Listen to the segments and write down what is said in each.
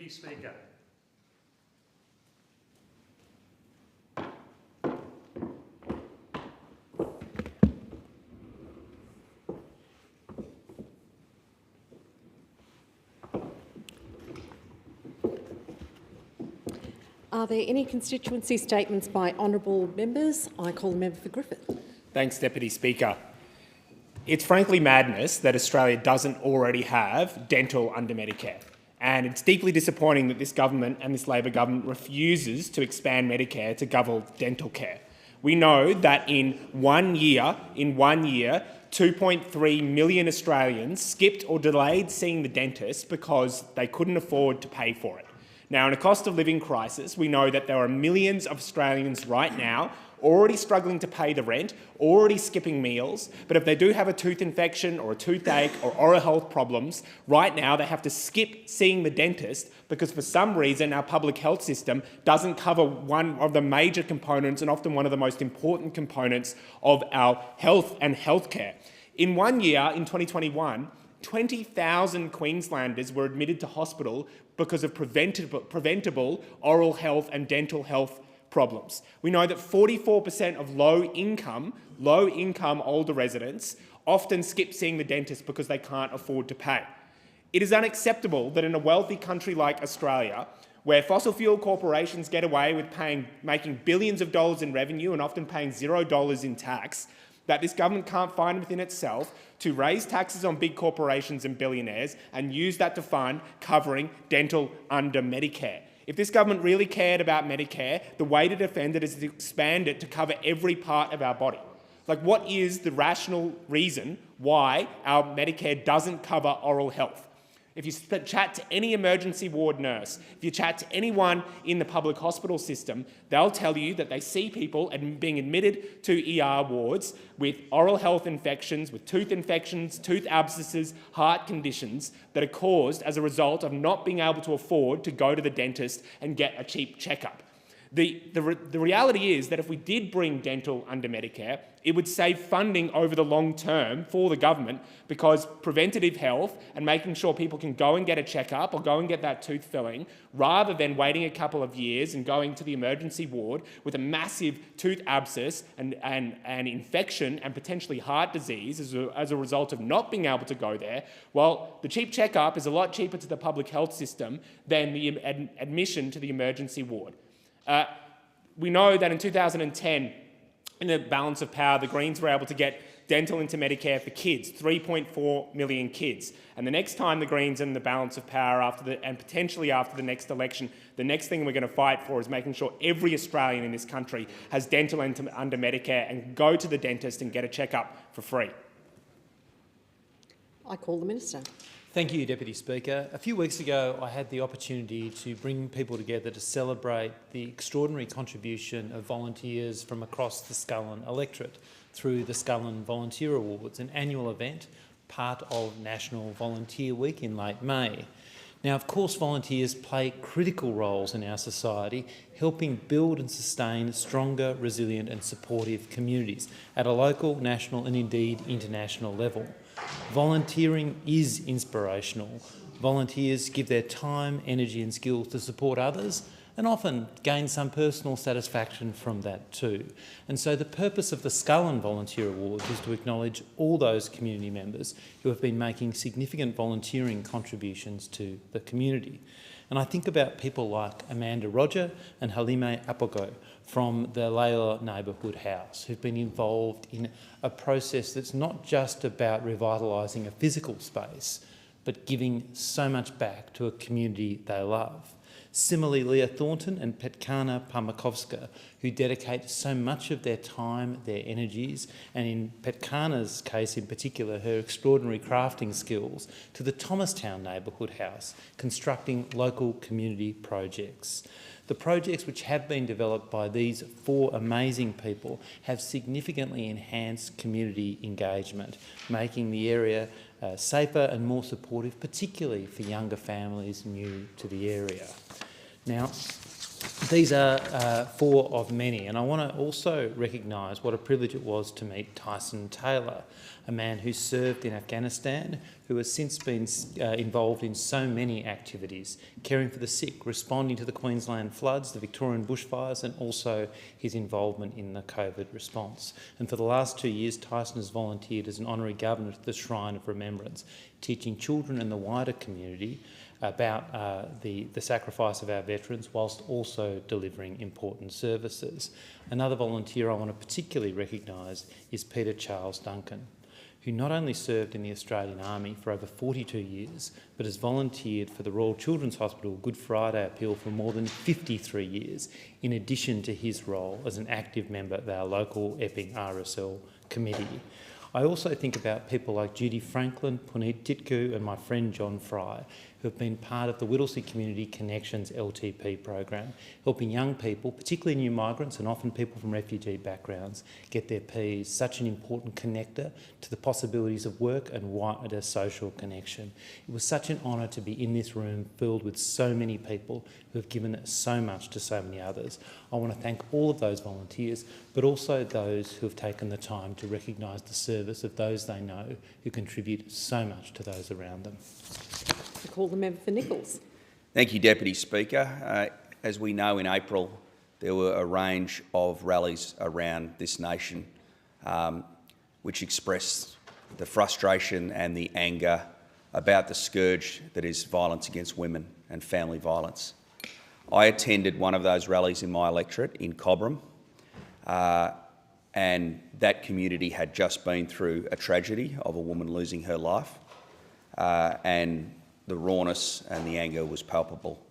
Deputy Speaker. Are there any constituency statements by honourable members? I call the member for Griffith. Thanks, Deputy Speaker. It's frankly madness that Australia doesn't already have dental under Medicare. And it's deeply disappointing that this government and this Labor government refuses to expand Medicare to cover dental care. We know that in one year, 2.3 million Australians skipped or delayed seeing the dentist because they couldn't afford to pay for it. Now, in a cost of living crisis, we know that there are millions of Australians right now already struggling to pay the rent, already skipping meals, but if they do have a tooth infection or a toothache or oral health problems, right now they have to skip seeing the dentist because for some reason our public health system doesn't cover one of the major components and often one of the most important components of our health and healthcare. In 1 year, in 2021, 20,000 Queenslanders were admitted to hospital because of preventable oral health and dental health problems. We know that 44% of low-income older residents often skip seeing the dentist because they can't afford to pay. It is unacceptable that in a wealthy country like Australia, where fossil fuel corporations get away with making billions of dollars in revenue and often paying $0 in tax, that this government can't find within itself to raise taxes on big corporations and billionaires and use that to fund covering dental under Medicare. If this government really cared about Medicare, the way to defend it is to expand it to cover every part of our body. Like, what is the rational reason why our Medicare doesn't cover oral health? If you chat to any emergency ward nurse, if you chat to anyone in the public hospital system, they'll tell you that they see people being admitted to ER wards with oral health infections, with tooth infections, tooth abscesses, heart conditions that are caused as a result of not being able to afford to go to the dentist and get a cheap checkup. The reality is that if we did bring dental under Medicare, it would save funding over the long term for the government because preventative health and making sure people can go and get a checkup or go and get that tooth filling rather than waiting a couple of years and going to the emergency ward with a massive tooth abscess and infection and potentially heart disease as a result of not being able to go there, well, the cheap checkup is a lot cheaper to the public health system than the admission to the emergency ward. We know that in 2010, in the balance of power, the Greens were able to get dental into Medicare for kids, 3.4 million kids. And the next time the Greens in the balance of power and potentially after the next election, the next thing we're going to fight for is making sure every Australian in this country has dental under Medicare and can go to the dentist and get a checkup for free. I call the Minister. Thank you, Deputy Speaker. A few weeks ago, I had the opportunity to bring people together to celebrate the extraordinary contribution of volunteers from across the Scullin electorate through the Scullin Volunteer Awards, an annual event, part of National Volunteer Week in late May. Now, of course, volunteers play critical roles in our society, helping build and sustain stronger, resilient and supportive communities at a local, national and indeed international level. Volunteering is inspirational. Volunteers give their time, energy and skills to support others and often gain some personal satisfaction from that too. And so the purpose of the Scullin Volunteer Awards is to acknowledge all those community members who have been making significant volunteering contributions to the community. And I think about people like Amanda Roger and Halime Apogo from the Layla Neighbourhood House, who've been involved in a process that's not just about revitalising a physical space, but giving so much back to a community they love. Similarly, Leah Thornton and Petkana Parmakovska, who dedicate so much of their time, their energies, and in Petkana's case in particular, her extraordinary crafting skills, to the Thomastown Neighbourhood House, constructing local community projects. The projects which have been developed by these four amazing people have significantly enhanced community engagement, making the area safer and more supportive, particularly for younger families new to the area. Now, These are four of many, and I want to also recognise what a privilege it was to meet Tyson Taylor, a man who served in Afghanistan, who has since been involved in so many activities, caring for the sick, responding to the Queensland floods, the Victorian bushfires, and also his involvement in the COVID response. And for the last 2 years, Tyson has volunteered as an honorary governor at the Shrine of Remembrance, teaching children and the wider community about the sacrifice of our veterans, whilst also delivering important services. Another volunteer I want to particularly recognise is Peter Charles Duncan, who not only served in the Australian Army for over 42 years, but has volunteered for the Royal Children's Hospital Good Friday Appeal for more than 53 years, in addition to his role as an active member of our local Epping RSL committee. I also think about people like Judy Franklin, Puneet Titku and my friend John Fry, who have been part of the Whittlesea Community Connections LTP program, helping young people, particularly new migrants and often people from refugee backgrounds, get their Ps, such an important connector to the possibilities of work and wider social connection. It was such an honour to be in this room filled with so many people who have given so much to so many others. I want to thank all of those volunteers, but also those who have taken the time to recognise the service of those they know who contribute so much to those around them. I call the member for Nichols. Thank you, Deputy Speaker. As we know, in April there were a range of rallies around this nation which expressed the frustration and the anger about the scourge that is violence against women and family violence. I attended one of those rallies in my electorate in Cobram, and that community had just been through a tragedy of a woman losing her life, and the rawness and the anger was palpable.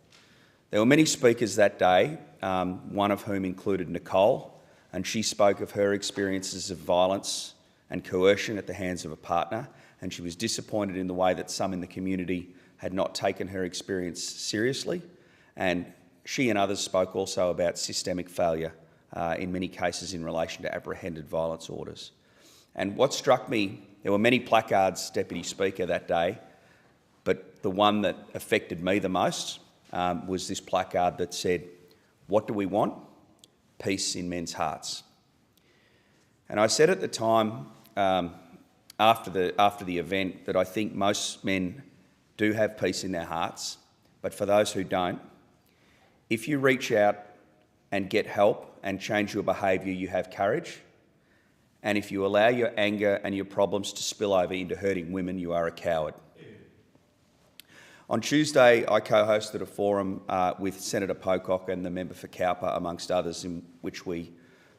There were many speakers that day, one of whom included Nicole, and she spoke of her experiences of violence and coercion at the hands of a partner, and she was disappointed in the way that some in the community had not taken her experience seriously. And she and others spoke also about systemic failure in many cases in relation to apprehended violence orders. And what struck me, there were many placards, Deputy Speaker, that day, but the one that affected me the most was this placard that said, "What do we want? Peace in men's hearts." And I said at the time, after the event, that I think most men do have peace in their hearts, but for those who don't, if you reach out and get help and change your behaviour, you have courage. And if you allow your anger and your problems to spill over into hurting women, you are a coward. On Tuesday, I co-hosted a forum with Senator Pocock and the member for Cowper, amongst others, in which we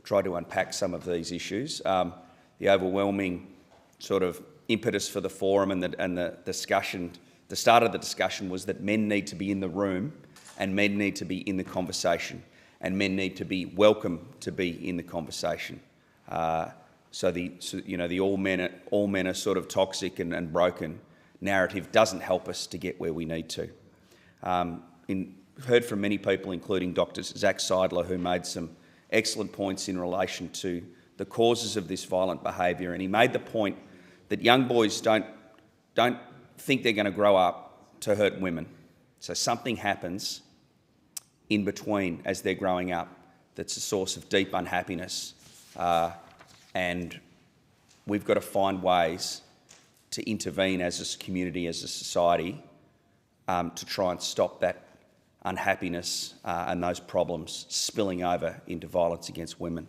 tried to unpack some of these issues. The overwhelming sort of impetus for the forum and the discussion, the start of the discussion was that men need to be in the room and men need to be in the conversation and men need to be welcome to be in the conversation. So the all men are sort of toxic and broken narrative doesn't help us to get where we need to. Heard from many people, including Dr. Zach Seidler, who made some excellent points in relation to the causes of this violent behaviour, and he made the point that young boys don't think they're going to grow up to hurt women. So something happens in between as they're growing up that's a source of deep unhappiness, and we've got to find ways to intervene as a community, as a society, to try and stop that unhappiness and those problems spilling over into violence against women.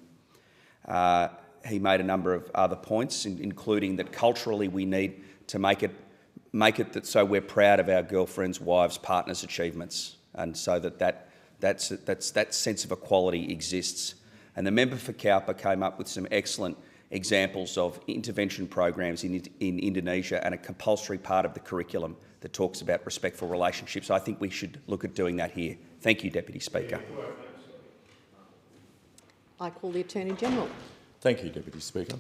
He made a number of other points, including that culturally we need to make it that so we're proud of our girlfriends, wives, partners' achievements, and so that sense of equality exists. And the member for Cowper came up with some excellent examples of intervention programs in Indonesia and a compulsory part of the curriculum that talks about respectful relationships. I think we should look at doing that here. Thank you, Deputy Speaker. I call the Attorney-General. Thank you, Deputy Speaker.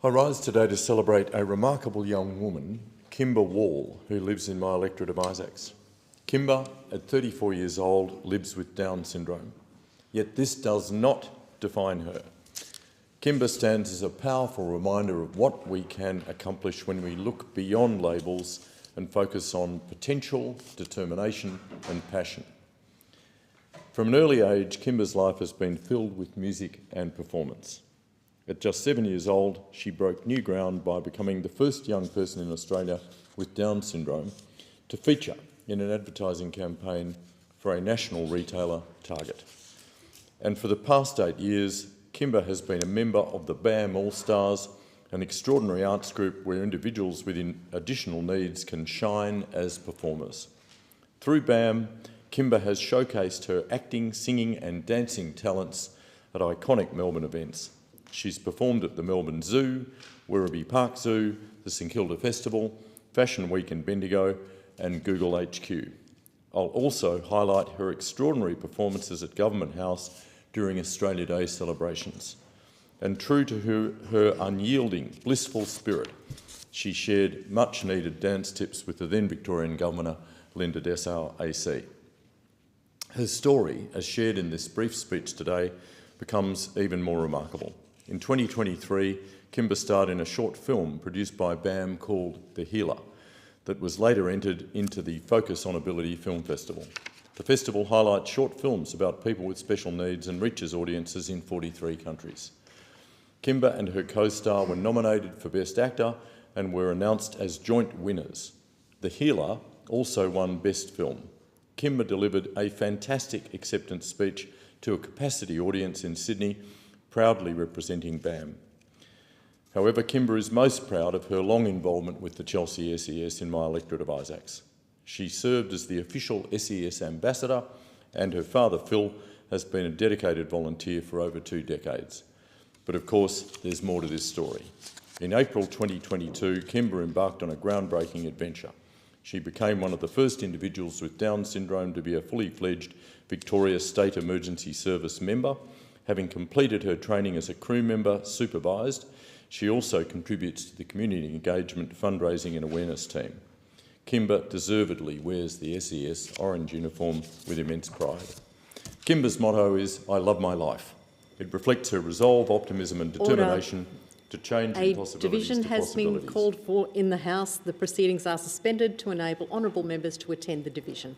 I rise today to celebrate a remarkable young woman, Kimber Wall, who lives in my electorate of Isaacs. Kimber, at 34 years old, lives with Down syndrome. Yet this does not define her. Kimber stands as a powerful reminder of what we can accomplish when we look beyond labels and focus on potential, determination and passion. From an early age, Kimber's life has been filled with music and performance. At just 7 years old, she broke new ground by becoming the first young person in Australia with Down syndrome to feature in an advertising campaign for a national retailer, Target. And for the past 8 years, Kimber has been a member of the BAM All-Stars, an extraordinary arts group where individuals with additional needs can shine as performers. Through BAM, Kimber has showcased her acting, singing and dancing talents at iconic Melbourne events. She's performed at the Melbourne Zoo, Werribee Park Zoo, the St Kilda Festival, Fashion Week in Bendigo and Google HQ. I'll also highlight her extraordinary performances at Government House during Australia Day celebrations. And true to her unyielding, blissful spirit, she shared much-needed dance tips with the then Victorian Governor, Linda Dessau AC. Her story, as shared in this brief speech today, becomes even more remarkable. In 2023, Kimber starred in a short film produced by BAM called The Healer that was later entered into the Focus on Ability Film Festival. The festival highlights short films about people with special needs and reaches audiences in 43 countries. Kimber and her co-star were nominated for Best Actor and were announced as joint winners. The Healer also won Best Film. Kimber delivered a fantastic acceptance speech to a capacity audience in Sydney, proudly representing BAM. However, Kimber is most proud of her long involvement with the Chelsea SES in my electorate of Isaacs. She served as the official SES ambassador, and her father, Phil, has been a dedicated volunteer for over 2 decades. But of course, there's more to this story. In April 2022, Kimber embarked on a groundbreaking adventure. She became one of the first individuals with Down syndrome to be a fully fledged Victoria State Emergency Service member. Having completed her training as a crew member supervised, she also contributes to the community engagement, fundraising and awareness team. Kimber deservedly wears the SES orange uniform with immense pride. Kimber's motto is, "I love my life." It reflects her resolve, optimism and determination to change impossibilities to possibilities. A division has been called for in the House. The proceedings are suspended to enable honourable members to attend the division.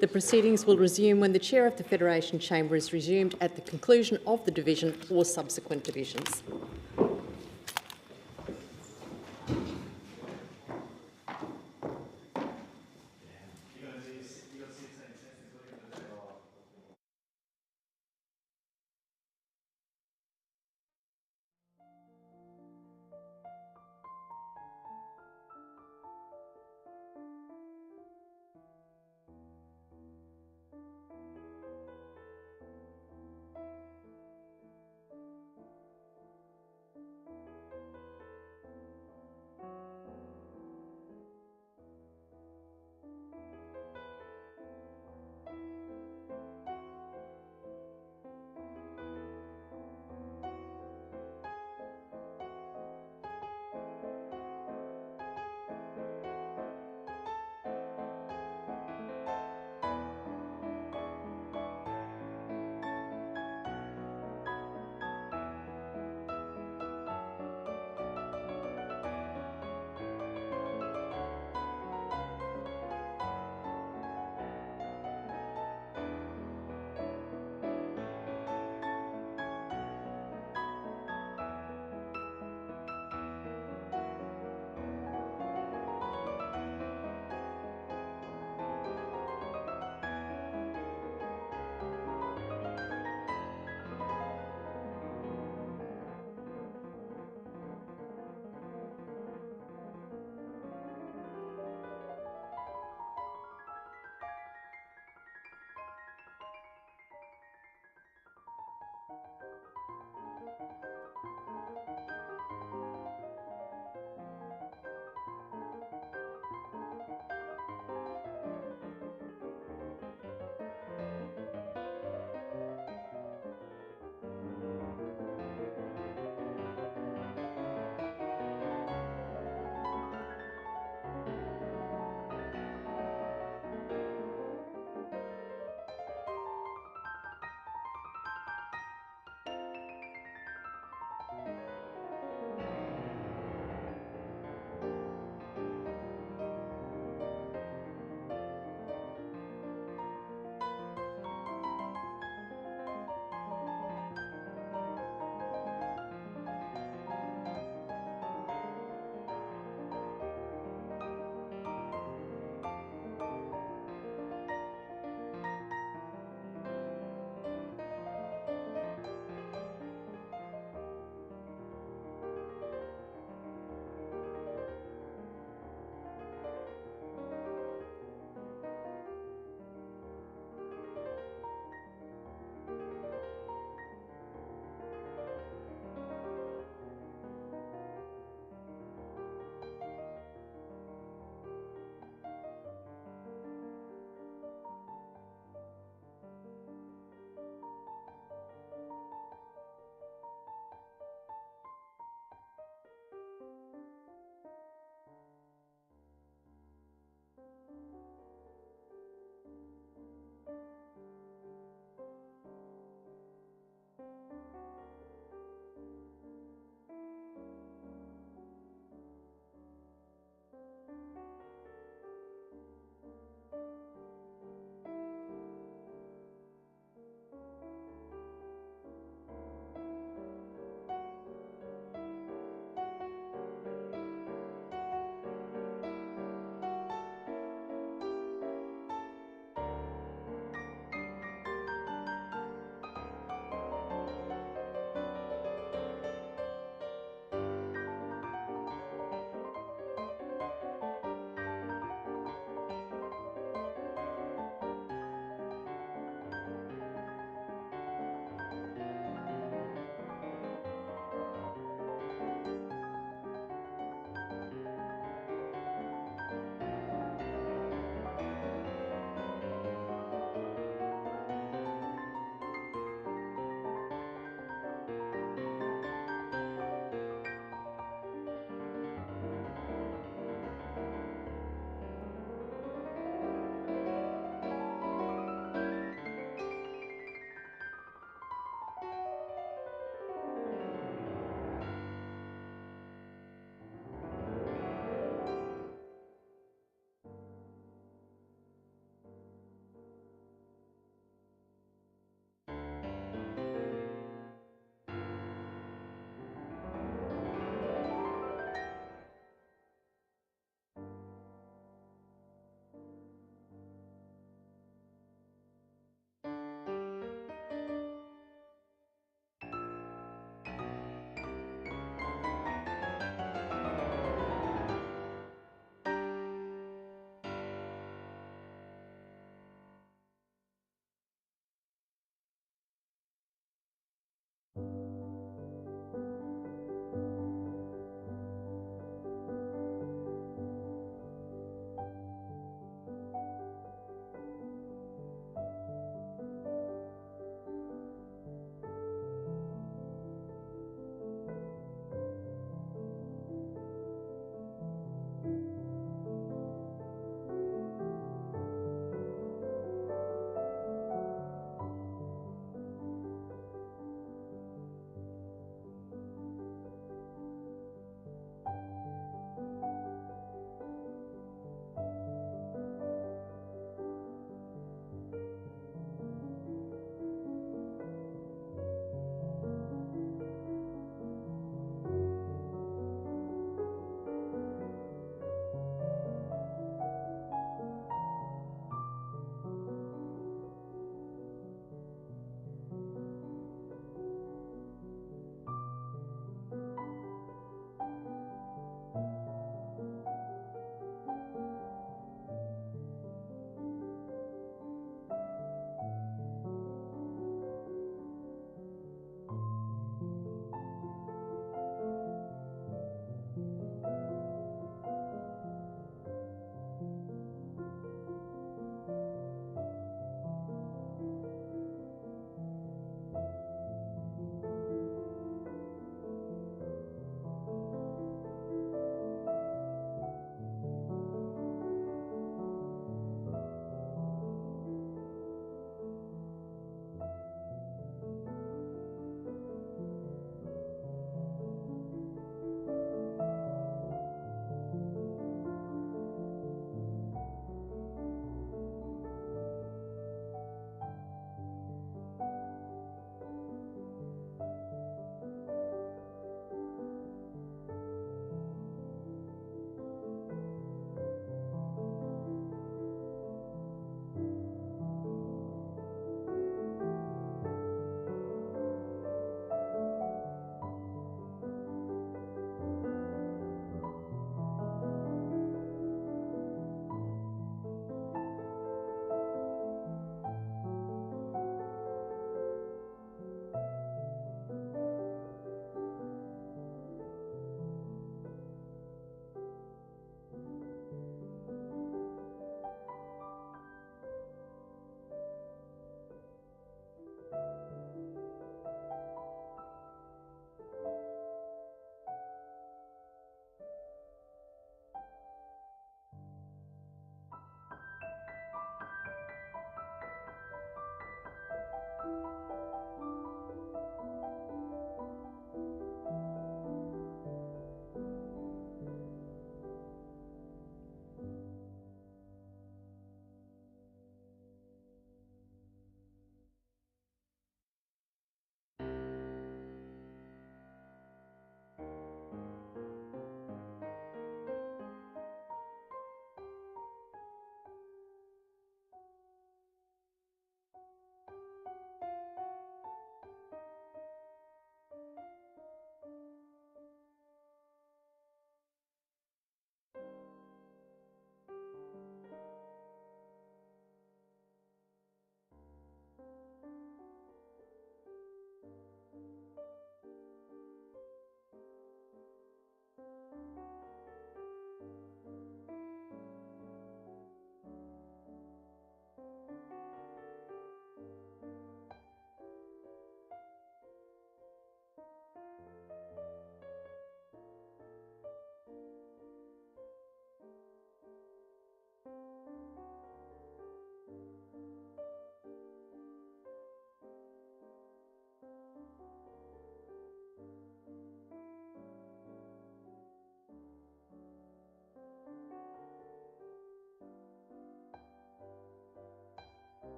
The proceedings will resume when the Chair of the Federation Chamber is resumed at the conclusion of the division or subsequent divisions.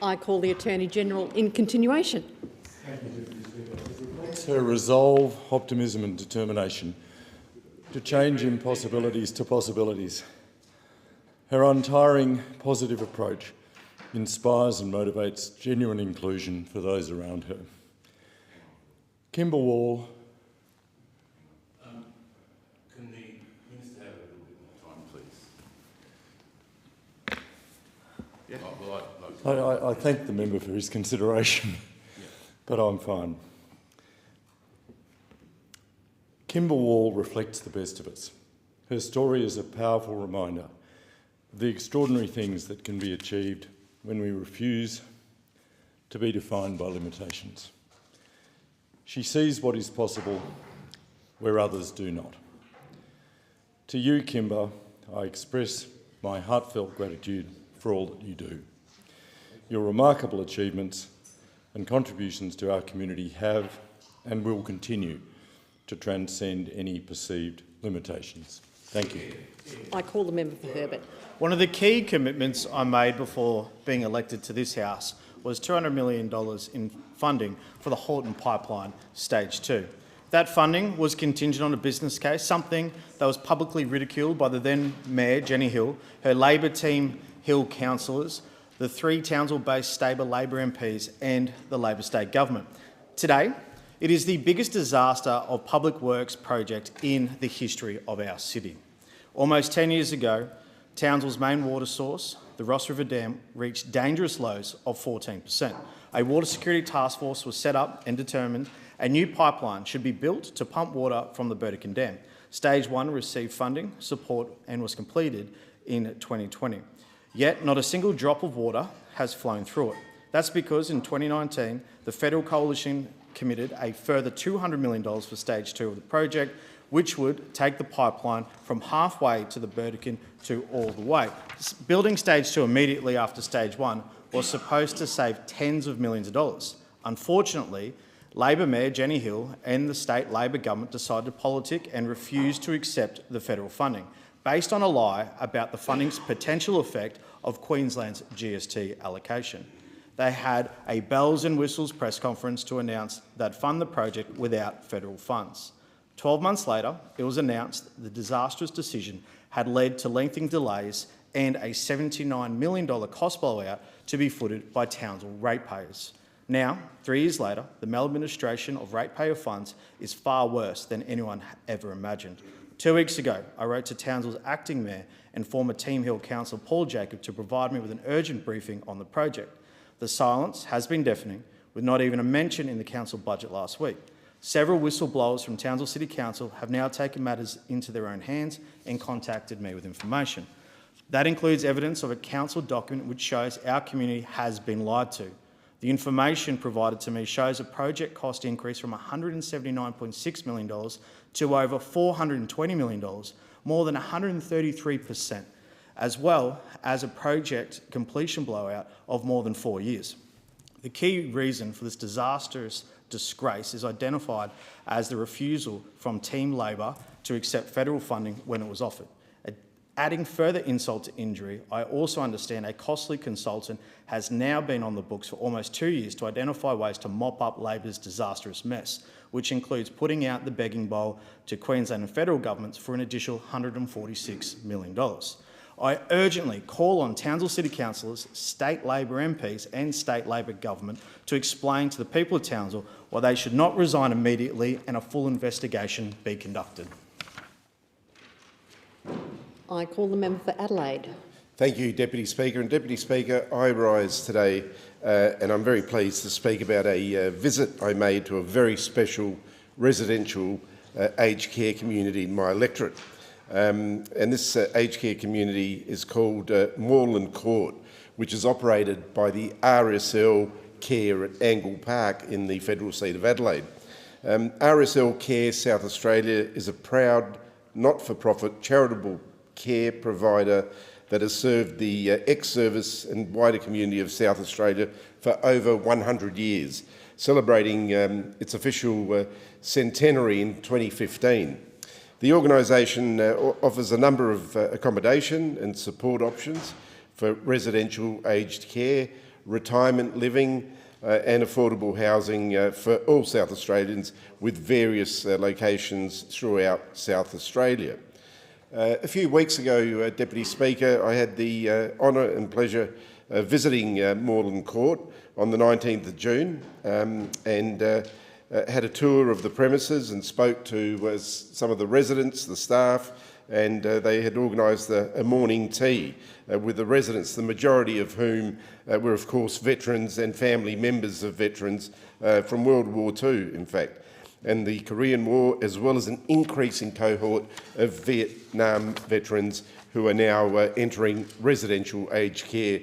I call the Attorney-General in continuation. It's her resolve, optimism and determination to change impossibilities to possibilities. Her untiring positive approach inspires and motivates genuine inclusion for those around her. Kimber Wall. Can the Minister have a little bit more time, please? Yeah. Oh, well, I thank the member for his consideration, but I'm fine. Kimber Wall reflects the best of us. Her story is a powerful reminder of the extraordinary things that can be achieved when we refuse to be defined by limitations. She sees what is possible where others do not. To you, Kimber, I express my heartfelt gratitude for all that you do. Your remarkable achievements and contributions to our community have and will continue to transcend any perceived limitations. Thank you. I call the member for Herbert. One of the key commitments I made before being elected to this House was $200 million in funding for the Haughton Pipeline Stage 2. That funding was contingent on a business case, something that was publicly ridiculed by the then Mayor, Jenny Hill, her Labor team Hill councillors, the 3 Townsville-based Labor MPs and the Labor state government. Today, it is the biggest disaster of public works project in the history of our city. Almost 10 years ago, Townsville's main water source, the Ross River Dam, reached dangerous lows of 14%. A water security task force was set up and determined a new pipeline should be built to pump water from the Burdekin Dam. Stage 1 received funding, support and was completed in 2020. Yet not a single drop of water has flown through it. That's because in 2019, the federal coalition committed a further $200 million for Stage 2 of the project, which would take the pipeline from halfway to the Burdekin to all the way. Building Stage 2 immediately after Stage 1 was supposed to save tens of millions of dollars. Unfortunately, Labor Mayor Jenny Hill and the state Labor government decided to politic and refused to accept the federal funding, based on a lie about the funding's potential effect of Queensland's GST allocation. They had a bells and whistles press conference to announce they'd fund the project without federal funds. 12 months later, it was announced the disastrous decision had led to lengthening delays and a $79 million cost blowout to be footed by Townsville ratepayers. Now, 3 years later, the maladministration of ratepayer funds is far worse than anyone ever imagined. 2 weeks ago, I wrote to Townsville's acting mayor and former Team Hill councillor Paul Jacob to provide me with an urgent briefing on the project. The silence has been deafening, with not even a mention in the council budget last week. Several whistleblowers from Townsville City Council have now taken matters into their own hands and contacted me with information. That includes evidence of a council document which shows our community has been lied to. The information provided to me shows a project cost increase from $179.6 million to over $420 million, more than 133%, as well as a project completion blowout of more than 4 years. The key reason for this disastrous disgrace is identified as the refusal from Team Labor to accept federal funding when it was offered. Adding further insult to injury, I also understand a costly consultant has now been on the books for almost 2 years to identify ways to mop up Labor's disastrous mess, which includes putting out the begging bowl to Queensland and federal governments for an additional $146 million. I urgently call on Townsville City Councillors, state Labor MPs and state Labor government to explain to the people of Townsville why they should not resign immediately and a full investigation be conducted. I call the member for Adelaide. Thank you, Deputy Speaker. And Deputy Speaker, I rise today and I'm very pleased to speak about a visit I made to a very special residential aged care community in my electorate. And this aged care community is called Moreland Court, which is operated by the RSL Care at Angle Park in the federal seat of Adelaide. RSL Care South Australia is a proud, not-for-profit charitable care provider that has served the ex-service and wider community of South Australia for over 100 years, celebrating its official centenary in 2015. The organisation offers a number of accommodation and support options for residential aged care, retirement living and affordable housing for all South Australians with various locations throughout South Australia. A few weeks ago, Deputy Speaker, I had the honour and pleasure of visiting Moreland Court on the 19th of June and had a tour of the premises and spoke to some of the residents, the staff, and they had organised a morning tea with the residents, the majority of whom were, of course, veterans and family members of veterans from World War II, in fact, and the Korean War, as well as an increasing cohort of Vietnam veterans who are now entering residential aged care,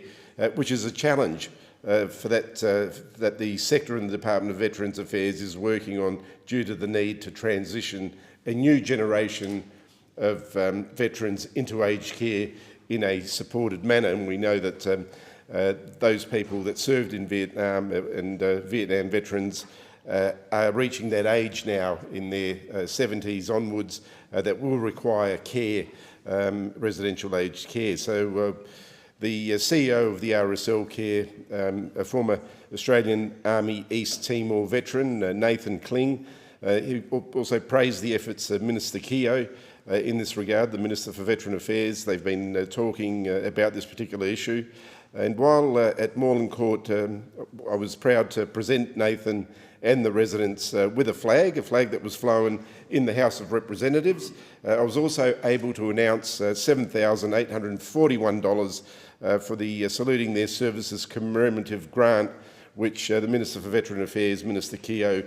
which is a challenge that the sector in the Department of Veterans Affairs is working on due to the need to transition a new generation of veterans into aged care in a supported manner. And we know that those people that served in Vietnam and Vietnam veterans are reaching that age now in their 70s onwards that will require care, residential aged care. So the CEO of the RSL Care, a former Australian Army East Timor veteran, Nathan Kling, he also praised the efforts of Minister Keogh in this regard, the Minister for Veteran Affairs. They've been talking about this particular issue. And while at Moreland Court, I was proud to present Nathan and the residents with a flag that was flown in the House of Representatives. I was also able to announce $7,841 for the Saluting Their Services commemorative grant, which the Minister for Veteran Affairs, Minister Keogh,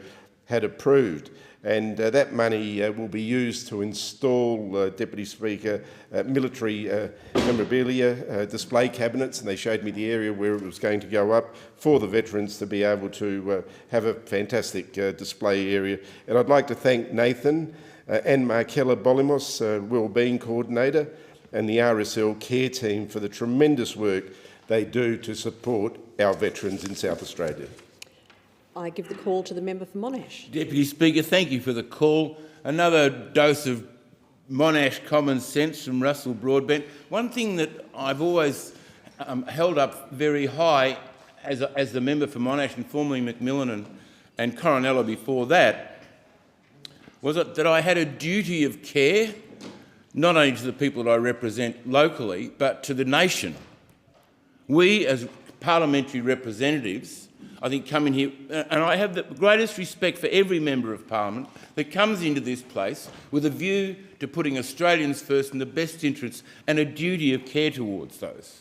had approved. And that money will be used to install, Deputy Speaker, military memorabilia, display cabinets, and they showed me the area where it was going to go up for the veterans to be able to have a fantastic display area. And I'd like to thank Nathan and Markella Bolimos, Wellbeing Coordinator, and the RSL Care team for the tremendous work they do to support our veterans in South Australia. I give the call to the member for Monash. Deputy Speaker, thank you for the call. Another dose of Monash common sense from Russell Broadbent. One thing that I've always held up very high as the member for Monash and formerly Macmillan and Coronella before that was that I had a duty of care, not only to the people that I represent locally, but to the nation. We, as parliamentary representatives, I think come in here, and I have the greatest respect for every member of Parliament that comes into this place with a view to putting Australians first in the best interests and a duty of care towards those.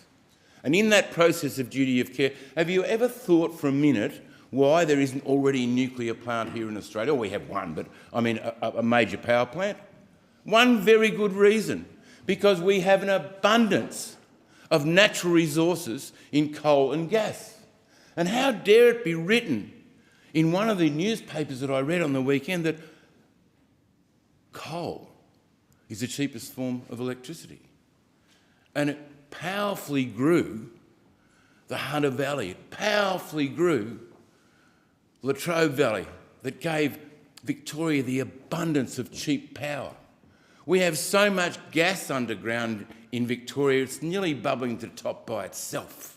And in that process of duty of care, have you ever thought for a minute why there isn't already a nuclear plant here in Australia? Well, we have one, but I mean a major power plant. One very good reason, because we have an abundance of natural resources in coal and gas. And how dare it be written in one of the newspapers that I read on the weekend that coal is the cheapest form of electricity. And it powerfully grew the Hunter Valley, it powerfully grew Latrobe Valley, that gave Victoria the abundance of cheap power. We have so much gas underground in Victoria, it's nearly bubbling to the top by itself.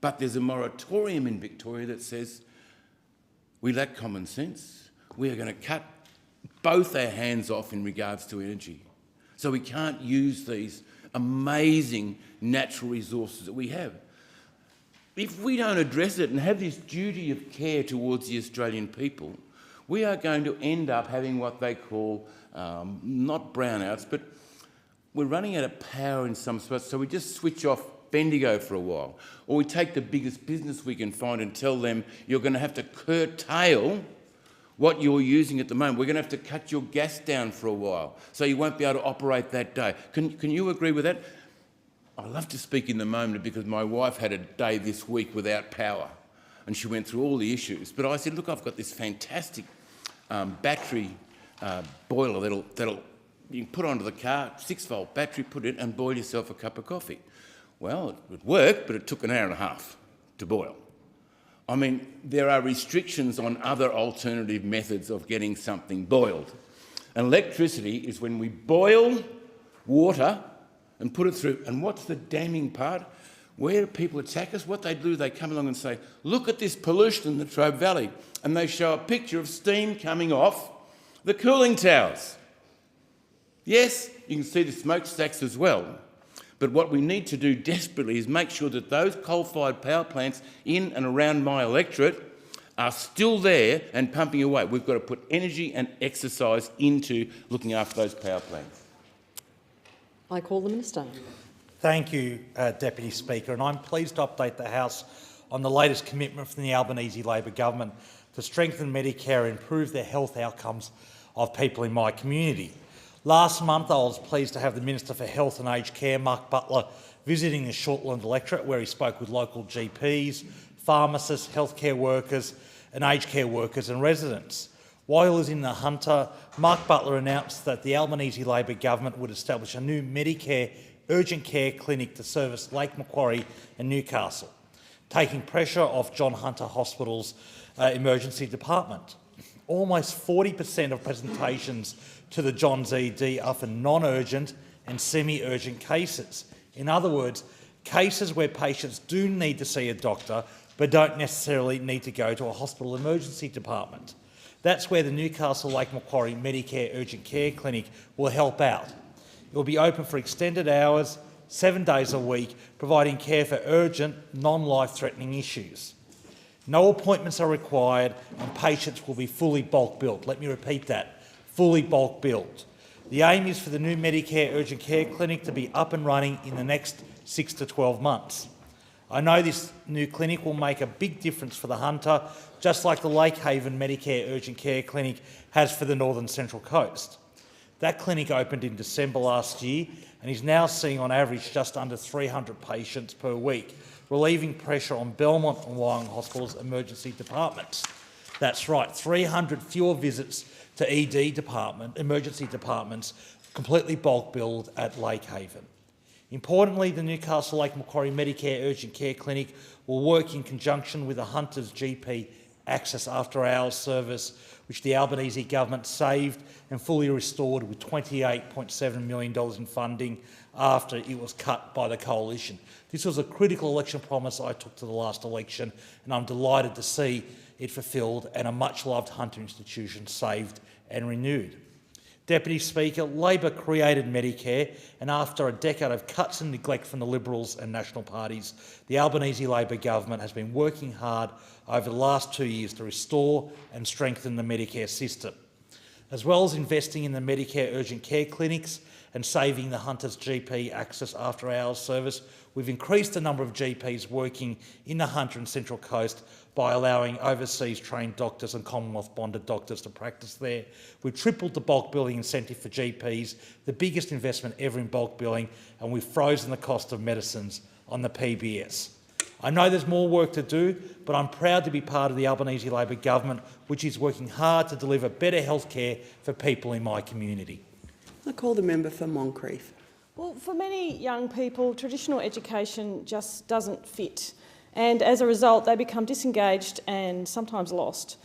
But there's a moratorium in Victoria that says we lack common sense. We are going to cut both our hands off in regards to energy. So we can't use these amazing natural resources that we have. If we don't address it and have this duty of care towards the Australian people, we are going to end up having what they call, not brownouts, but we're running out of power in some spots, so we just switch off Bendigo for a while. Or we take the biggest business we can find and tell them you're going to have to curtail what you're using at the moment. We're going to have to cut your gas down for a while, so you won't be able to operate that day. Can you agree with that? I love to speak in the moment because my wife had a day this week without power and she went through all the issues. But I said, look, I've got this fantastic battery boiler that'll you can put onto the car, 6-volt battery, put it in and boil yourself a cup of coffee. Well, it worked, but it took an hour and a half to boil. I mean, there are restrictions on other alternative methods of getting something boiled. And electricity is when we boil water and put it through. And what's the damning part? Where do people attack us? What they do, they come along and say, look at this pollution in the Latrobe Valley. And they show a picture of steam coming off the cooling towers. Yes, you can see the smokestacks as well. But what we need to do desperately is make sure that those coal-fired power plants in and around my electorate are still there and pumping away. We've got to put energy and exercise into looking after those power plants. I call the Minister. Thank you, Deputy Speaker, and I'm pleased to update the House on the latest commitment from the Albanese Labor government to strengthen Medicare and improve the health outcomes of people in my community. Last month, I was pleased to have the Minister for Health and Aged Care, Mark Butler, visiting the Shortland electorate, where he spoke with local GPs, pharmacists, healthcare workers and aged care workers and residents. While he was in the Hunter, Mark Butler announced that the Albanese Labor government would establish a new Medicare urgent care clinic to service Lake Macquarie and Newcastle, taking pressure off John Hunter Hospital's emergency department. Almost 40% of presentations to the Johns ED are for non-urgent and semi-urgent cases. In other words, cases where patients do need to see a doctor but don't necessarily need to go to a hospital emergency department. That's where the Newcastle Lake Macquarie Medicare Urgent Care Clinic will help out. It will be open for extended hours, 7 days a week, providing care for urgent, non-life-threatening issues. No appointments are required and patients will be fully bulk billed. Let me repeat that, fully bulk billed. The aim is for the new Medicare Urgent Care Clinic to be up and running in the next 6 to 12 months. I know this new clinic will make a big difference for the Hunter, just like the Lake Haven Medicare Urgent Care Clinic has for the Northern Central Coast. That clinic opened in December last year and is now seeing on average just under 300 patients per week, relieving pressure on Belmont and Wyong Hospital's emergency departments. That's right, 300 fewer visits to emergency departments, completely bulk billed at Lake Haven. Importantly, the Newcastle Lake Macquarie Medicare Urgent Care Clinic will work in conjunction with the Hunter's GP Access After Hours service, which the Albanese government saved and fully restored with $28.7 million in funding after it was cut by the Coalition. This was a critical election promise I took to the last election, and I'm delighted to see it fulfilled and a much-loved Hunter institution saved and renewed. Deputy Speaker, Labor created Medicare, and after a decade of cuts and neglect from the Liberals and National parties, the Albanese Labor government has been working hard over the last 2 years to restore and strengthen the Medicare system. As well as investing in the Medicare urgent care clinics and saving the Hunter's GP Access After Hours service, we've increased the number of GPs working in the Hunter and Central Coast by allowing overseas trained doctors and Commonwealth bonded doctors to practice there. We've tripled the bulk billing incentive for GPs, the biggest investment ever in bulk billing, and we've frozen the cost of medicines on the PBS. I know there's more work to do, but I'm proud to be part of the Albanese Labor government, which is working hard to deliver better health care for people in my community. I call the member for Moncrieff. Well, for many young people, traditional education just doesn't fit, and as a result, they become disengaged and sometimes lost.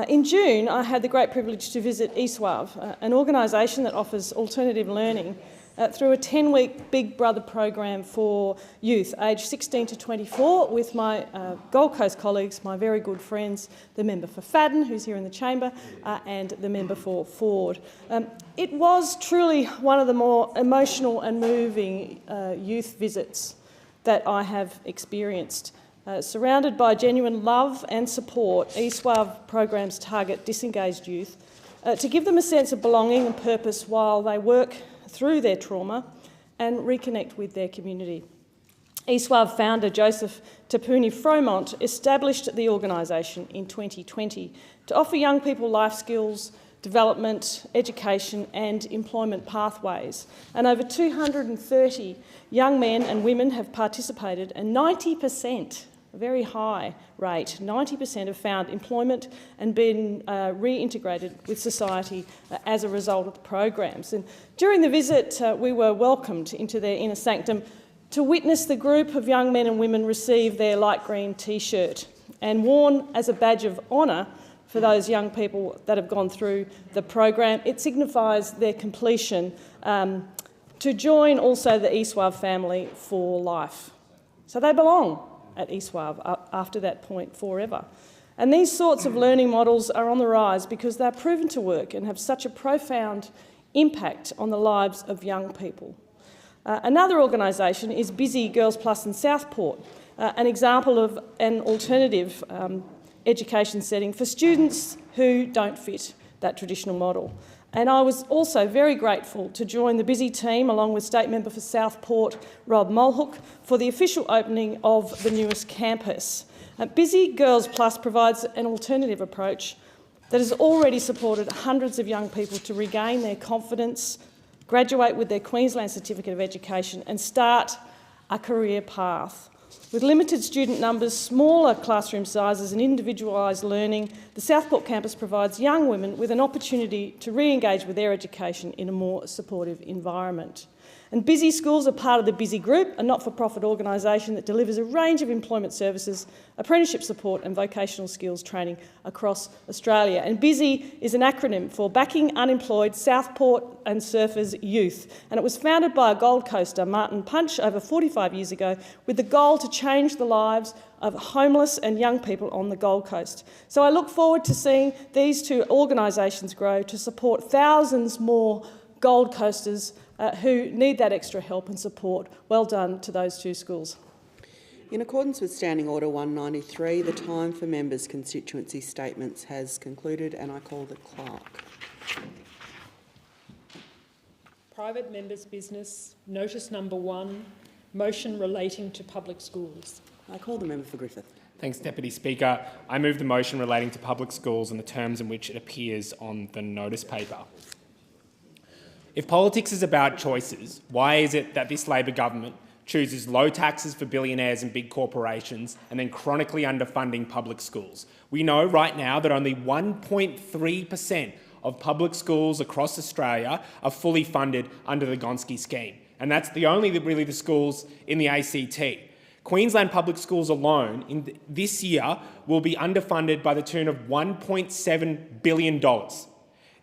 In June, I had the great privilege to visit ESWAV, an organisation that offers alternative learning through a 10-week Big Brother program for youth aged 16 to 24 with my Gold Coast colleagues, my very good friends, the member for Fadden, who's here in the chamber, and the member for Ford. It was truly one of the more emotional and moving youth visits that I have experienced. Surrounded by genuine love and support, ESWAV programs target disengaged youth to give them a sense of belonging and purpose while they work through their trauma and reconnect with their community. ESWAV founder Joseph Tapuni Fromont established the organisation in 2020 to offer young people life skills, development, education and employment pathways. And over 230 young men and women have participated, and 90%, a very high rate, 90% have found employment and been reintegrated with society as a result of the programs. And during the visit, we were welcomed into their inner sanctum to witness the group of young men and women receive their light green T-shirt, and worn as a badge of honour for those young people that have gone through the program. It signifies their completion to join also the ESWAV family for life. So they belong at East Wave after that point forever. And these sorts of learning models are on the rise because they're proven to work and have such a profound impact on the lives of young people. Another organisation is Busy Girls Plus in Southport, an example of an alternative education setting for students who don't fit that traditional model. And I was also very grateful to join the Busy team, along with State Member for Southport, Rob Mulhook, for the official opening of the newest campus. Busy Girls Plus provides an alternative approach that has already supported hundreds of young people to regain their confidence, graduate with their Queensland Certificate of Education and start a career path. With limited student numbers, smaller classroom sizes and individualised learning, the Southport campus provides young women with an opportunity to re-engage with their education in a more supportive environment. And Busy Schools are part of the Busy Group, a not-for-profit organisation that delivers a range of employment services, apprenticeship support and vocational skills training across Australia. And Busy is an acronym for Backing Unemployed Southport and Surfers Youth. And it was founded by a Gold Coaster, Martin Punch, over 45 years ago, with the goal to change the lives of homeless and young people on the Gold Coast. So I look forward to seeing these two organisations grow to support thousands more Gold Coasters who need that extra help and support. Well done to those two schools. In accordance with Standing Order 193, the time for members' constituency statements has concluded and I call the clerk. Private members' business, notice number 1, motion relating to public schools. I call the member for Griffith. Thanks, Deputy Speaker. I move the motion relating to public schools and the terms in which it appears on the notice paper. If politics is about choices, why is it that this Labor government chooses low taxes for billionaires and big corporations and then chronically underfunding public schools? We know right now that only 1.3% of public schools across Australia are fully funded under the Gonski scheme, and that's really the schools in the ACT. Queensland public schools alone this year will be underfunded by the tune of $1.7 billion.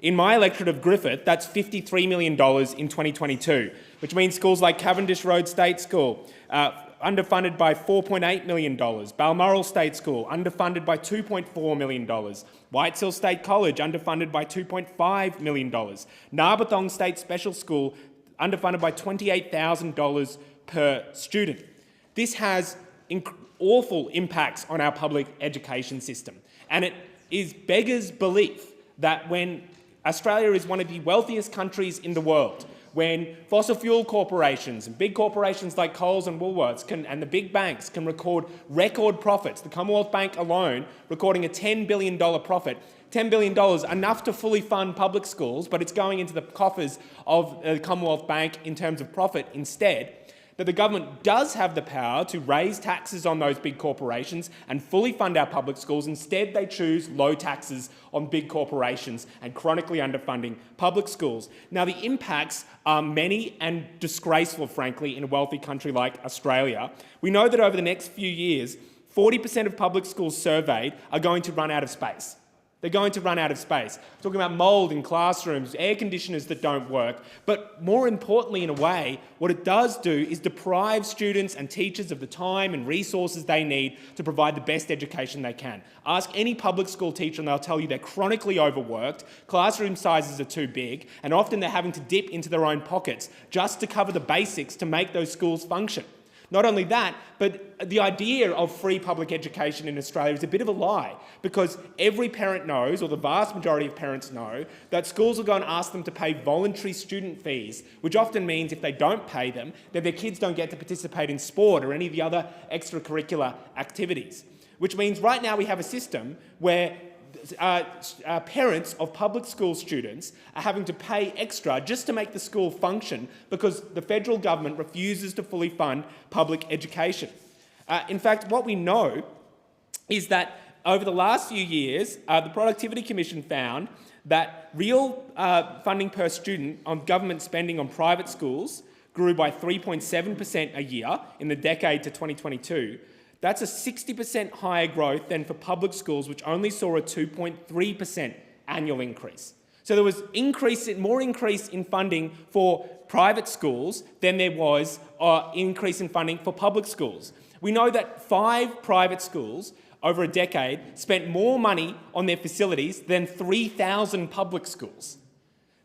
In my electorate of Griffith, that's $53 million in 2022, which means schools like Cavendish Road State School, underfunded by $4.8 million, Balmoral State School, underfunded by $2.4 million, Whites Hill State College, underfunded by $2.5 million, Narberthong State Special School, underfunded by $28,000 per student. This has awful impacts on our public education system, and it beggars belief that when Australia is one of the wealthiest countries in the world, when fossil fuel corporations and big corporations like Coles and Woolworths and the big banks can record profits, the Commonwealth Bank alone recording a $10 billion profit, $10 billion, enough to fully fund public schools, but it's going into the coffers of the Commonwealth Bank in terms of profit instead, that the government does have the power to raise taxes on those big corporations and fully fund our public schools. Instead, they choose low taxes on big corporations and chronically underfunding public schools. Now, the impacts are many and disgraceful, frankly, in a wealthy country like Australia. We know that over the next few years, 40% of public schools surveyed are going to run out of space. They're going to run out of space. We're talking about mould in classrooms, air conditioners that don't work. But more importantly, in a way, what it does do is deprive students and teachers of the time and resources they need to provide the best education they can. Ask any public school teacher and they'll tell you they're chronically overworked, classroom sizes are too big, and often they're having to dip into their own pockets just to cover the basics to make those schools function. Not only that, but the idea of free public education in Australia is a bit of a lie, because every parent knows, or the vast majority of parents know, that schools will go and ask them to pay voluntary student fees, which often means if they don't pay them, that their kids don't get to participate in sport or any of the other extracurricular activities. Which means right now we have a system where parents of public school students are having to pay extra just to make the school function because the federal government refuses to fully fund public education. In fact, what we know is that over the last few years, the Productivity Commission found that real funding per student on government spending on private schools grew by 3.7% a year in the decade to 2022. That's a 60% higher growth than for public schools, which only saw a 2.3% annual increase. So there was more increase in funding for private schools than there was increase in funding for public schools. We know that 5 private schools over a decade spent more money on their facilities than 3,000 public schools.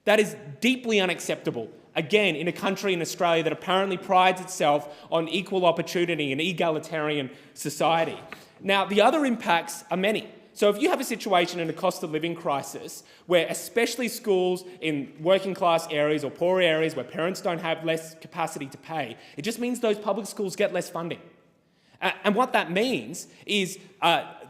That is deeply unacceptable, again, in a country in Australia that apparently prides itself on equal opportunity and egalitarian society. Now, the other impacts are many. So if you have a situation in a cost of living crisis where especially schools in working class areas or poor areas where parents don't have less capacity to pay, it just means those public schools get less funding. And what that means is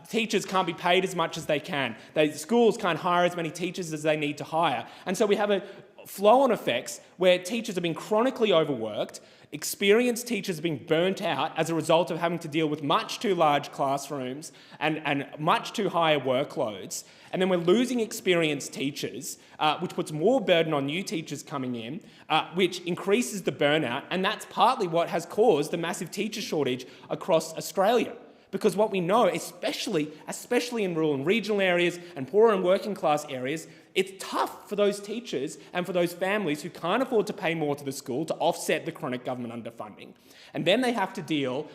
teachers can't be paid as much as they can. Schools can't hire as many teachers as they need to hire. And so we have a flow-on effects where teachers have been chronically overworked, experienced teachers have been burnt out as a result of having to deal with much too large classrooms and much too high workloads. And then we're losing experienced teachers, which puts more burden on new teachers coming in, which increases the burnout. And that's partly what has caused the massive teacher shortage across Australia. Because what we know, especially in rural and regional areas and poorer and working class areas, it's tough for those teachers and for those families who can't afford to pay more to the school to offset the chronic government underfunding. And then they have to deal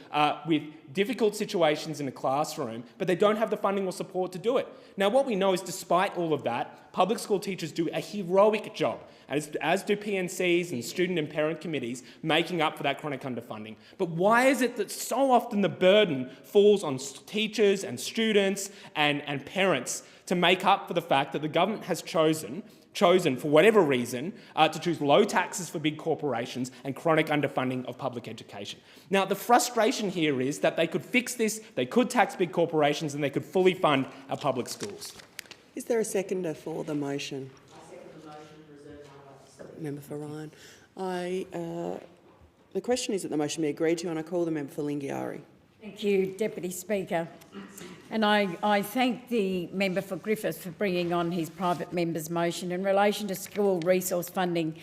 with difficult situations in a classroom, but they don't have the funding or support to do it. Now, what we know is despite all of that, public school teachers do a heroic job, as do PNCs and student and parent committees, making up for that chronic underfunding. But why is it that so often the burden falls on teachers and students and parents to make up for the fact that the government has chosen, for whatever reason, to choose low taxes for big corporations and chronic underfunding of public education? Now, the frustration here is that they could fix this, they could tax big corporations and they could fully fund our public schools. Is there a seconder for the motion? I second the motion. Member for Ryan. The question is that the motion be agreed to, and I call the member for Lingiari. Thank you, Deputy Speaker. And I thank the member for Griffith for bringing on his private member's motion in relation to school resource funding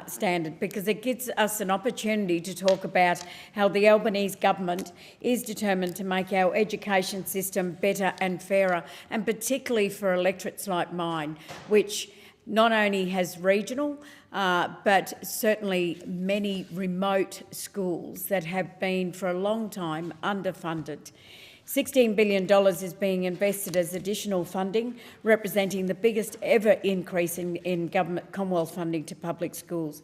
standard, because it gives us an opportunity to talk about how the Albanese government is determined to make our education system better and fairer, and particularly for electorates like mine, which not only has regional, but certainly many remote schools that have been for a long time underfunded. $16 billion is being invested as additional funding, representing the biggest ever increase in government Commonwealth funding to public schools.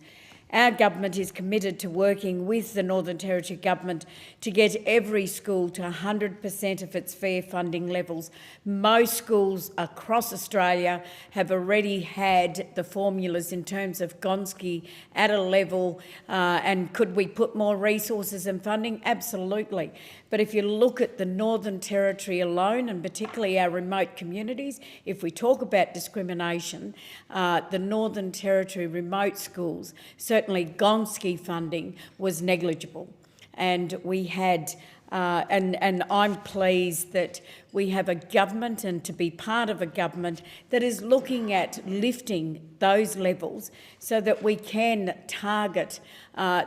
Our government is committed to working with the Northern Territory Government to get every school to 100% of its fair funding levels. Most schools across Australia have already had the formulas in terms of Gonski at a level, and could we put more resources and funding? Absolutely. But if you look at the Northern Territory alone, and particularly our remote communities, if we talk about discrimination, the Northern Territory remote schools, certainly Gonski funding was negligible. And we had, and I'm pleased that we have a government, and to be part of a government that is looking at lifting those levels so that we can target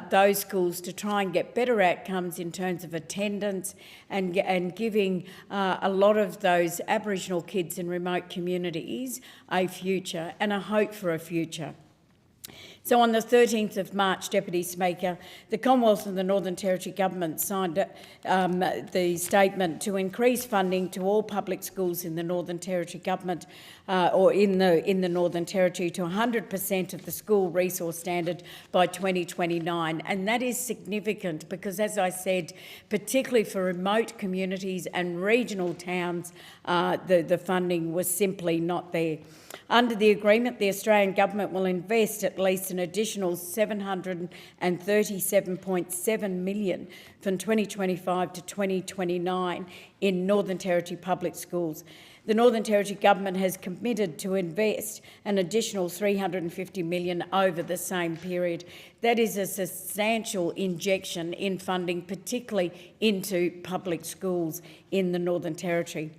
those schools to try and get better outcomes in terms of attendance and giving a lot of those Aboriginal kids in remote communities a future and a hope for a future. So on the 13th of March, Deputy Speaker, the Commonwealth and the Northern Territory Government signed the statement to increase funding to all public schools in the Northern Territory Government or in the Northern Territory to 100% of the school resource standard by 2029. And that is significant because, as I said, particularly for remote communities and regional towns, the funding was simply not there. Under the agreement, the Australian Government will invest at least an additional $737.7 million from 2025 to 2029 in Northern Territory public schools. The Northern Territory Government has committed to invest an additional $350 million over the same period. That is a substantial injection in funding, particularly into public schools in the Northern Territory.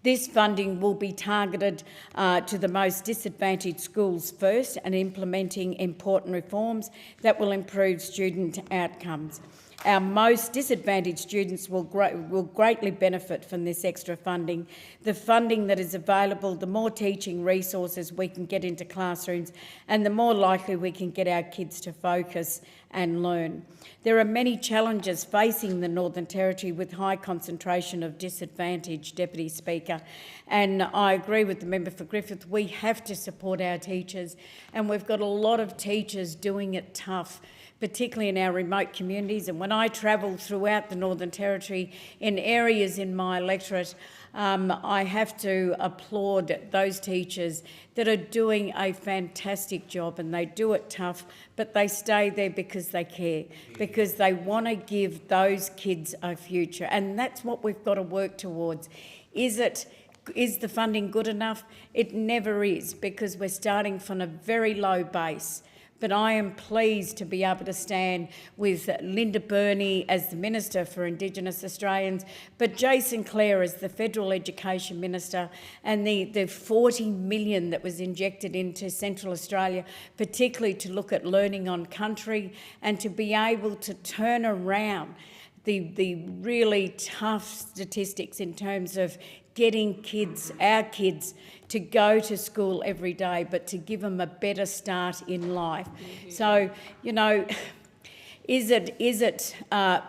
This funding will be targeted to the most disadvantaged schools first and implementing important reforms that will improve student outcomes. Our most disadvantaged students will greatly benefit from this extra funding. The funding that is available, the more teaching resources we can get into classrooms, and the more likely we can get our kids to focus and learn. There are many challenges facing the Northern Territory with high concentration of disadvantage, Deputy Speaker, and I agree with the member for Griffith. We have to support our teachers, and we've got a lot of teachers doing it tough, particularly in our remote communities. And when I travel throughout the Northern Territory in areas in my electorate, I have to applaud those teachers that are doing a fantastic job, and they do it tough, but they stay there because they care, because they want to give those kids a future. And that's what we've got to work towards. Is the funding good enough? It never is, because we're starting from a very low base. But I am pleased to be able to stand with Linda Burney as the Minister for Indigenous Australians, but Jason Clare as the Federal Education Minister, and the 40 million that was injected into Central Australia, particularly to look at learning on country and to be able to turn around the really tough statistics in terms of getting our kids to go to school every day, but to give them a better start in life. So, you know, is it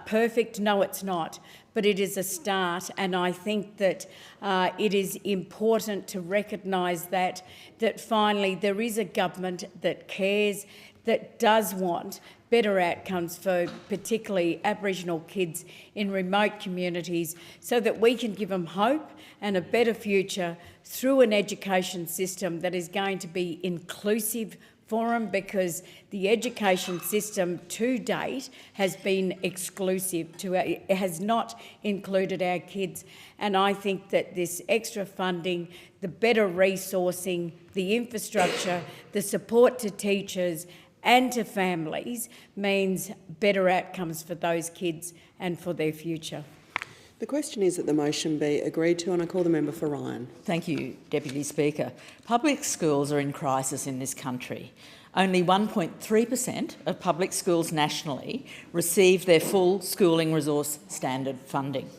perfect? No, it's not. But it is a start, and I think that it is important to recognise that finally there is a government that cares, that does want better outcomes for particularly Aboriginal kids in remote communities, so that we can give them hope and a better future through an education system that is going to be inclusive for them, because the education system to date has been exclusive it has not included our kids. And I think that this extra funding, the better resourcing, the infrastructure, the support to teachers and to families means better outcomes for those kids and for their future. The question is that the motion be agreed to, and I call the member for Ryan. Thank you, Deputy Speaker. Public schools are in crisis in this country. Only 1.3% of public schools nationally receive their full schooling resource standard funding.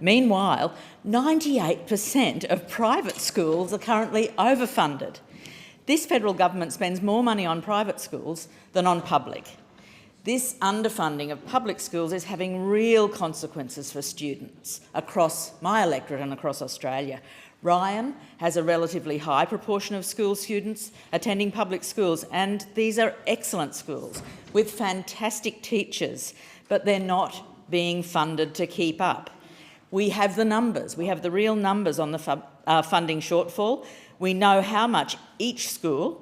Meanwhile, 98% of private schools are currently overfunded. This federal government spends more money on private schools than on public. This underfunding of public schools is having real consequences for students across my electorate and across Australia. Ryan has a relatively high proportion of school students attending public schools, and these are excellent schools with fantastic teachers, but they're not being funded to keep up. We have the numbers, we have the real numbers on the funding shortfall. We know how much each school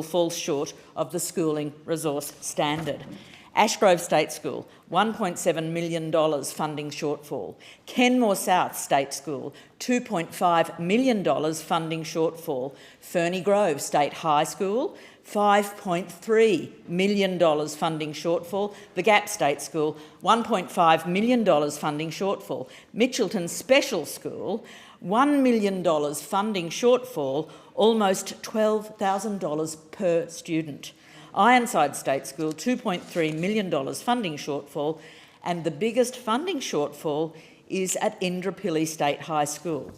falls short of the schooling resource standard. Ashgrove State School, $1.7 million funding shortfall. Kenmore South State School, $2.5 million funding shortfall. Ferny Grove State High School, $5.3 million funding shortfall. The Gap State School, $1.5 million funding shortfall. Mitchelton Special School, $1 million funding shortfall, almost $12,000 per student. Ironside State School, $2.3 million funding shortfall, and the biggest funding shortfall is at Indooroopilly State High School.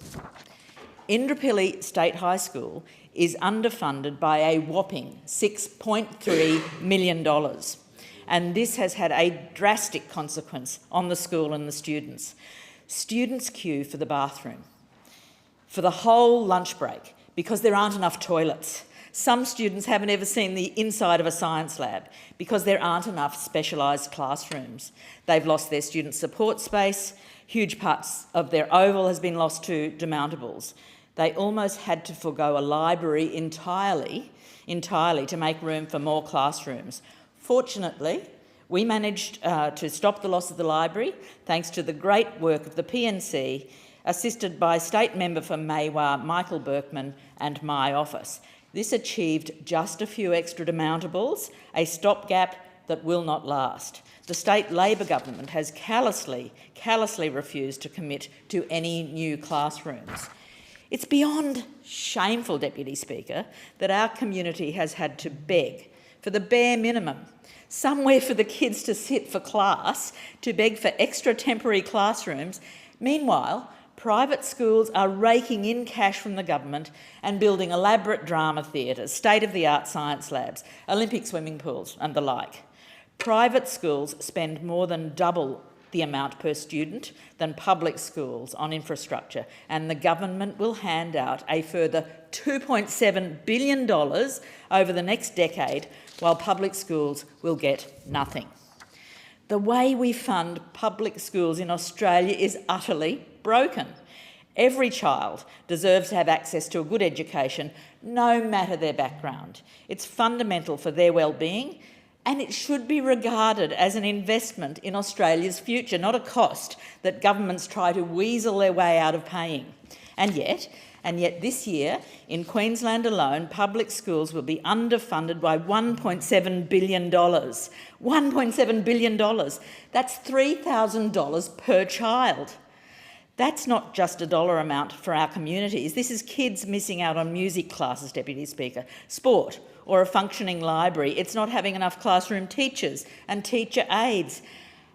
Indooroopilly State High School is underfunded by a whopping $6.3 million, and this has had a drastic consequence on the school and the students. Students queue for the bathroom for the whole lunch break because there aren't enough toilets. Some students haven't ever seen the inside of a science lab because there aren't enough specialised classrooms. They've lost their student support space. Huge parts of their oval has been lost to demountables. They almost had to forgo a library entirely to make room for more classrooms. Fortunately, we managed to stop the loss of the library thanks to the great work of the PNC, assisted by State Member for Maywa, Michael Berkman, and my office. This achieved just a few extra demountables, a stopgap that will not last. The state Labor government has callously refused to commit to any new classrooms. It's beyond shameful, Deputy Speaker, that our community has had to beg for the bare minimum, somewhere for the kids to sit for class, to beg for extra temporary classrooms. Meanwhile, private schools are raking in cash from the government and building elaborate drama theatres, state-of-the-art science labs, Olympic swimming pools and the like. Private schools spend more than double the amount per student than public schools on infrastructure, and the government will hand out a further $2.7 billion over the next decade, while public schools will get nothing. The way we fund public schools in Australia is utterly broken. Every child deserves to have access to a good education, no matter their background. It's fundamental for their well-being, and it should be regarded as an investment in Australia's future, not a cost that governments try to weasel their way out of paying. And yet this year, in Queensland alone, public schools will be underfunded by $1.7 billion. $1.7 billion. That's $3,000 per child. That's not just a dollar amount for our communities. This is kids missing out on music classes, Deputy Speaker, sport, or a functioning library. It's not having enough classroom teachers and teacher aides.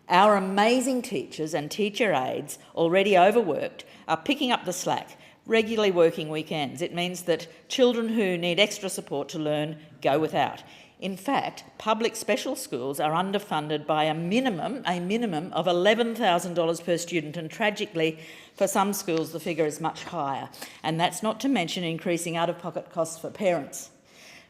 Our amazing teachers and teacher aides, already overworked, are picking up the slack, regularly working weekends. It means that children who need extra support to learn go without. In fact, public special schools are underfunded by a minimum of $11,000 per student, and tragically, for some schools the figure is much higher. And that's not to mention increasing out-of-pocket costs for parents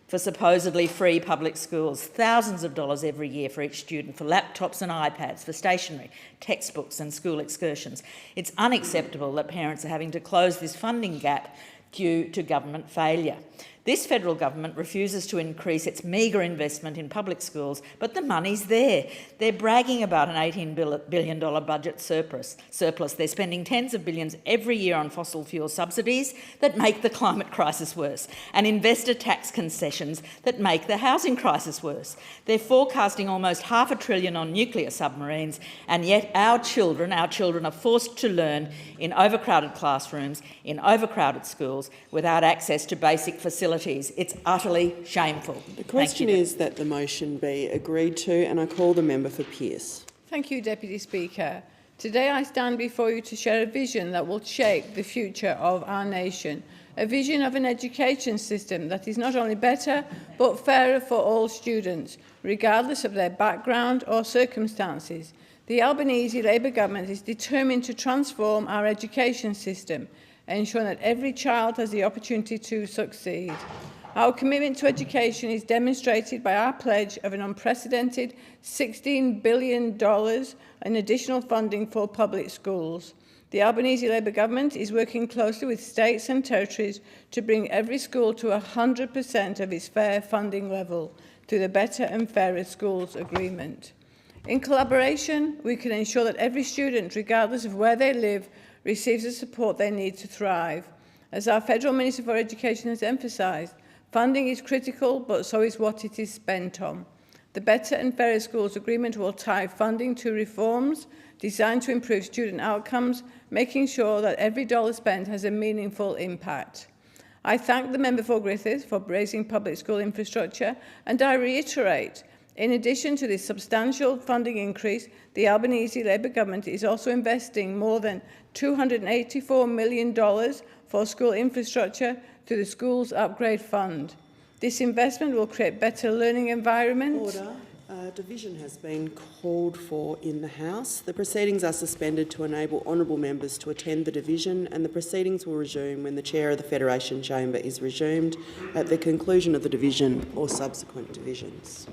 for supposedly free public schools, thousands of dollars every year for each student, for laptops and iPads, for stationery, textbooks and school excursions. It's unacceptable that parents are having to close this funding gap due to government failure. This federal government refuses to increase its meagre investment in public schools, but the money's there. They're bragging about an $18 billion budget surplus. They're spending tens of billions every year on fossil fuel subsidies that make the climate crisis worse, and investor tax concessions that make the housing crisis worse. They're forecasting almost $500 billion on nuclear submarines, and yet our children are forced to learn in overcrowded classrooms, in overcrowded schools, without access to basic facilities. It's utterly shameful. The question is that the motion be agreed to, and I call the member for Pearce. Thank you, Deputy Speaker. Today I stand before you to share a vision that will shape the future of our nation, a vision of an education system that is not only better but fairer for all students, regardless of their background or circumstances. The Albanese Labor government is determined to transform our education system, ensuring that every child has the opportunity to succeed. Our commitment to education is demonstrated by our pledge of an unprecedented $16 billion in additional funding for public schools. The Albanese Labor government is working closely with states and territories to bring every school to 100% of its fair funding level through the Better and Fairer Schools Agreement. In collaboration, we can ensure that every student, regardless of where they live, receives the support they need to thrive. As our Federal Minister for Education has emphasised, funding is critical, but so is what it is spent on. The Better and Fairer Schools Agreement will tie funding to reforms designed to improve student outcomes, making sure that every dollar spent has a meaningful impact. I thank the member for Griffith for raising public school infrastructure, and I reiterate, in addition to this substantial funding increase, the Albanese Labor government is also investing more than $284 million for school infrastructure through the Schools Upgrade Fund. This investment will create better learning environments. Order. Division has been called for in the House. The proceedings are suspended to enable honourable members to attend the division, and the proceedings will resume when the Chair of the Federation Chamber is resumed at the conclusion of the division or subsequent divisions.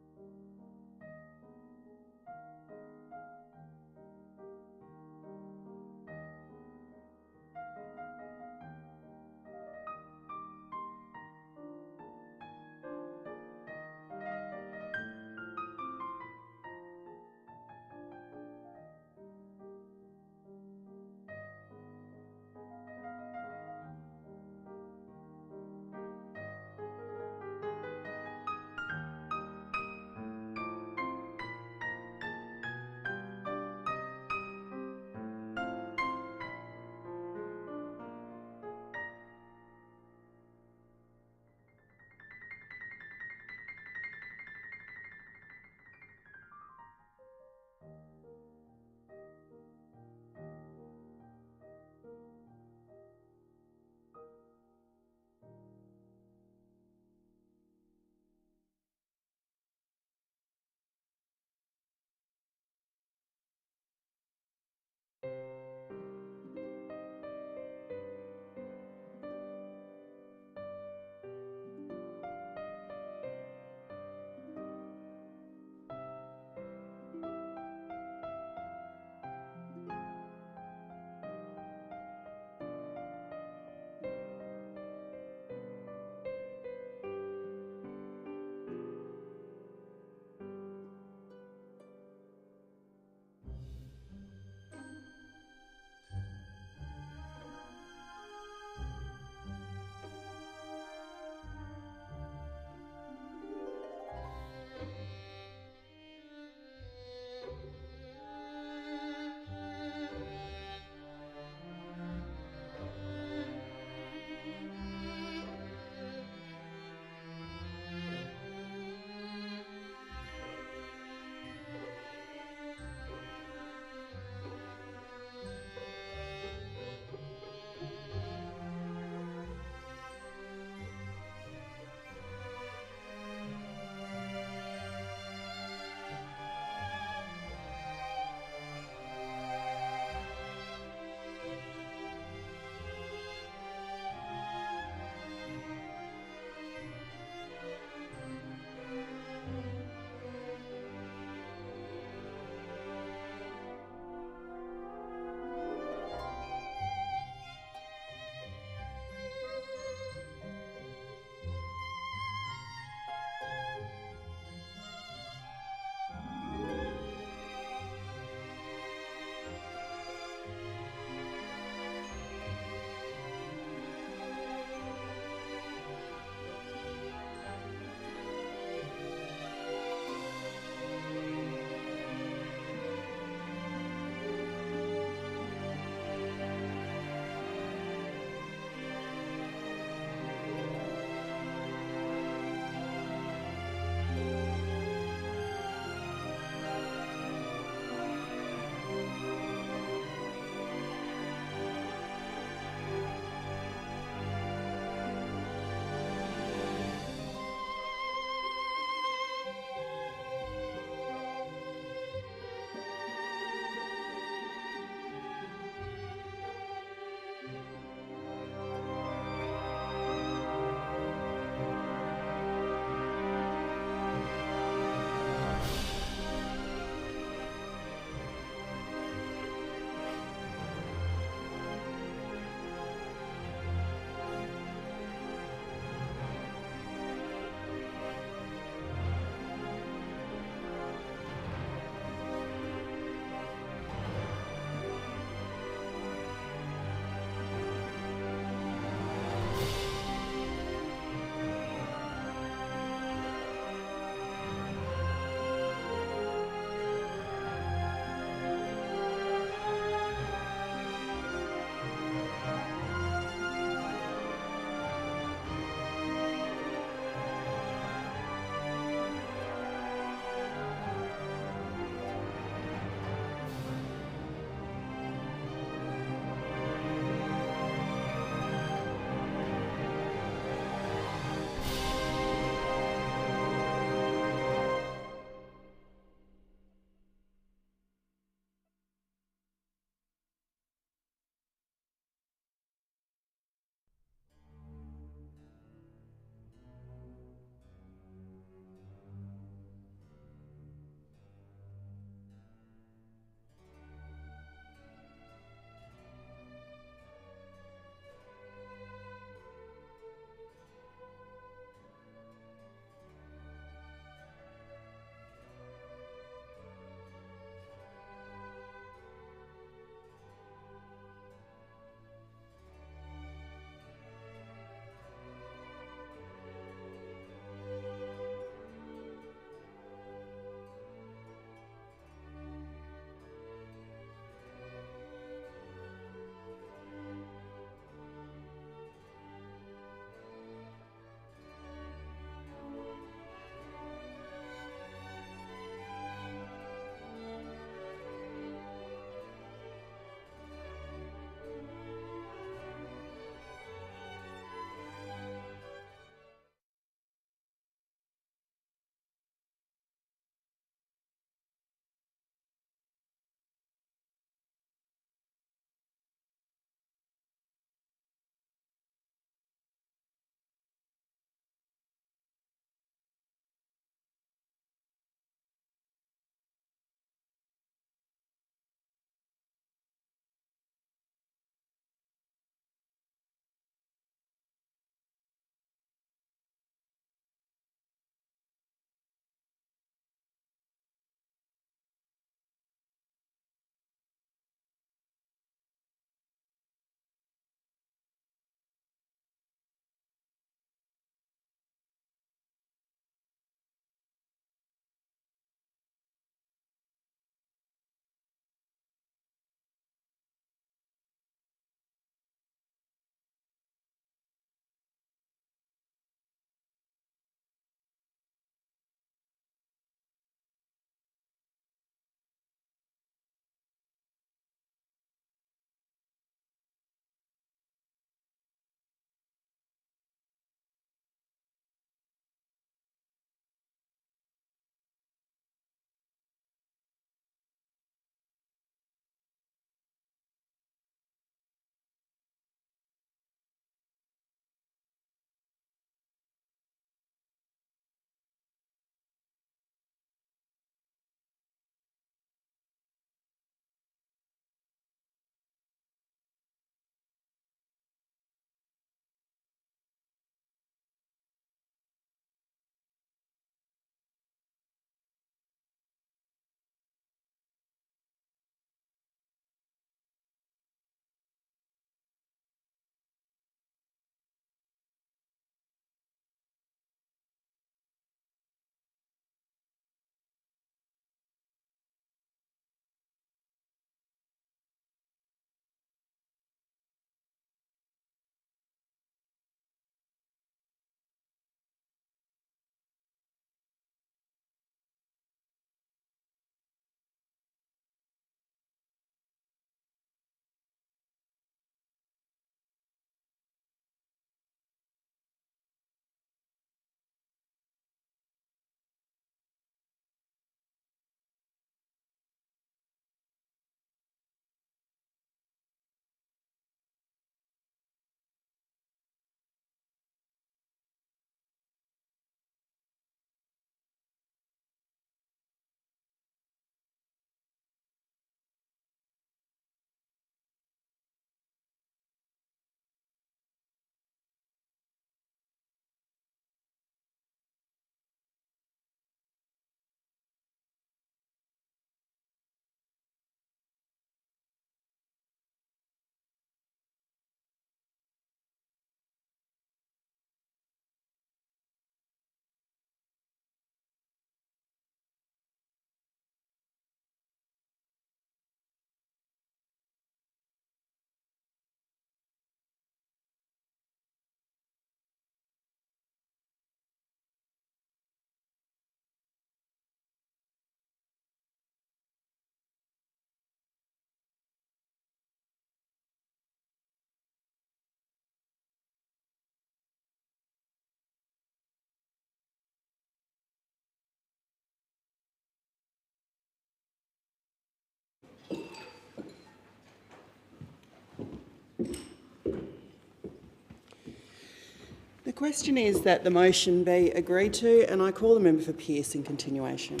question is that the motion be agreed to, and I call the member for Pearce in continuation.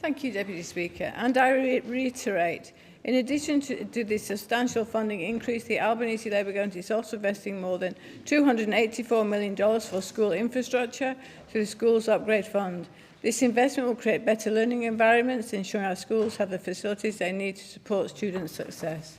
Thank you, Deputy Speaker. And I reiterate, in addition to the substantial funding increase, the Albanese Labour government is also investing more than $284 million for school infrastructure through the Schools Upgrade Fund. This investment will create better learning environments, ensuring our schools have the facilities they need to support student success.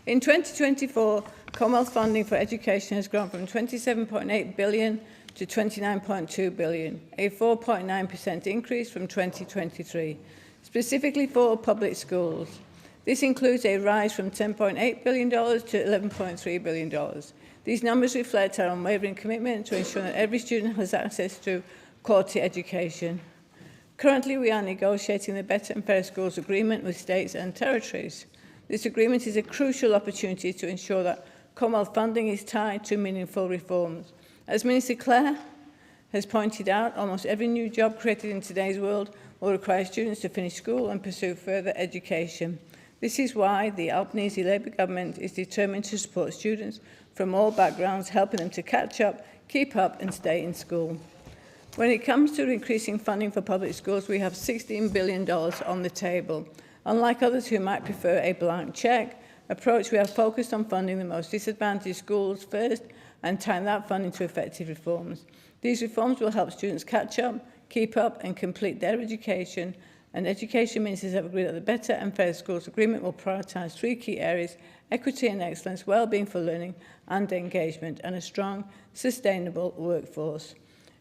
In 2024, Commonwealth funding for education has grown from $27.8 billion to $29.2 billion, a 4.9% increase from 2023, specifically for public schools. This includes a rise from $10.8 billion to $11.3 billion. These numbers reflect our unwavering commitment to ensure that every student has access to quality education. Currently, we are negotiating the Better and Fairer Schools Agreement with states and territories. This agreement is a crucial opportunity to ensure that Commonwealth funding is tied to meaningful reforms. As Minister Clare has pointed out, almost every new job created in today's world will require students to finish school and pursue further education. This is why the Albanese Labour government is determined to support students from all backgrounds, helping them to catch up, keep up and stay in school. When it comes to increasing funding for public schools, we have $16 billion on the table. Unlike others who might prefer a blank cheque approach, we are focused on funding the most disadvantaged schools first and tying that funding to effective reforms. These reforms will help students catch up, keep up and complete their education, and education ministers have agreed that the Better and Fairer Schools Agreement will prioritise 3 key areas: equity and excellence, wellbeing for learning and engagement, and a strong, sustainable workforce.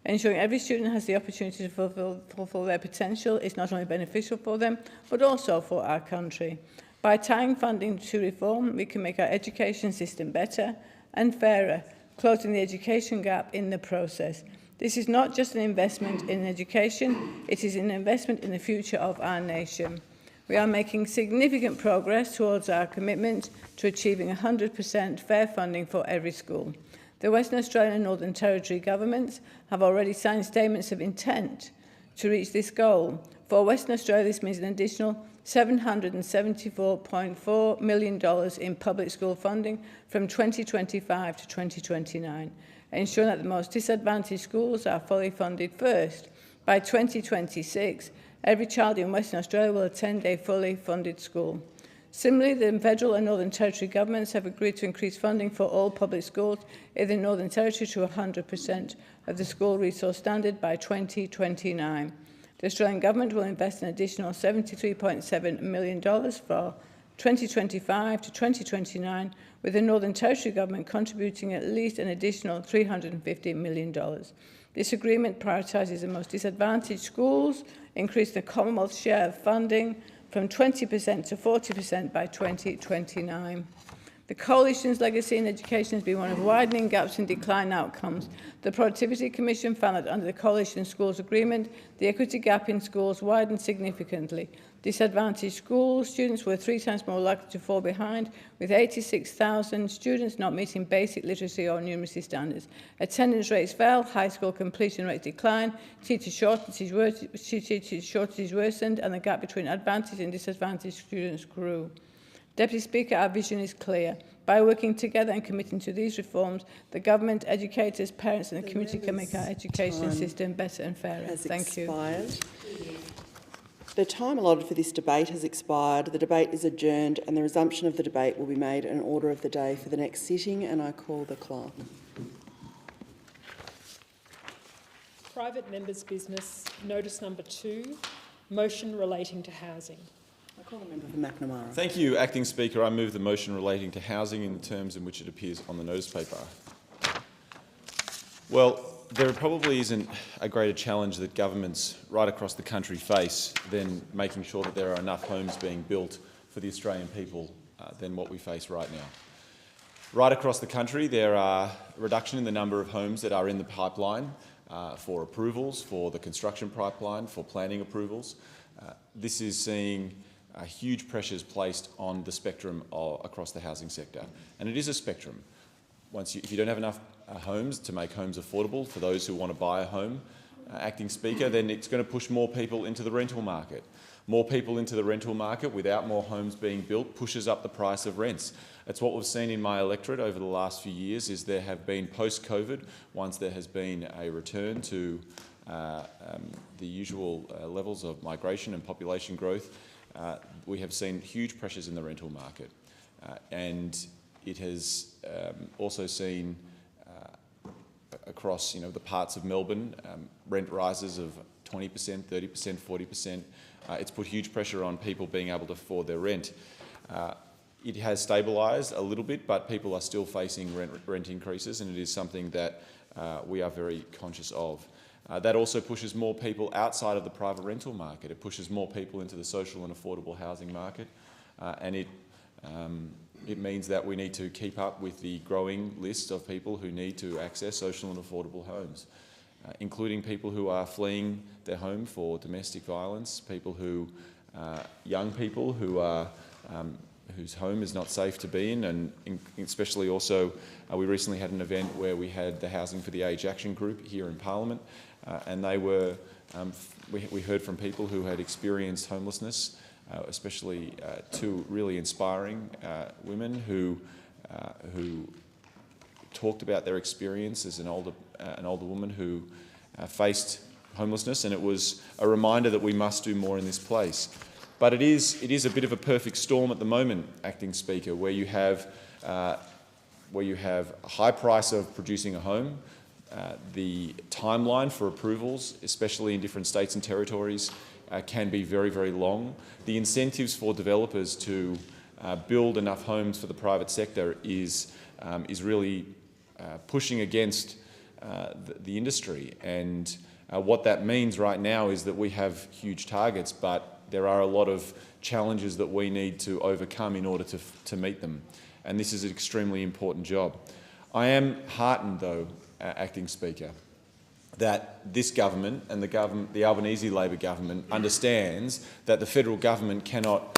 Ensuring every student has the opportunity to fulfil their potential is not only beneficial for them, but also for our country. By tying funding to reform, we can make our education system better and fairer, closing the education gap in the process. This is not just an investment in education, it is an investment in the future of our nation. We are making significant progress towards our commitment to achieving 100% fair funding for every school. The Western Australian and Northern Territory governments have already signed statements of intent to reach this goal. For Western Australia, this means an additional $774.4 million in public school funding from 2025 to 2029, ensuring that the most disadvantaged schools are fully funded first. By 2026, every child in Western Australia will attend a fully funded school. Similarly, the Federal and Northern Territory governments have agreed to increase funding for all public schools in the Northern Territory to 100% of the school resource standard by 2029. The Australian Government will invest an additional $73.7 million for 2025 to 2029, with the Northern Territory Government contributing at least an additional $350 million. This agreement prioritises the most disadvantaged schools, increasing the Commonwealth share of funding from 20% to 40% by 2029. The Coalition's legacy in education has been one of widening gaps and decline outcomes. The Productivity Commission found that under the Coalition Schools Agreement, the equity gap in schools widened significantly. Disadvantaged schools students were 3 times more likely to fall behind, with 86,000 students not meeting basic literacy or numeracy standards. Attendance rates fell, high school completion rates declined, teacher shortages worsened, and the gap between advantaged and disadvantaged students grew. Deputy Speaker, our vision is clear. By working together and committing to these reforms, the government, educators, parents and the community can make our education system better and fairer. Thank you. The time allotted for this debate has expired. The debate is adjourned and the resumption of the debate will be made an order of the day for the next sitting, and I call the clerk. Private members' business, notice number 2, motion relating to housing. I call the member for McNamara. Thank you, Acting Speaker. I move the motion relating to housing in the terms in which it appears on the notice paper. Well, there probably isn't a greater challenge that governments right across the country face than making sure that there are enough homes being built for the Australian people than what we face right now. Right across the country, there are a reduction in the number of homes that are in the pipeline for approvals, for the construction pipeline, for planning approvals. This is seeing huge pressures placed on the spectrum across the housing sector. And it is a spectrum. If you don't have enough homes to make homes affordable for those who want to buy a home, Acting Speaker, then it's going to push more people into the rental market. More people into the rental market without more homes being built pushes up the price of rents. It's what we've seen in my electorate over the last few years. Is there have been post-COVID, once there has been a return to the usual levels of migration and population growth, we have seen huge pressures in the rental market, and it has also seen across the parts of Melbourne rent rises of 20%, 30%, 40%. It's put huge pressure on people being able to afford their rent. It has stabilised a little bit, but people are still facing rent increases, and it is something that we are very conscious of. That also pushes more people outside of the private rental market. It pushes more people into the social and affordable housing market, and it means that we need to keep up with the growing list of people who need to access social and affordable homes, including people who are fleeing their home for domestic violence, young people who are whose home is not safe to be in, and especially also we recently had an event where we had the Housing for the Aged Action Group here in Parliament, and they were we heard from people who had experienced homelessness, especially two really inspiring women who talked about their experience as an older woman who faced homelessness, and it was a reminder that we must do more in this place. But it is a bit of a perfect storm at the moment, Acting Speaker, where you have a high price of producing a home. The timeline for approvals, especially in different states and territories, can be very, very long. The incentives for developers to build enough homes for the private sector is really pushing against the industry. And what that means right now is that we have huge targets, but there are a lot of challenges that we need to overcome in order to meet them. And this is an extremely important job. I am heartened, though, Acting Speaker, that this government and the Albanese Labor government understands that the federal government cannot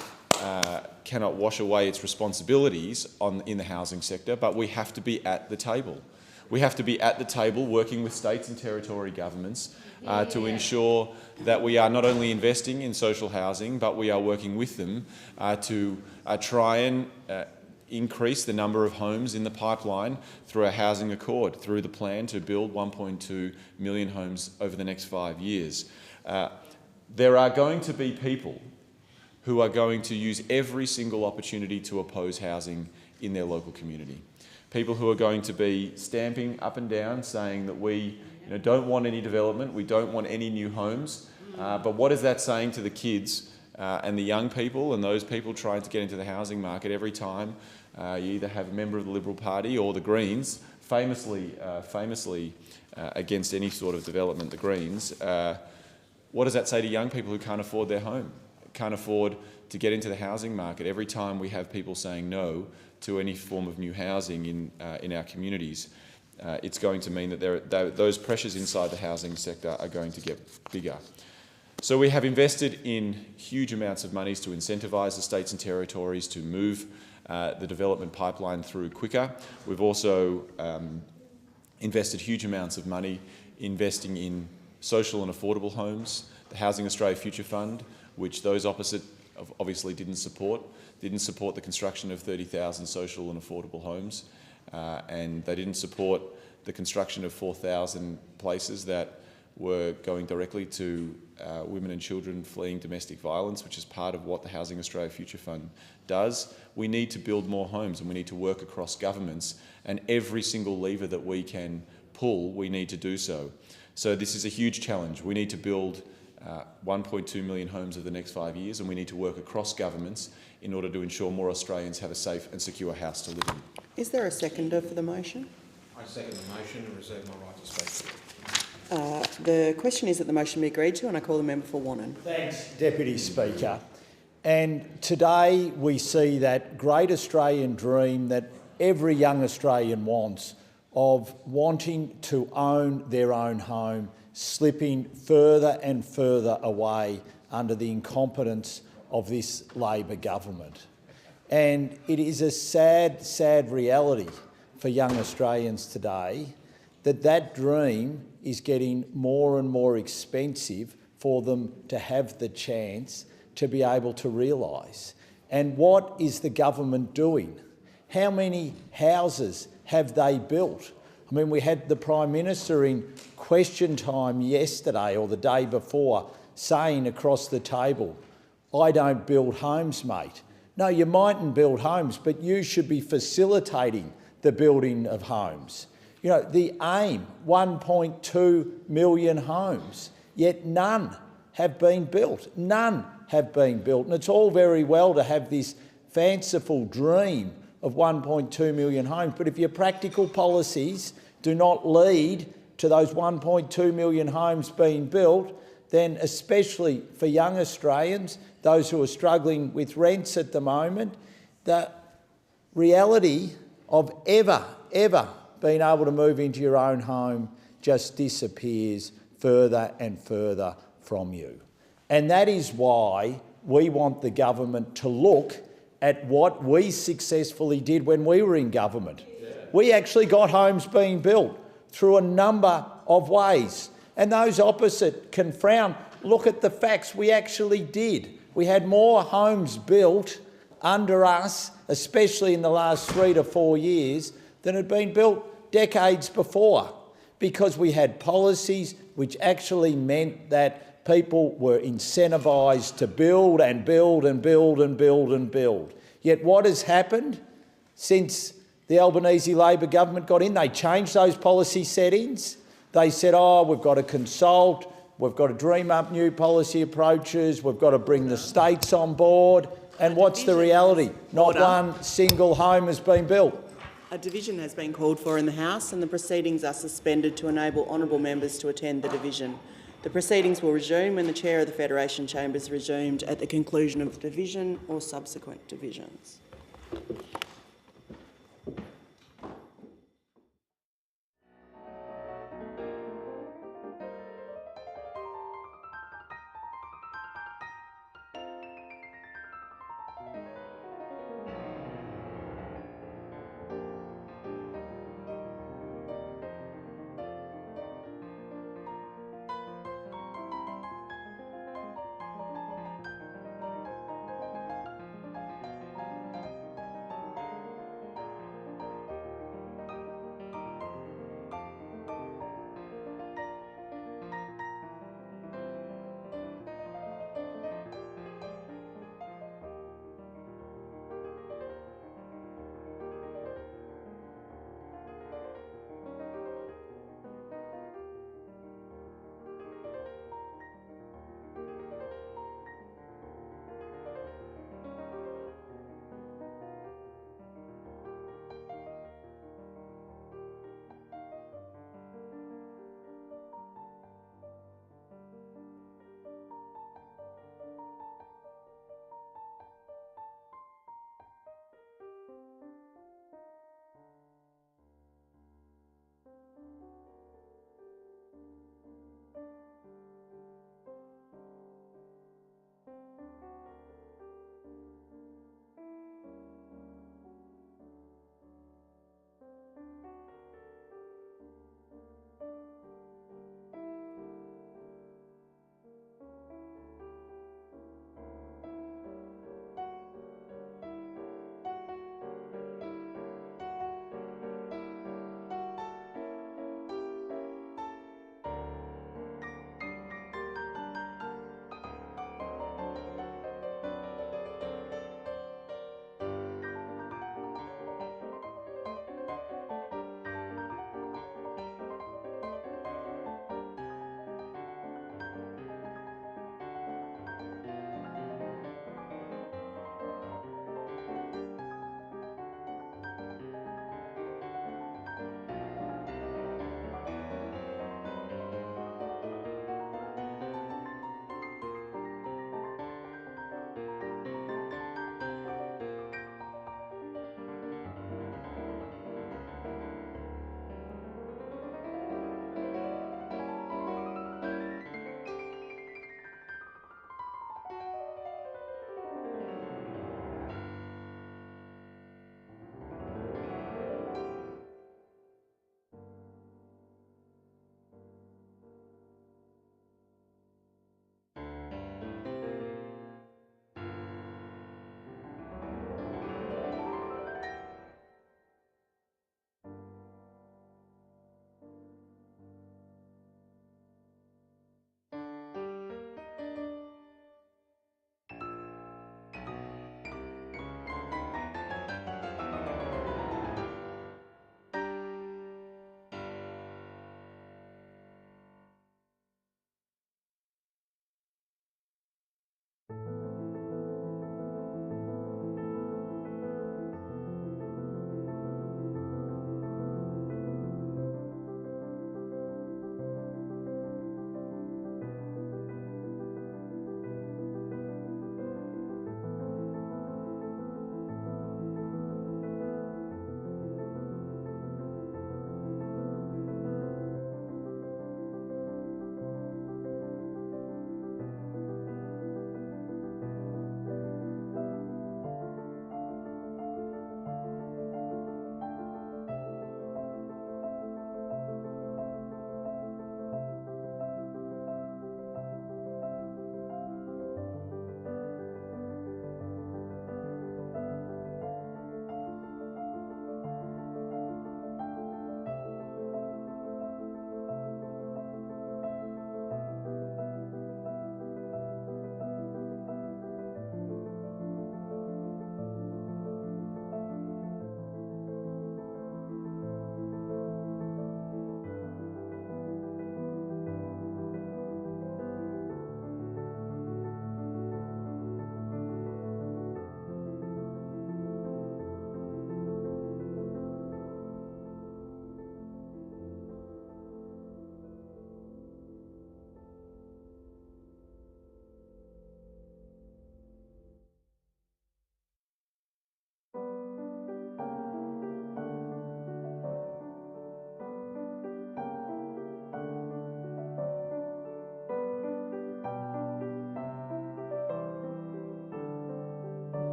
wash away its responsibilities in the housing sector, but we have to be at the table. We have to be at the table working with states and territory governments to ensure that we are not only investing in social housing, but we are working with them to try and increase the number of homes in the pipeline through a housing accord, through the plan to build 1.2 million homes over the next 5 years. There are going to be people who are going to use every single opportunity to oppose housing in their local community. People who are going to be stamping up and down, saying that we don't want any development, we don't want any new homes. But what is that saying to the kids and the young people and those people trying to get into the housing market every time you either have a member of the Liberal Party or the Greens, famously against any sort of development, the Greens. What does that say to young people who can't afford their home, can't afford to get into the housing market? Every time we have people saying no to any form of new housing in our communities, it's going to mean that those pressures inside the housing sector are going to get bigger. So we have invested in huge amounts of monies to incentivise the states and territories to move the development pipeline through quicker. We've also invested huge amounts of money investing in social and affordable homes, the Housing Australia Future Fund, which those opposite obviously didn't support the construction of 30,000 social and affordable homes, and they didn't support the construction of 4,000 places that were going directly to women and children fleeing domestic violence, which is part of what the Housing Australia Future Fund does. We need to build more homes, and we need to work across governments, and every single lever that we can pull, we need to do so. So this is a huge challenge. We need to build 1.2 million homes over the next 5 years, and we need to work across governments in order to ensure more Australians have a safe and secure house to live in. Is there a seconder for the motion? I second the motion and reserve my right to speak. The question is that the motion be agreed to, and I call the member for Haughton. Thanks, Deputy Speaker. And today we see that great Australian dream that every young Australian wants of wanting to own their own home slipping further and further away under the incompetence of this Labor government. And it is a sad, sad reality for young Australians today that that dream is getting more and more expensive for them to have the chance to be able to realise. And what is the government doing? How many houses have they built? I mean, we had the Prime Minister in question time yesterday or the day before saying across the table, "I don't build homes, mate." No, you mightn't build homes, but you should be facilitating the building of homes. You know, the aim, 1.2 million homes, yet none have been built. None have been built. And it's all very well to have this fanciful dream of 1.2 million homes, but if your practical policies do not lead to those 1.2 million homes being built, then especially for young Australians, those who are struggling with rents at the moment, the reality of ever being able to move into your own home just disappears further and further from you. And that is why we want the government to look at what we successfully did when we were in government. We actually got homes being built through a number of ways. And those opposite can frown. Look at the facts. We actually did. We had more homes built under us, especially in the last 3 to 4 years, than had been built decades before, because we had policies which actually meant that people were incentivised to build and build and build and build and build. Yet what has happened since the Albanese Labor government got in? They changed those policy settings. They said, oh, we've got to consult, we've got to dream up new policy approaches, we've got to bring the states on board. And what's the reality? Not one single home has been built. A division has been called for in the House and the proceedings are suspended to enable honourable members to attend the division. The proceedings will resume when the Chair of the Federation Chamber is resumed at the conclusion of the division or subsequent divisions.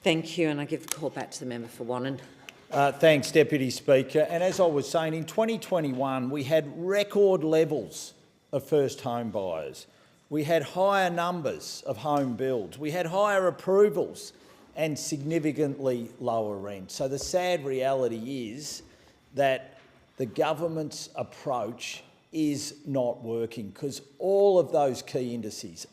Thank you, and I give the call back to the member for Wannon. Thanks, Deputy Speaker. And as I was saying, in 2021 we had record levels of first home buyers. We had higher numbers of home builds. We had higher approvals and significantly lower rent. So the sad reality is that the government's approach is not working, because all of those key indices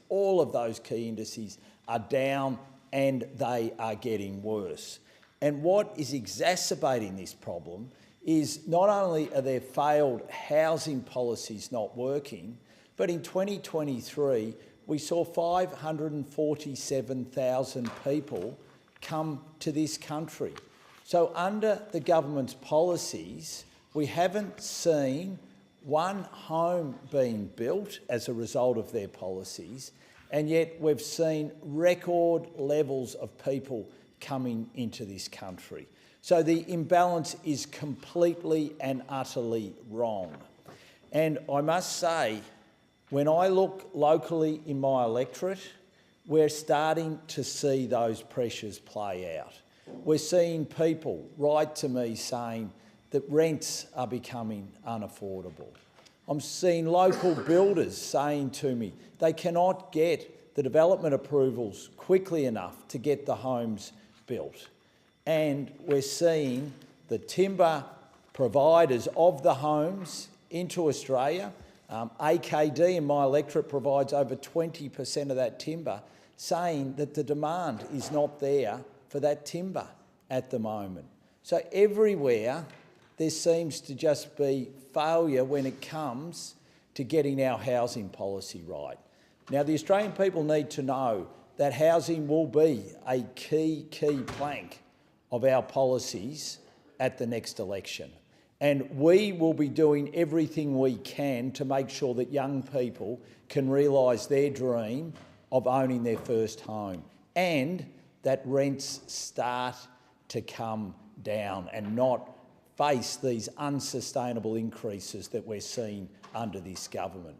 are down and they are getting worse. And what is exacerbating this problem is not only are their failed housing policies not working, but in 2023 we saw 547,000 people come to this country. So under the government's policies, we haven't seen one home being built as a result of their policies, and yet we've seen record levels of people coming into this country. So the imbalance is completely and utterly wrong. And I must say, when I look locally in my electorate, we're starting to see those pressures play out. We're seeing people write to me saying that rents are becoming unaffordable. I'm seeing local builders saying to me they cannot get the development approvals quickly enough to get the homes built. And we're seeing the timber providers of the homes into Australia, AKD in my electorate provides over 20% of that timber, saying that the demand is not there for that timber at the moment. So everywhere there seems to just be failure when it comes to getting our housing policy right. Now, the Australian people need to know that housing will be a key plank of our policies at the next election. And we will be doing everything we can to make sure that young people can realise their dream of owning their first home, and that rents start to come down and not face these unsustainable increases that we're seeing under this government.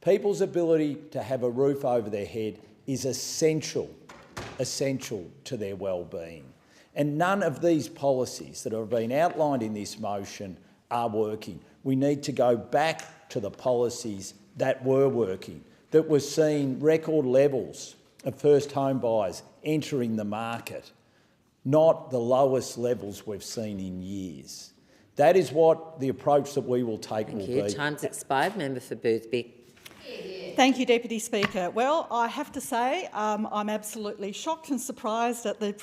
People's ability to have a roof over their head is essential to their well-being. And none of these policies that have been outlined in this motion are working. We need to go back to the policies that were working, that were seeing record levels of first home buyers entering the market, not the lowest levels we've seen in years. That is what the approach that we will take will be. Thank you. Time's expired. Member for Boothby. Thank you, Deputy Speaker. Well, I have to say I'm absolutely shocked and surprised at the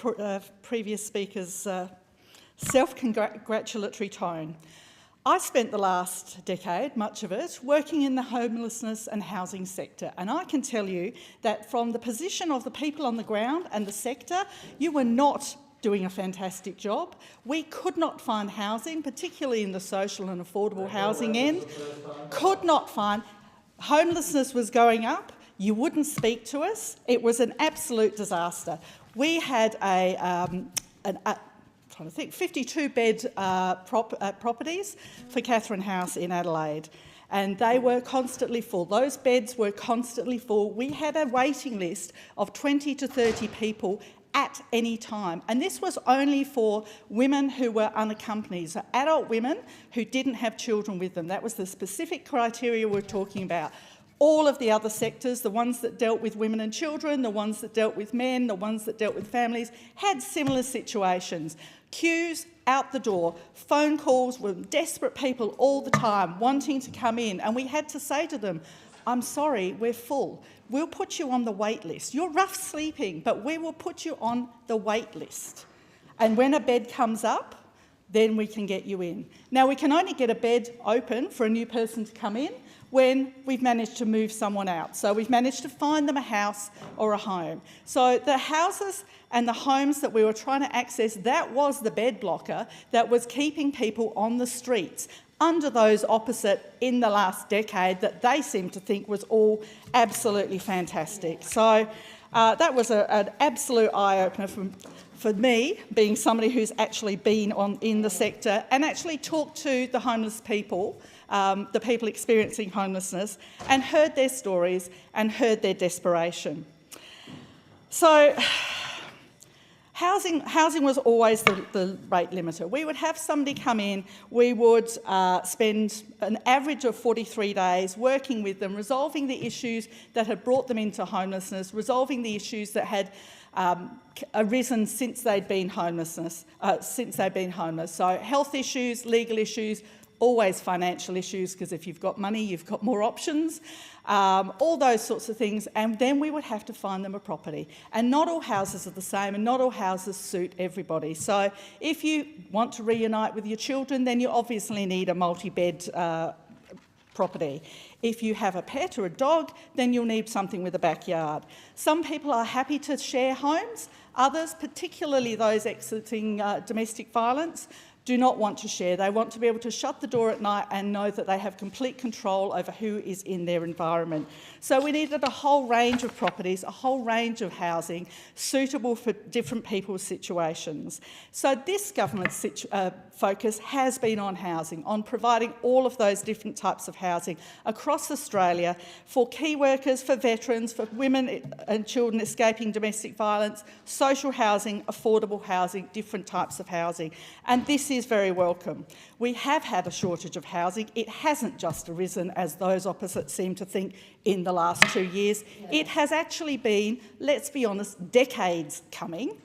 previous speaker's self-congratulatory tone. I spent the last decade, much of it, working in the homelessness and housing sector, and I can tell you that from the position of the people on the ground and the sector, you were not doing a fantastic job. We could not find housing, particularly in the social and affordable housing end. Could not find. Homelessness was going up. You wouldn't speak to us. It was an absolute disaster. We had 52-bed properties for Catherine House in Adelaide, and they were constantly full. Those beds were constantly full. We had a waiting list of 20 to 30 people at any time, and this was only for women who were unaccompanied, so adult women who didn't have children with them. That was the specific criteria we're talking about. All of the other sectors, the ones that dealt with women and children, the ones that dealt with men, the ones that dealt with families, had similar situations. Queues out the door, phone calls with desperate people all the time wanting to come in, and we had to say to them, I'm sorry, we're full. We'll put you on the wait list. You're rough sleeping, but we will put you on the wait list. And when a bed comes up, then we can get you in. Now, we can only get a bed open for a new person to come in when we've managed to move someone out. So we've managed to find them a house or a home. So the houses and the homes that we were trying to access, that was the bed blocker that was keeping people on the streets under those opposite in the last decade that they seem to think was all absolutely fantastic. So that was an absolute eye-opener for me, being somebody who's actually been in the sector and actually talked to the homeless people, the people experiencing homelessness, and heard their stories and heard their desperation. So Housing was always the rate limiter. We would have somebody come in, we would spend an average of 43 days working with them, resolving the issues that had brought them into homelessness, resolving the issues that had arisen since they'd been homeless. So health issues, legal issues, always financial issues, because if you've got money, you've got more options, all those sorts of things, and then we would have to find them a property. And not all houses are the same, and not all houses suit everybody. So if you want to reunite with your children, then you obviously need a multi-bed property. If you have a pet or a dog, then you'll need something with a backyard. Some people are happy to share homes. Others, particularly those exiting domestic violence, do not want to share. They want to be able to shut the door at night and know that they have complete control over who is in their environment. So we needed a whole range of properties, a whole range of housing suitable for different people's situations. So this government's focus has been on housing, on providing all of those different types of housing across Australia for key workers, for veterans, for women and children escaping domestic violence, social housing, affordable housing, different types of housing. And this is very welcome. We have had a shortage of housing. It hasn't just arisen, as those opposite seem to think, in the last 2 years. It has actually been, let's be honest, decades coming.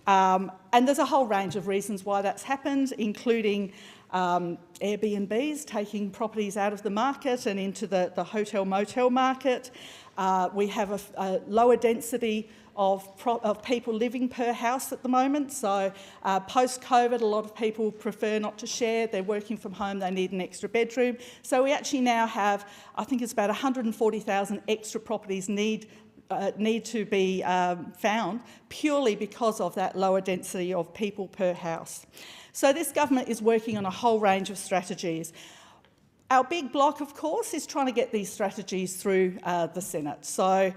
And there's a whole range of reasons why that's happened, including Airbnbs taking properties out of the market and into the hotel-motel market. We have a lower density of people living per house at the moment. So post-COVID, a lot of people prefer not to share. They're working from home, they need an extra bedroom. So we actually now have, I think it's about 140,000 extra properties need to be found purely because of that lower density of people per house. So this government is working on a whole range of strategies. Our big block, of course, is trying to get these strategies through the Senate. So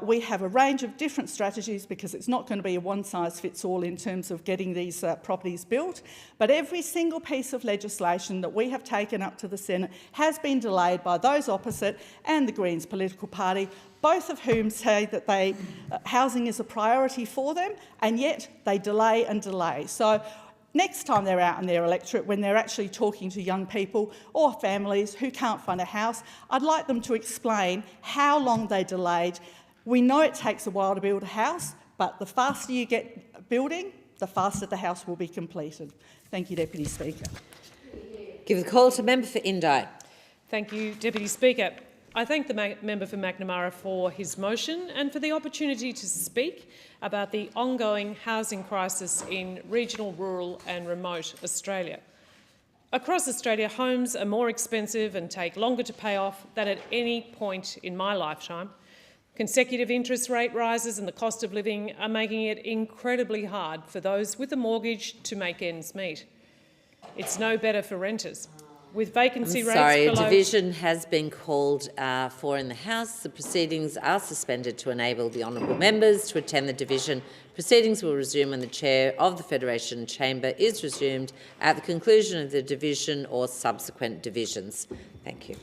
we have a range of different strategies because it's not going to be a one-size-fits-all in terms of getting these properties built. But every single piece of legislation that we have taken up to the Senate has been delayed by those opposite and the Greens political party, both of whom say that housing is a priority for them, and yet they delay and delay. So next time they're out in their electorate, when they're actually talking to young people or families who can't find a house, I'd like them to explain how long they delayed. We know it takes a while to build a house, but the faster you get building, the faster the house will be completed. Thank you, Deputy Speaker. Give the call to member for Indi. Thank you, Deputy Speaker. I thank the member for Macnamara for his motion and for the opportunity to speak about the ongoing housing crisis in regional, rural and remote Australia. Across Australia, homes are more expensive and take longer to pay off than at any point in my lifetime. Consecutive interest rate rises and the cost of living are making it incredibly hard for those with a mortgage to make ends meet. It's no better for renters. With vacancy rates below... a division has been called for in the House. The proceedings are suspended to enable the honourable members to attend the division. Proceedings will resume when the chair of the Federation Chamber is resumed at the conclusion of the division or subsequent divisions. Thank you.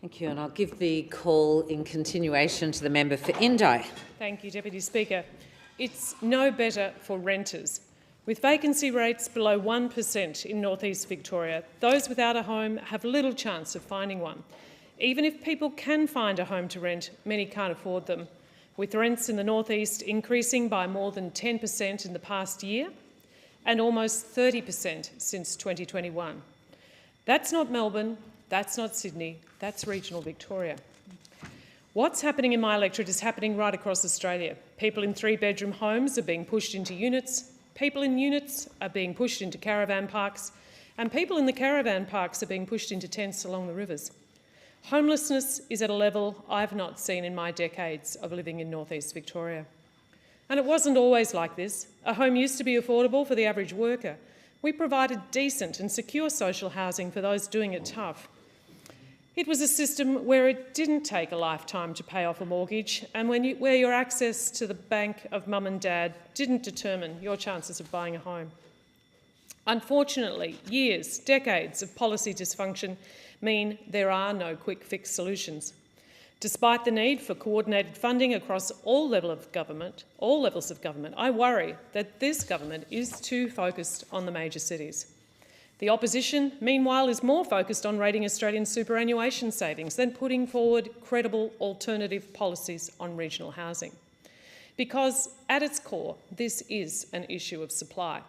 Thank you, and I'll give the call in continuation to the member for Indi. Thank you, Deputy Speaker. It's no better for renters. With vacancy rates below 1% in North East Victoria, those without a home have little chance of finding one. Even if people can find a home to rent, many can't afford them, with rents in the North East increasing by more than 10% in the past year and almost 30% since 2021. That's not Melbourne, that's not Sydney, that's regional Victoria. What's happening in my electorate is happening right across Australia. People in three-bedroom homes are being pushed into units, people in units are being pushed into caravan parks, and people in the caravan parks are being pushed into tents along the rivers. Homelessness is at a level I've not seen in my decades of living in North East Victoria. And it wasn't always like this. A home used to be affordable for the average worker. We provided decent and secure social housing for those doing it tough. It was a system where it didn't take a lifetime to pay off a mortgage and where your access to the bank of mum and dad didn't determine your chances of buying a home. Unfortunately, years, decades of policy dysfunction mean there are no quick fix solutions. Despite the need for coordinated funding across all levels of government, I worry that this government is too focused on the major cities. The opposition, meanwhile, is more focused on raiding Australian superannuation savings than putting forward credible alternative policies on regional housing. Because at its core, this is an issue of supply.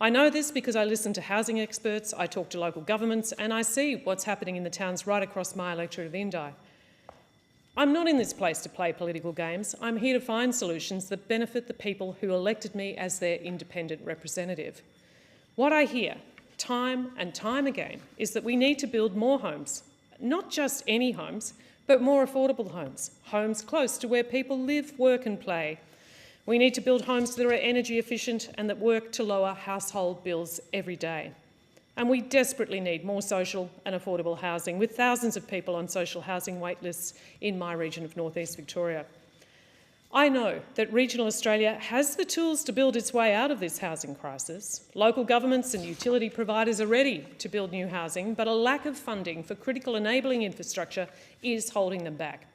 I know this because I listen to housing experts, I talk to local governments, and I see what's happening in the towns right across my electorate of Indi. I'm not in this place to play political games. I'm here to find solutions that benefit the people who elected me as their independent representative. What I hear time and time again is that we need to build more homes, not just any homes, but more affordable homes, homes close to where people live, work and play. We need to build homes that are energy efficient and that work to lower household bills every day. And we desperately need more social and affordable housing, with thousands of people on social housing wait lists in my region of North East Victoria. I know that regional Australia has the tools to build its way out of this housing crisis. Local governments and utility providers are ready to build new housing, but a lack of funding for critical enabling infrastructure is holding them back.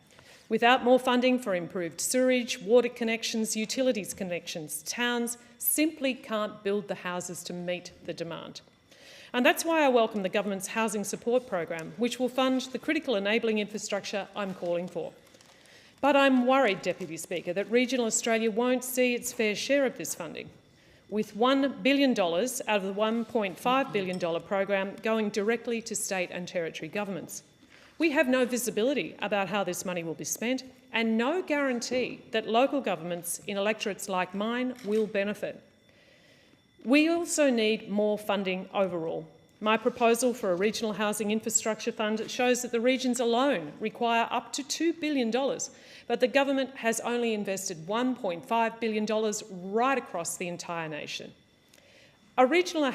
Without more funding for improved sewerage, water connections, utilities connections, towns simply can't build the houses to meet the demand. And that's why I welcome the government's housing support program, which will fund the critical enabling infrastructure I'm calling for. But I'm worried, Deputy Speaker, that regional Australia won't see its fair share of this funding, with $1 billion out of the $1.5 billion program going directly to state and territory governments. We have no visibility about how this money will be spent and no guarantee that local governments in electorates like mine will benefit. We also need more funding overall. My proposal for a regional housing infrastructure fund shows that the regions alone require up to $2 billion, but the government has only invested $1.5 billion right across the entire nation. A regional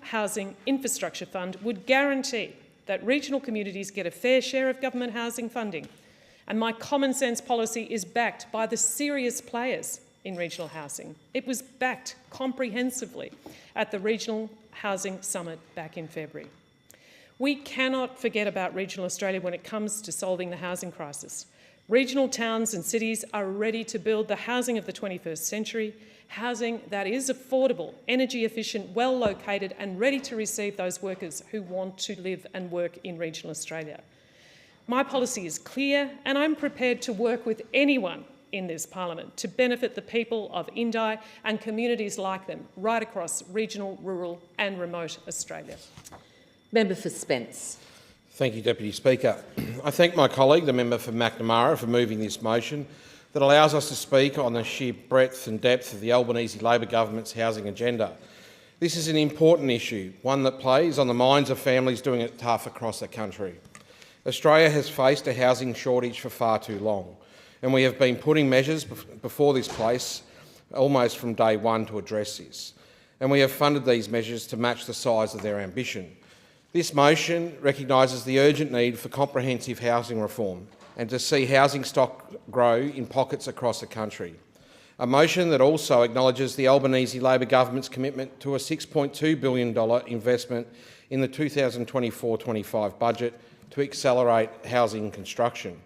housing infrastructure fund would guarantee that regional communities get a fair share of government housing funding, and my common sense policy is backed by the serious players in regional housing. It was backed comprehensively at the Regional Housing Summit back in February. We cannot forget about regional Australia when it comes to solving the housing crisis. Regional towns and cities are ready to build the housing of the 21st century, housing that is affordable, energy efficient, well located and ready to receive those workers who want to live and work in regional Australia. My policy is clear and I'm prepared to work with anyone in this parliament to benefit the people of Indi and communities like them right across regional, rural and remote Australia. Member for Spence. Thank you, Deputy Speaker. I thank my colleague, the member for Macnamara, for moving this motion that allows us to speak on the sheer breadth and depth of the Albanese Labor government's housing agenda. This is an important issue, one that plays on the minds of families doing it tough across the country. Australia has faced a housing shortage for far too long, and we have been putting measures before this place almost from day one to address this. And we have funded these measures to match the size of their ambition. This motion recognises the urgent need for comprehensive housing reform and to see housing stock grow in pockets across the country. A motion that also acknowledges the Albanese Labor government's commitment to a $6.2 billion investment in the 2024-25 budget to accelerate housing construction.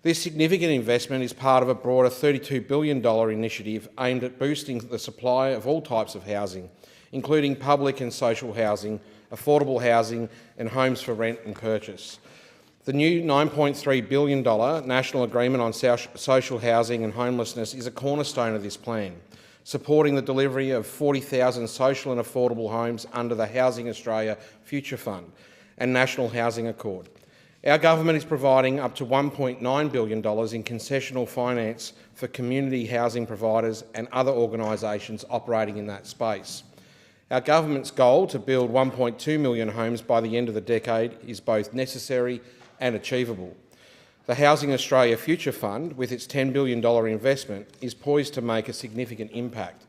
This significant investment is part of a broader $32 billion initiative aimed at boosting the supply of all types of housing, including public and social housing, affordable housing and homes for rent and purchase. The new $9.3 billion National Agreement on Social Housing and Homelessness is a cornerstone of this plan, supporting the delivery of 40,000 social and affordable homes under the Housing Australia Future Fund and National Housing Accord. Our government is providing up to $1.9 billion in concessional finance for community housing providers and other organisations operating in that space. Our government's goal to build 1.2 million homes by the end of the decade is both necessary and achievable. The Housing Australia Future Fund, with its $10 billion investment, is poised to make a significant impact.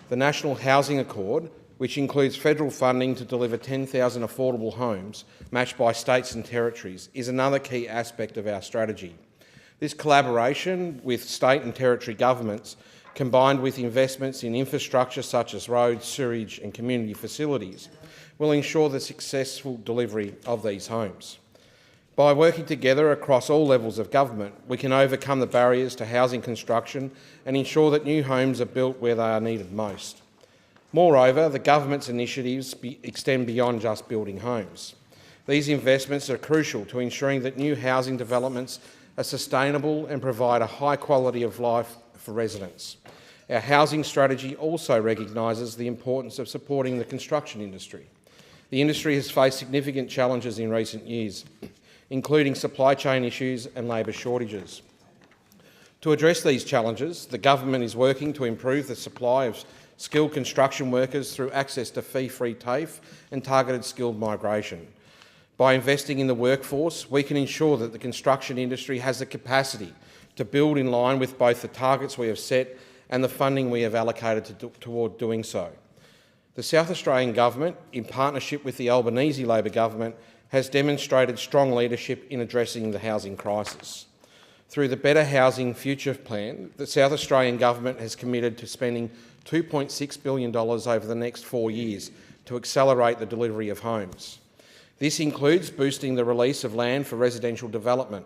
The National Housing Accord, which includes federal funding to deliver 10,000 affordable homes, matched by states and territories, is another key aspect of our strategy. This collaboration with state and territory governments, combined with investments in infrastructure such as roads, sewerage and community facilities, will ensure the successful delivery of these homes. By working together across all levels of government, we can overcome the barriers to housing construction and ensure that new homes are built where they are needed most. Moreover, the government's initiatives extend beyond just building homes. These investments are crucial to ensuring that new housing developments are sustainable and provide a high quality of life for residents. Our housing strategy also recognises the importance of supporting the construction industry. The industry has faced significant challenges in recent years, including supply chain issues and labour shortages. To address these challenges, the government is working to improve the supply of skilled construction workers through access to fee-free TAFE and targeted skilled migration. By investing in the workforce, we can ensure that the construction industry has the capacity to build in line with both the targets we have set and the funding we have allocated toward doing so. The South Australian Government, in partnership with the Albanese Labor Government, has demonstrated strong leadership in addressing the housing crisis. Through the Better Housing Future Plan, the South Australian Government has committed to spending $2.6 billion over the next 4 years to accelerate the delivery of homes. This includes boosting the release of land for residential development,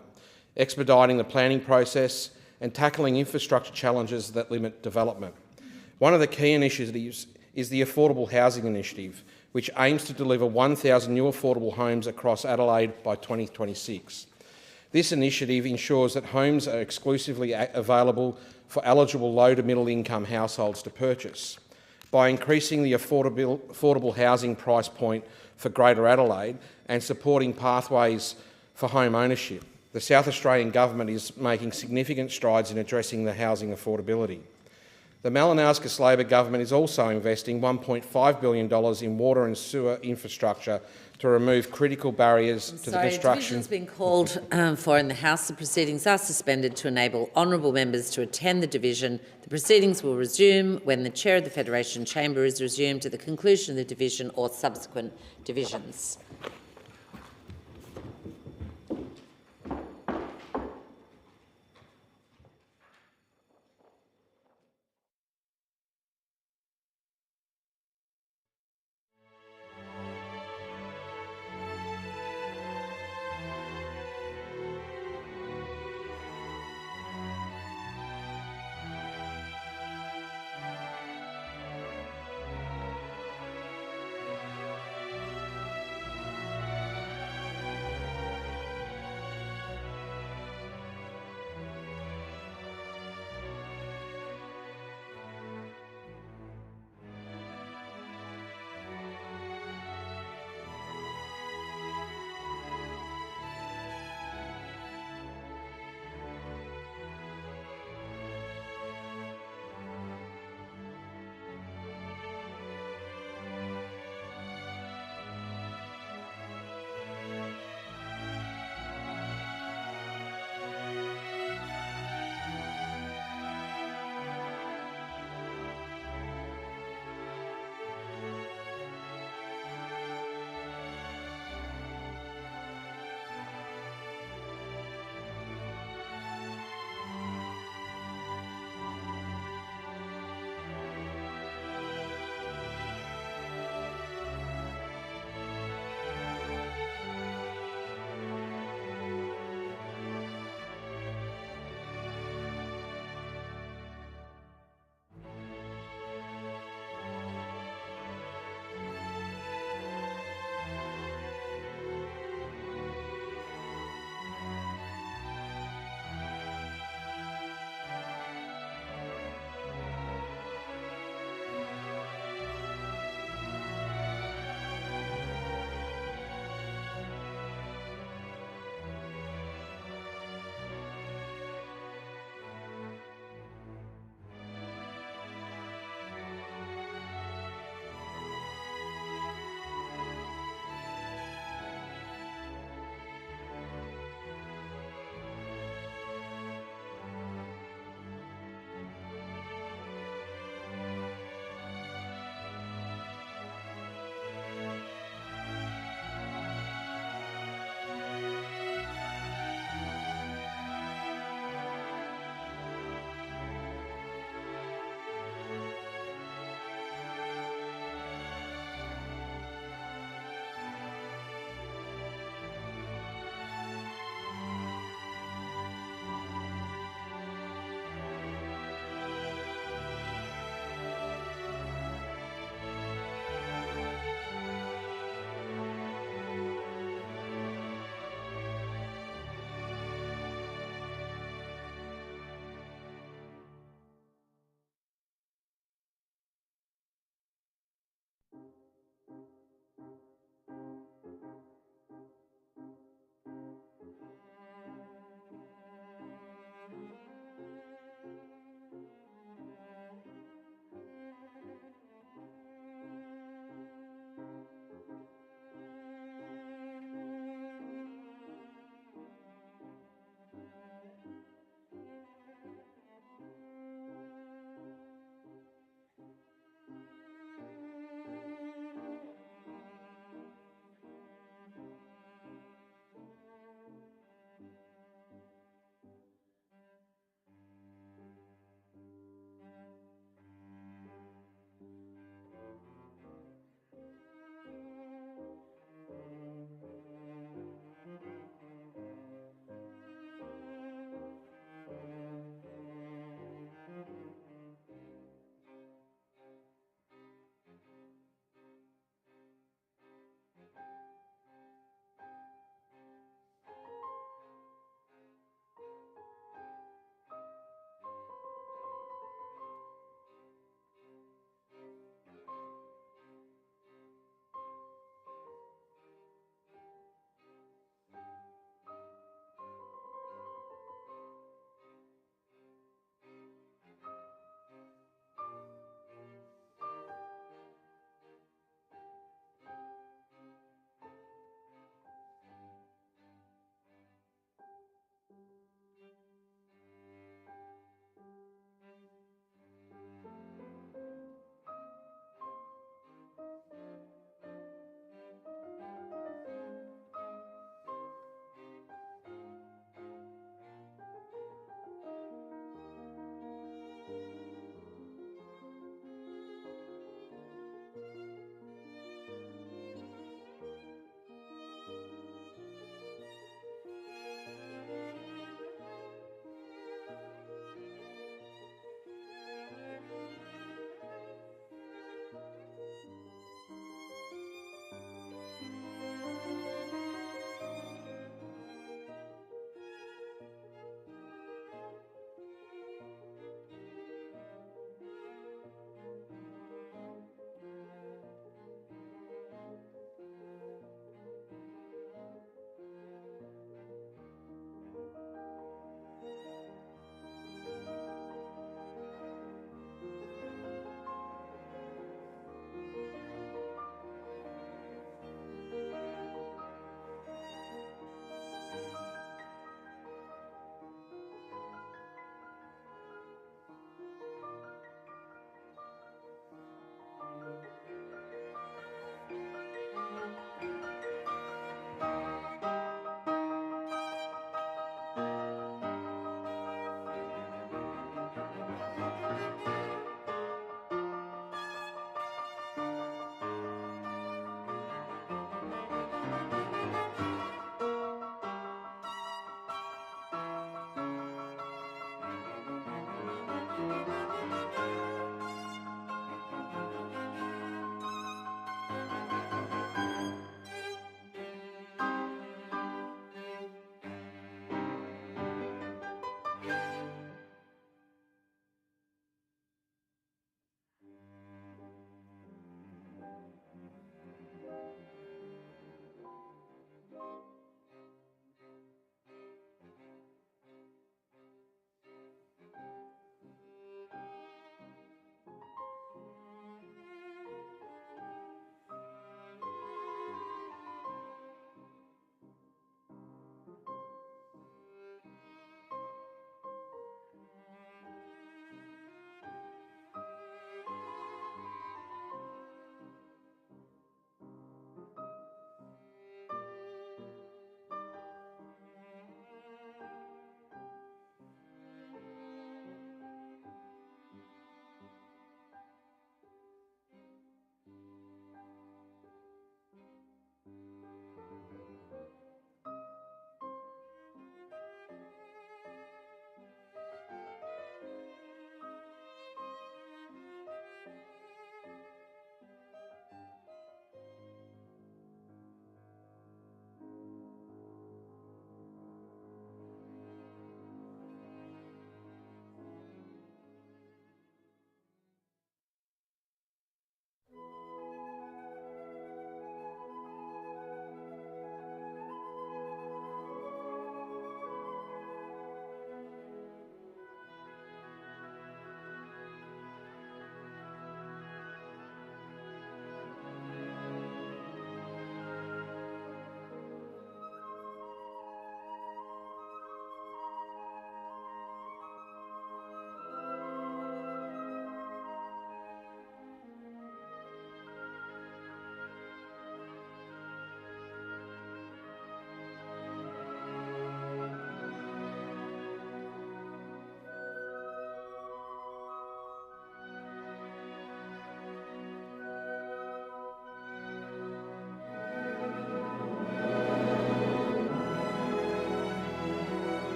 expediting the planning process and tackling infrastructure challenges that limit development. One of the key initiatives is the Affordable Housing Initiative, which aims to deliver 1,000 new affordable homes across Adelaide by 2026. This initiative ensures that homes are exclusively available for eligible low to middle income households to purchase. By increasing the affordable housing price point for Greater Adelaide and supporting pathways for home ownership, the South Australian Government is making significant strides in addressing the housing affordability. The Malinauskas Labor Government is also investing $1.5 billion in water and sewer infrastructure to remove critical barriers to the construction. Division's been called for in the House. The proceedings are suspended to enable honourable members to attend the division. The proceedings will resume when the Chair of the Federation Chamber is resumed at the conclusion of the division or subsequent divisions.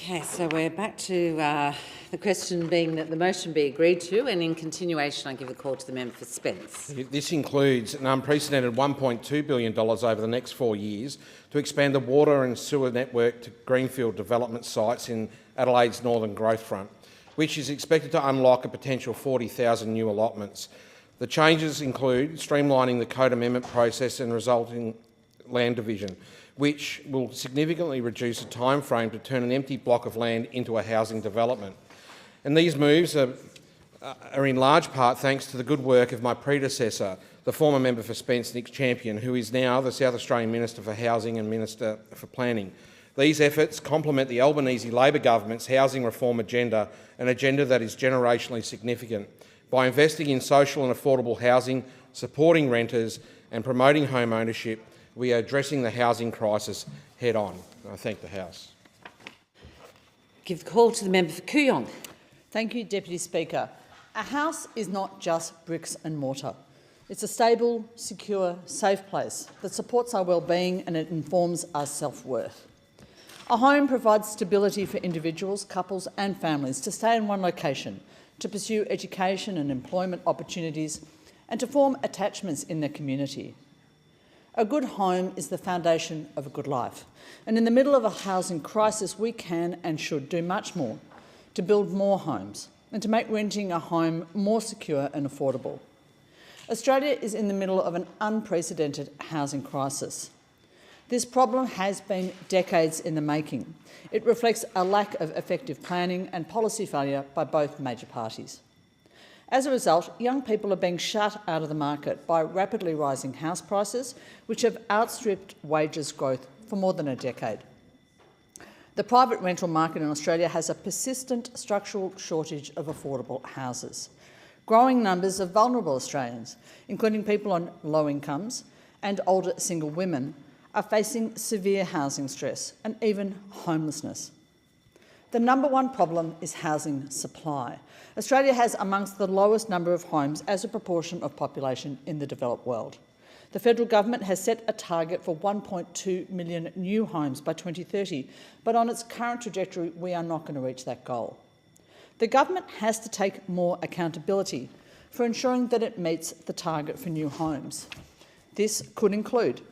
Okay, so we're back to the question being that the motion be agreed to, and in continuation I give the call to the member for Spence. This includes an unprecedented $1.2 billion over the next 4 years to expand the water and sewer network to greenfield development sites in Adelaide's northern growth front, which is expected to unlock a potential 40,000 new allotments. The changes include streamlining the code amendment process and resulting land division, which will significantly reduce the time frame to turn an empty block of land into a housing development. And these moves are in large part thanks to the good work of my predecessor, the former member for Spence, Nick Champion, who is now the South Australian Minister for Housing and Minister for Planning. These efforts complement the Albanese Labor government's housing reform agenda, an agenda that is generationally significant. By investing in social and affordable housing, supporting renters and promoting home ownership, we are addressing the housing crisis head on. I thank the House. Give the call to the member for Kooyong. Thank you, Deputy Speaker. A house is not just bricks and mortar. It's a stable, secure, safe place that supports our well-being and it informs our self-worth. A home provides stability for individuals, couples and families to stay in one location, to pursue education and employment opportunities and to form attachments in their community. A good home is the foundation of a good life, and in the middle of a housing crisis we can and should do much more to build more homes and to make renting a home more secure and affordable. Australia is in the middle of an unprecedented housing crisis. This problem has been decades in the making. It reflects a lack of effective planning and policy failure by both major parties. As a result, young people are being shut out of the market by rapidly rising house prices, which have outstripped wages growth for more than a decade. The private rental market in Australia has a persistent structural shortage of affordable houses. Growing numbers of vulnerable Australians, including people on low incomes and older single women, are facing severe housing stress and even homelessness. The number one problem is housing supply. Australia has amongst the lowest number of homes as a proportion of population in the developed world. The federal government has set a target for 1.2 million new homes by 2030, but on its current trajectory, we are not going to reach that goal. The government has to take more accountability for ensuring that it meets the target for new homes. This could include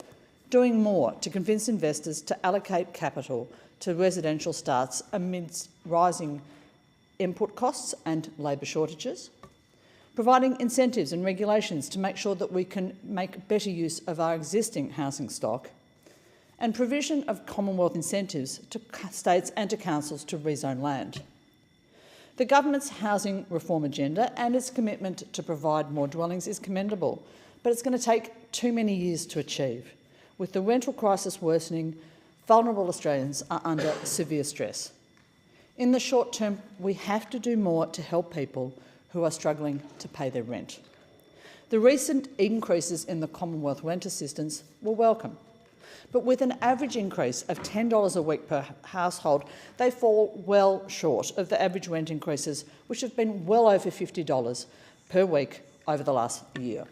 doing more to convince investors to allocate capital to residential starts amidst rising input costs and labour shortages, providing incentives and regulations to make sure that we can make better use of our existing housing stock, and provision of Commonwealth incentives to states and to councils to rezone land. The government's housing reform agenda and its commitment to provide more dwellings is commendable, but it's going to take too many years to achieve. With the rental crisis worsening, vulnerable Australians are under severe stress. In the short term, we have to do more to help people who are struggling to pay their rent. The recent increases in the Commonwealth rent assistance were welcome, but with an average increase of $10 a week per household, they fall well short of the average rent increases, which have been well over $50 per week over the last year.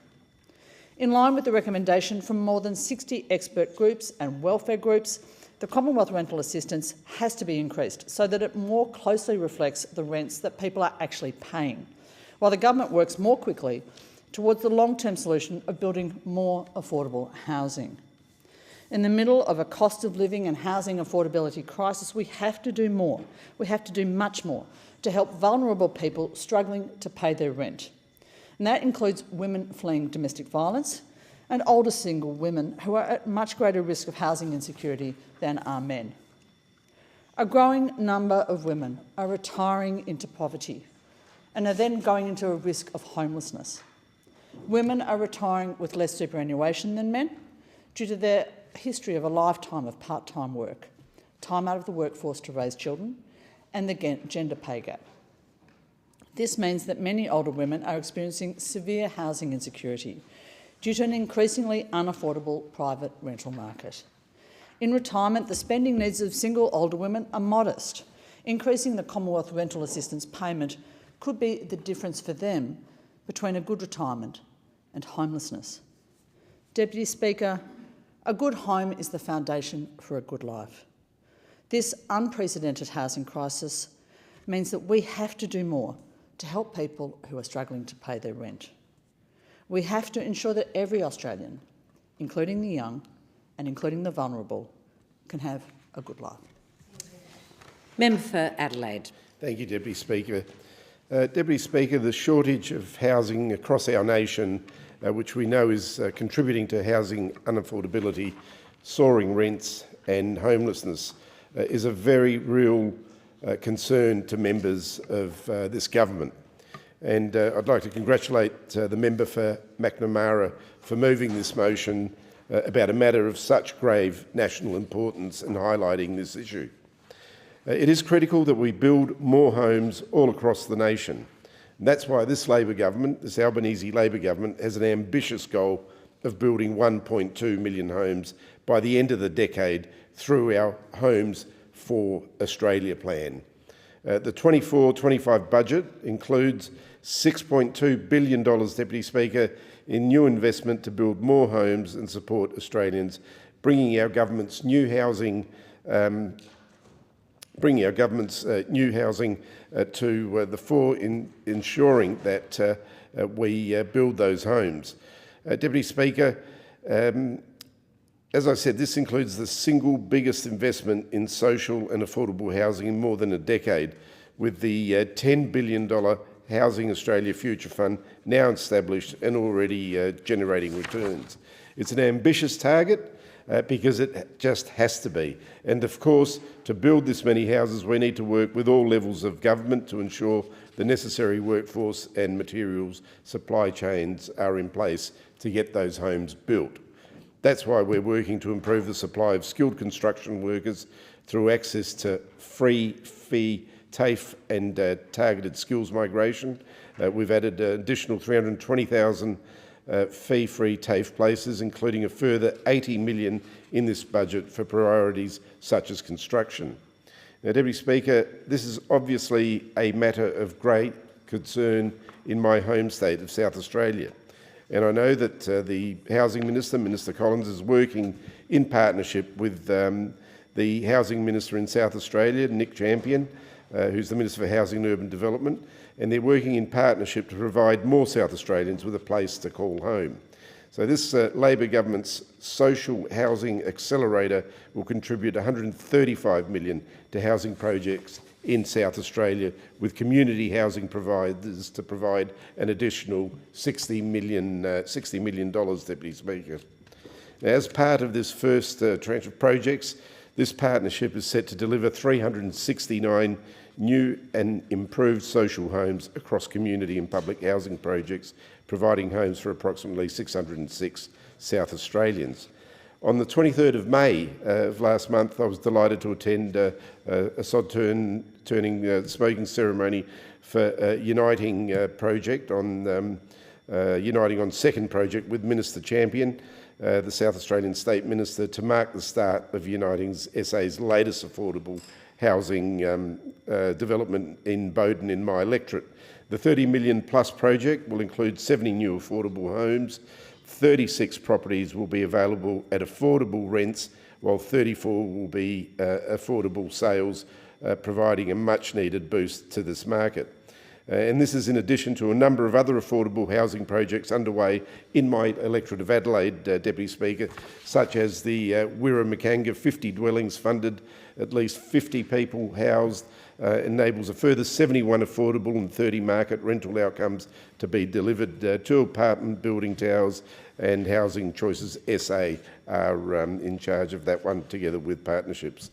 In line with the recommendation from more than 60 expert groups and welfare groups, the Commonwealth rental assistance has to be increased so that it more closely reflects the rents that people are actually paying, while the government works more quickly towards the long-term solution of building more affordable housing. In the middle of a cost of living and housing affordability crisis, we have to do more. We have to do much more to help vulnerable people struggling to pay their rent. And that includes women fleeing domestic violence and older single women who are at much greater risk of housing insecurity than are men. A growing number of women are retiring into poverty and are then going into a risk of homelessness. Women are retiring with less superannuation than men due to their history of a lifetime of part-time work, time out of the workforce to raise children, and the gender pay gap. This means that many older women are experiencing severe housing insecurity due to an increasingly unaffordable private rental market. In retirement, the spending needs of single older women are modest. Increasing the Commonwealth rental assistance payment could be the difference for them between a good retirement and homelessness. Deputy Speaker, a good home is the foundation for a good life. This unprecedented housing crisis means that we have to do more to help people who are struggling to pay their rent. We have to ensure that every Australian, including the young and including the vulnerable, can have a good life. Member for Adelaide. Thank you, Deputy Speaker. Deputy Speaker, the shortage of housing across our nation, which we know is contributing to housing unaffordability, soaring rents and homelessness, is a very real concern to members of this government. And I'd like to congratulate the member for McNamara for moving this motion about a matter of such grave national importance and highlighting this issue. It is critical that we build more homes all across the nation. And that's why this Labor government, this Albanese Labor government, has an ambitious goal of building 1.2 million homes by the end of the decade through our Homes for Australia plan. The 24-25 budget includes $6.2 billion, Deputy Speaker, in new investment to build more homes and support Australians, bringing our government's new housing to the fore in ensuring that we build those homes. Deputy Speaker, as I said, this includes the single biggest investment in social and affordable housing in more than a decade, with the $10 billion Housing Australia Future Fund now established and already generating returns. It's an ambitious target because it just has to be. And of course, to build this many houses, we need to work with all levels of government to ensure the necessary workforce and materials supply chains are in place to get those homes built. That's why we're working to improve the supply of skilled construction workers through access to free, fee, TAFE and targeted skills migration. We've added an additional 320,000 fee-free TAFE places, including a further 80 million in this budget for priorities such as construction. Now, Deputy Speaker, this is obviously a matter of great concern in my home state of South Australia. And I know that the Housing Minister, Minister Collins, is working in partnership with the Housing Minister in South Australia, Nick Champion, who's the Minister for Housing and Urban Development, and they're working in partnership to provide more South Australians with a place to call home. So this Labor government's social housing accelerator will contribute $135 million to housing projects in South Australia, with community housing providers to provide an additional $60 million, Deputy Speaker. Now, as part of this first tranche of projects, this partnership is set to deliver 369 new and improved social homes across community and public housing projects, providing homes for approximately 606 South Australians. On the 23rd of May of last month, I was delighted to attend a sod turning smoking ceremony for Uniting project on Uniting on Second project with Minister Champion, the South Australian State Minister, to mark the start of Uniting's SA's latest affordable housing development in Bowden in my electorate. The $30 million plus project will include 70 new affordable homes. 36 properties will be available at affordable rents, while 34 will be affordable sales, providing a much-needed boost to this market. And this is in addition to a number of other affordable housing projects underway in my electorate of Adelaide, Deputy Speaker, such as the Wirra-Makanga 50 dwellings funded, at least 50 people housed, enables a further 71 affordable and 30 market rental outcomes to be delivered. 2 apartment building towers and Housing Choices SA are in charge of that one, together with partnerships.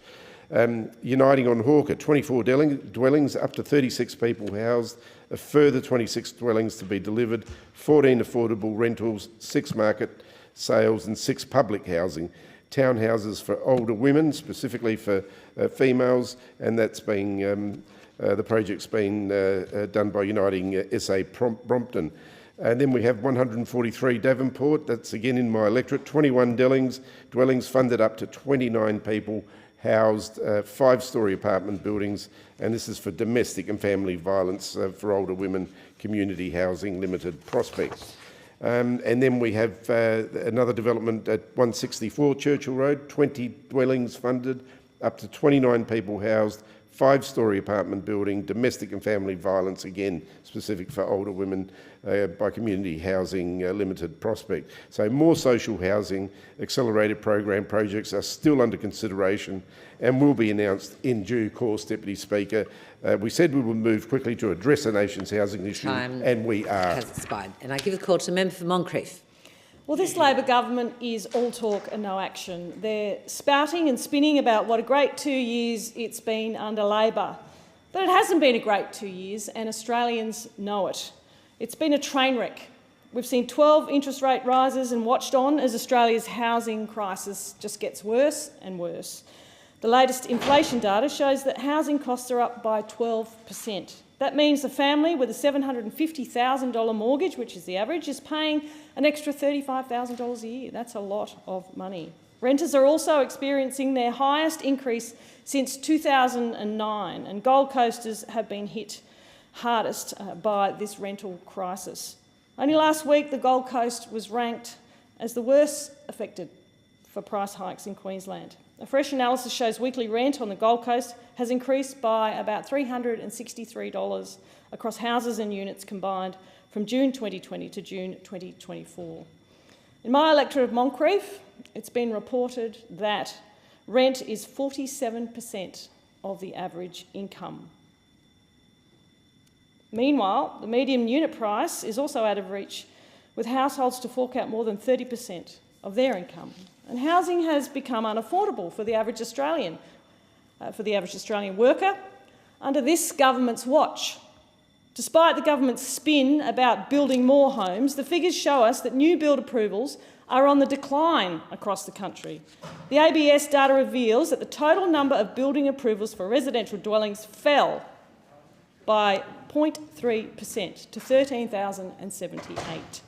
Uniting on Hawker, 24 dwellings, up to 36 people housed, a further 26 dwellings to be delivered, 14 affordable rentals, 6 market sales and 6 public housing. Townhouses for older women, specifically for females, and that's being the project's been done by Uniting SA Brompton. And then we have 143 Davenport, that's again in my electorate, 21 dwellings funded up to 29 people housed, 5-storey apartment buildings, and this is for domestic and family violence for older women, Community Housing Limited prospects. And then we have another development at 164 Churchill Road, 20 dwellings funded, Up to 29 people housed, 5-storey apartment building, domestic and family violence, again specific for older women, by Community Housing Limited Prospect. So more social housing accelerated program projects are still under consideration and will be announced in due course, Deputy Speaker. We said we would move quickly to address the nation's housing issue, and we are. Has expired. And I give the call to the member for Moncrieff. Well, this Labor government is all talk and no action. They're spouting and spinning about what a great 2 years it's been under Labor. But it hasn't been a great 2 years, and Australians know it. It's been a train wreck. We've seen 12 interest rate rises and watched on as Australia's housing crisis just gets worse and worse. The latest inflation data shows that housing costs are up by 12%. That means a family with a $750,000 mortgage, which is the average, is paying an extra $35,000 a year. That's a lot of money. Renters are also experiencing their highest increase since 2009, and Gold Coasters have been hit hardest by this rental crisis. Only last week, the Gold Coast was ranked as the worst affected for price hikes in Queensland. A fresh analysis shows weekly rent on the Gold Coast has increased by about $363 across houses and units combined from June 2020 to June 2024. In my electorate of Moncrieff, it's been reported that rent is 47% of the average income. Meanwhile, the median unit price is also out of reach, with households to fork out more than 30% of their income. And housing has become unaffordable for the average Australian worker under this government's watch. Despite the government's spin about building more homes, the figures show us that new build approvals are on the decline across the country. The ABS data reveals that the total number of building approvals for residential dwellings fell by 0.3% to 13,078.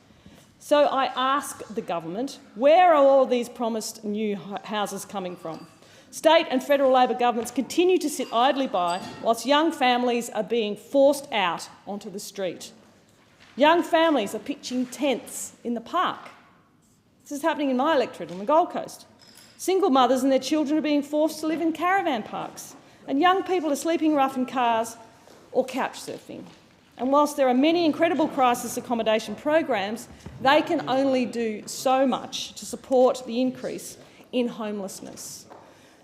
So I ask the government, where are all these promised new houses coming from? State and federal Labor governments continue to sit idly by whilst young families are being forced out onto the street. Young families are pitching tents in the park. This is happening in my electorate on the Gold Coast. Single mothers and their children are being forced to live in caravan parks, and young people are sleeping rough in cars or couch surfing. And whilst there are many incredible crisis accommodation programs, they can only do so much to support the increase in homelessness.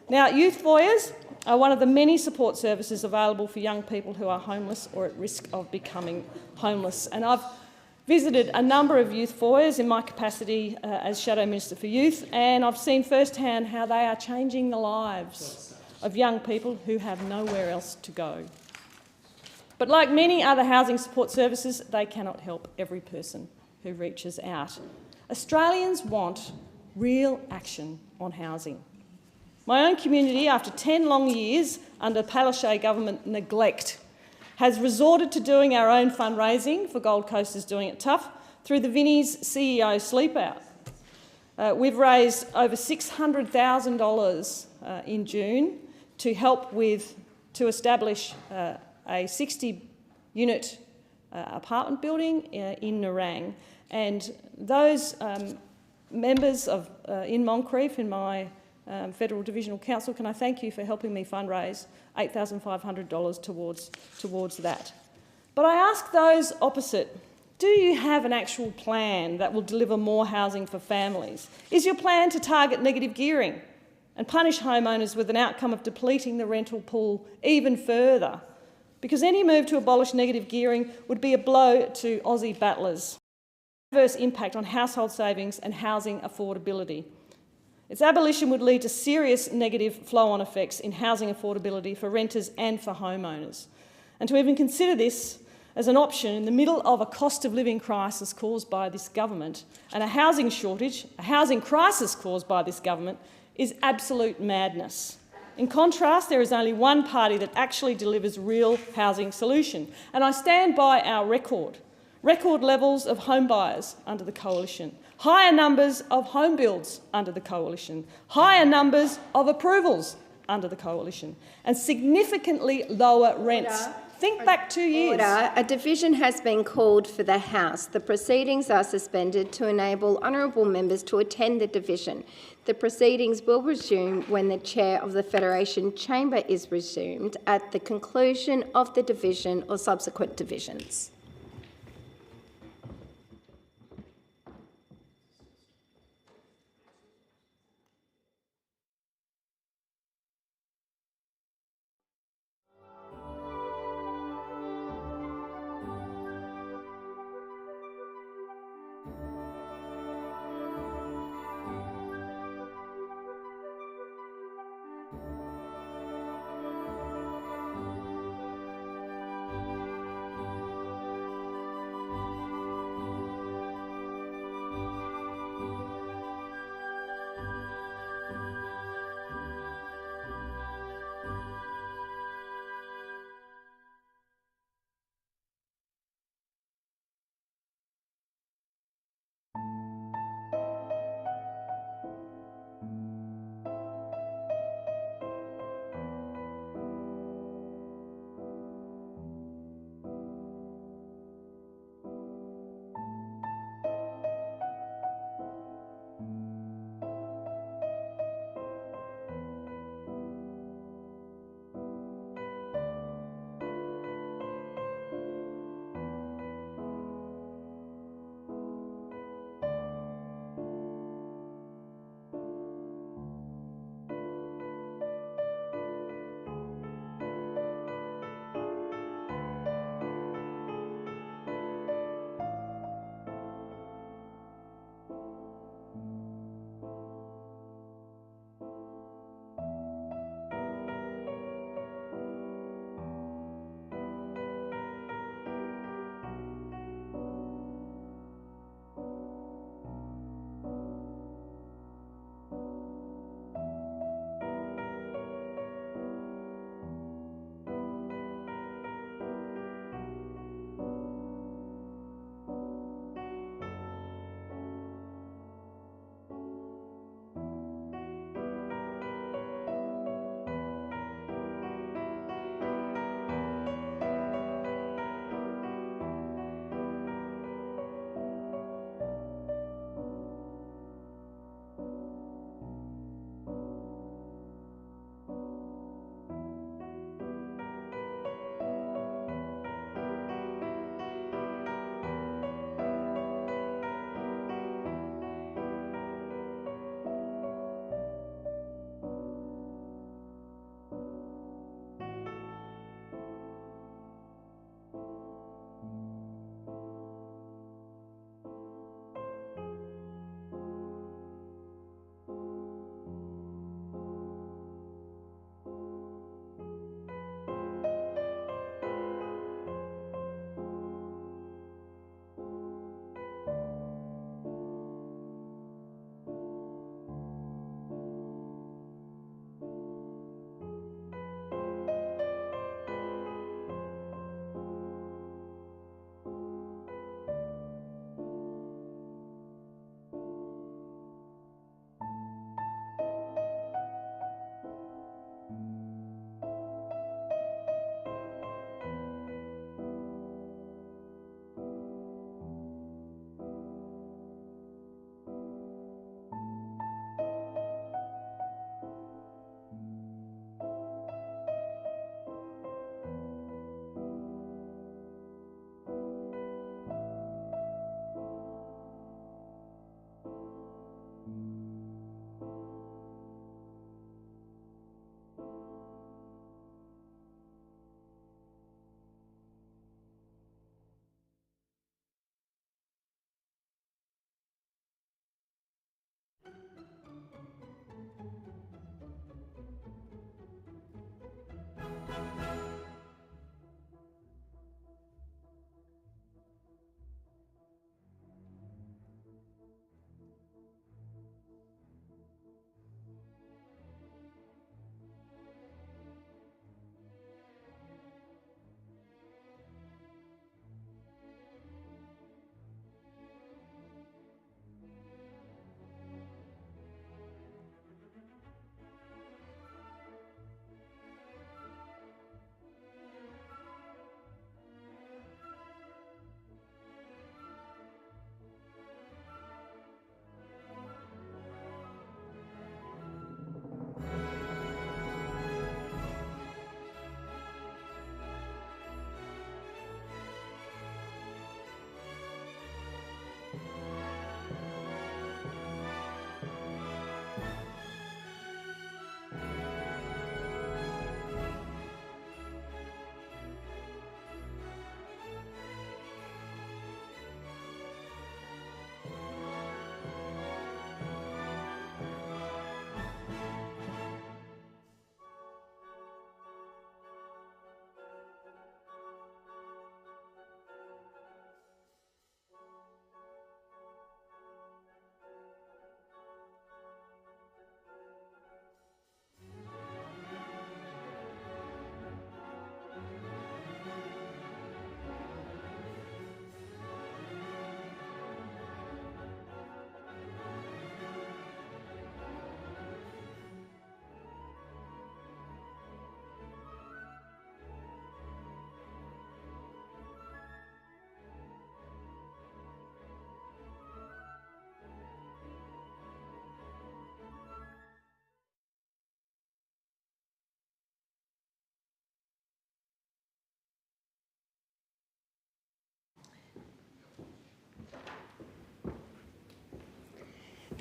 Now, youth foyers are one of the many support services available for young people who are homeless or at risk of becoming homeless. And I've visited a number of youth foyers in my capacity as Shadow Minister for Youth, and I've seen firsthand how they are changing the lives of young people who have nowhere else to go. But like many other housing support services, they cannot help every person who reaches out. Australians want real action on housing. My own community, after 10 long years under Palaszczuk government neglect, has resorted to doing our own fundraising for Gold Coasters Doing It Tough through the Vinnie's CEO Sleep Out. We've raised over $600,000 in June to help to establish a 60-unit apartment building in Nerang. And those members in Moncrieff, in my Federal Divisional Council, can I thank you for helping me fundraise $8,500 towards that. But I ask those opposite, do you have an actual plan that will deliver more housing for families? Is your plan to target negative gearing and punish homeowners with an outcome of depleting the rental pool even further? Because any move to abolish negative gearing would be a blow to Aussie battlers. Adverse impact on household savings and housing affordability. Its abolition would lead to serious negative flow-on effects in housing affordability for renters and for homeowners. And to even consider this as an option in the middle of a cost of living crisis caused by this government and a housing shortage, a housing crisis caused by this government, is absolute madness. In contrast, there is only one party that actually delivers real housing solution, and I stand by our record levels of home buyers under the Coalition, higher numbers of home builds under the Coalition, higher numbers of approvals under the Coalition, and significantly lower rents Think back 2 years. Order. A division has been called for the House. The proceedings are suspended to enable honourable members to attend the division. The proceedings will resume when the chair of the Federation Chamber is resumed at the conclusion of the division or subsequent divisions.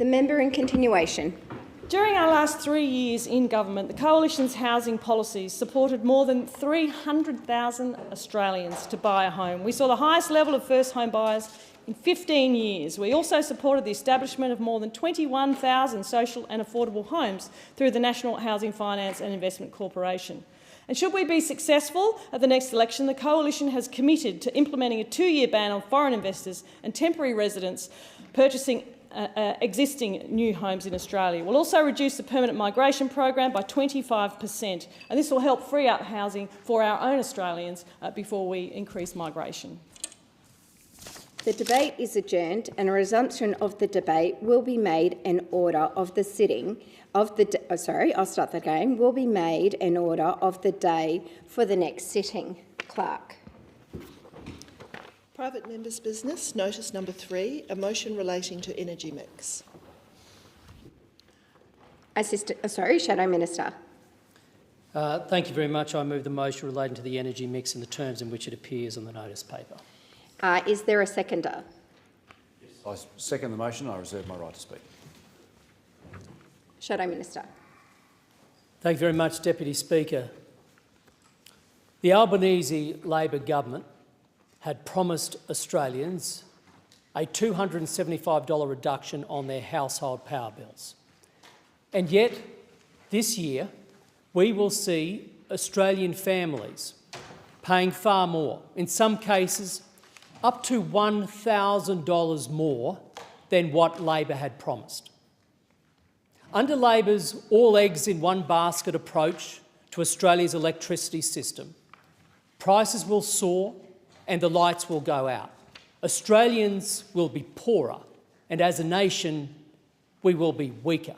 The member in continuation. During our last 3 years in government, the Coalition's housing policies supported more than 300,000 Australians to buy a home. We saw the highest level of first home buyers in 15 years. We also supported the establishment of more than 21,000 social and affordable homes through the National Housing Finance and Investment Corporation. And should we be successful at the next election, the Coalition has committed to implementing a 2-year ban on foreign investors and temporary residents purchasing existing new homes in Australia. We'll also reduce the permanent migration program by 25%, and this will help free up housing for our own Australians before we increase migration. The debate is adjourned, and a resumption of the debate will be made in order of the sitting of the. Will be made in order of the day for the next sitting. Clerk. Private members' business, notice number 3, a motion relating to energy mix. Shadow Minister. Thank you very much. I move the motion relating to the energy mix in the terms in which it appears on the notice paper. Is there a seconder? I second the motion. I reserve my right to speak. Shadow Minister. Thank you very much, Deputy Speaker. The Albanese Labor government had promised Australians a $275 reduction on their household power bills. And yet, this year, we will see Australian families paying far more, in some cases up to $1,000 more than what Labor had promised. Under Labor's all eggs in one basket approach to Australia's electricity system, prices will soar and the lights will go out. Australians will be poorer, and as a nation, we will be weaker.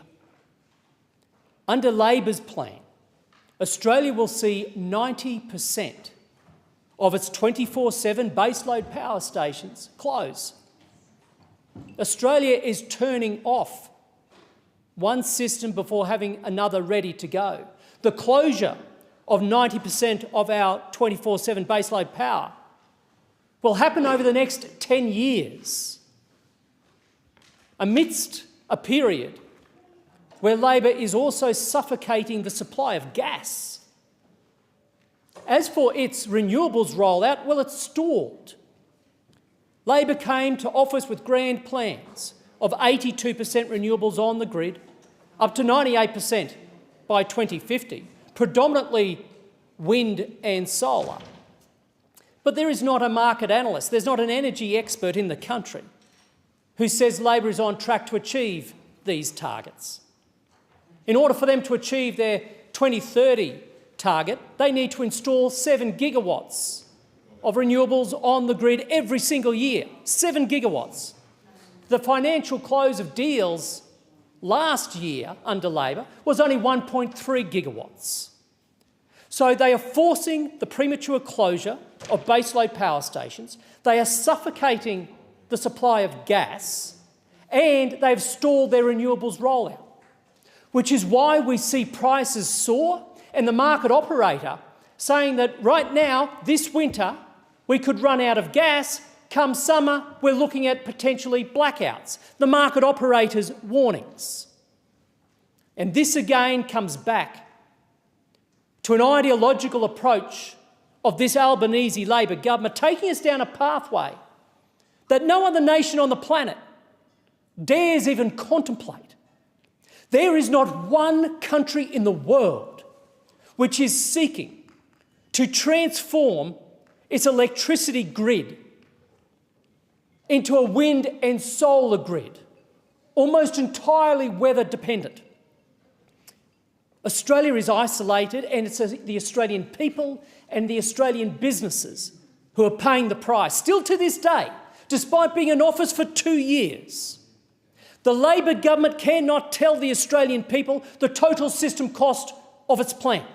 Under Labor's plan, Australia will see 90% of its 24/7 baseload power stations close. Australia is turning off one system before having another ready to go. The closure of 90% of our 24/7 baseload power will happen over the next 10 years, amidst a period where Labor is also suffocating the supply of gas. As for its renewables rollout, well, it's stalled. Labor came to office with grand plans of 82% renewables on the grid, up to 98% by 2050, predominantly wind and solar. But there is not a market analyst, there's not an energy expert in the country who says Labor is on track to achieve these targets. In order for them to achieve their 2030 target, they need to install 7 gigawatts of renewables on the grid every single year. 7 gigawatts. The financial close of deals last year under Labor was only 1.3 gigawatts. So they are forcing the premature closure of baseload power stations, they are suffocating the supply of gas, and they've stalled their renewables rollout, which is why we see prices soar and the market operator saying that right now, this winter, we could run out of gas. Come summer, we're looking at potentially blackouts. The market operator's warnings. And this again comes back to an ideological approach of this Albanese Labor government, taking us down a pathway that no other nation on the planet dares even contemplate. There is not one country in the world which is seeking to transform its electricity grid into a wind and solar grid, almost entirely weather dependent. Australia is isolated, and it's the Australian people and the Australian businesses who are paying the price. Still to this day, despite being in office for 2 years, the Labor government cannot tell the Australian people the total system cost of its plan.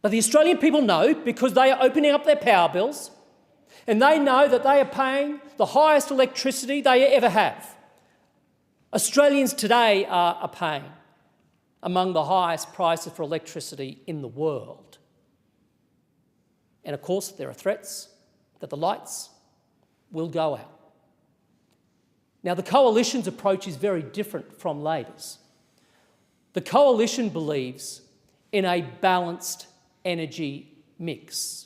But the Australian people know because they are opening up their power bills, and they know that they are paying the highest electricity they ever have. Australians today are paying among the highest prices for electricity in the world. And of course, there are threats that the lights will go out. Now, the Coalition's approach is very different from Labor's. The Coalition believes in a balanced energy mix.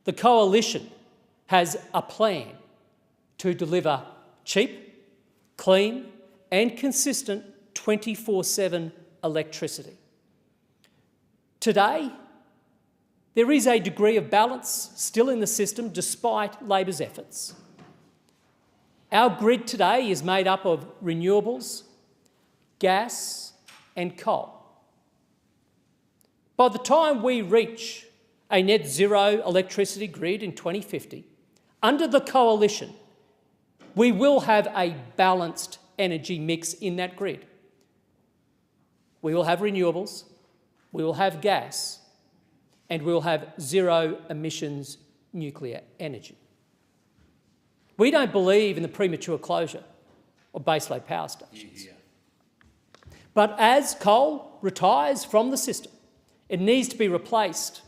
The Coalition has a plan to deliver cheap, clean and consistent 24/7 electricity. Today, there is a degree of balance still in the system despite Labor's efforts. Our grid today is made up of renewables, gas and coal. By the time we reach a net zero electricity grid in 2050, under the Coalition, we will have a balanced energy mix in that grid. We will have renewables, we will have gas, and we will have zero emissions nuclear energy. We don't believe in the premature closure of baseload power stations. But as coal retires from the system, it needs to be replaced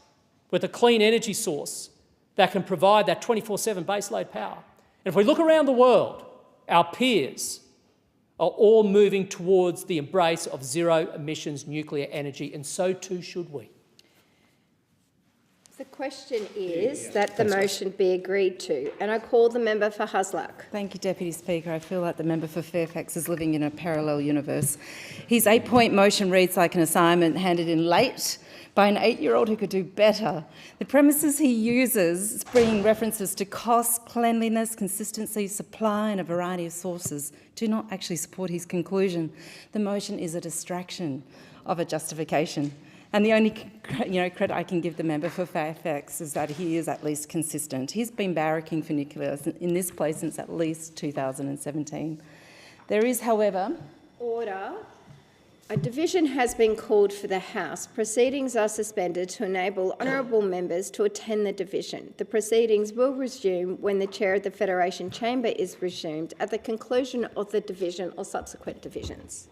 with a clean energy source that can provide that 24/7 baseload power. And if we look around the world, our peers are all moving towards the embrace of zero emissions nuclear energy, and so too should we. The question is that the motion be agreed to, and I call the member for Hasluck. Thank you, Deputy Speaker. I feel like the member for Fairfax is living in a parallel universe. His 8-point motion reads like an assignment handed in late by an 8-year-old who could do better. The premises he uses, bringing references to cost, cleanliness, consistency, supply and a variety of sources, do not actually support his conclusion. The motion is a distraction of a justification. And the only credit I can give the member for Fairfax is that he is at least consistent. He's been barracking for nuclear in this place since at least 2017. There is, however... Order. A division has been called for the House. Proceedings are suspended to enable honourable members to attend the division. The proceedings will resume when the Chair of the Federation Chamber is resumed at the conclusion of the division or subsequent divisions.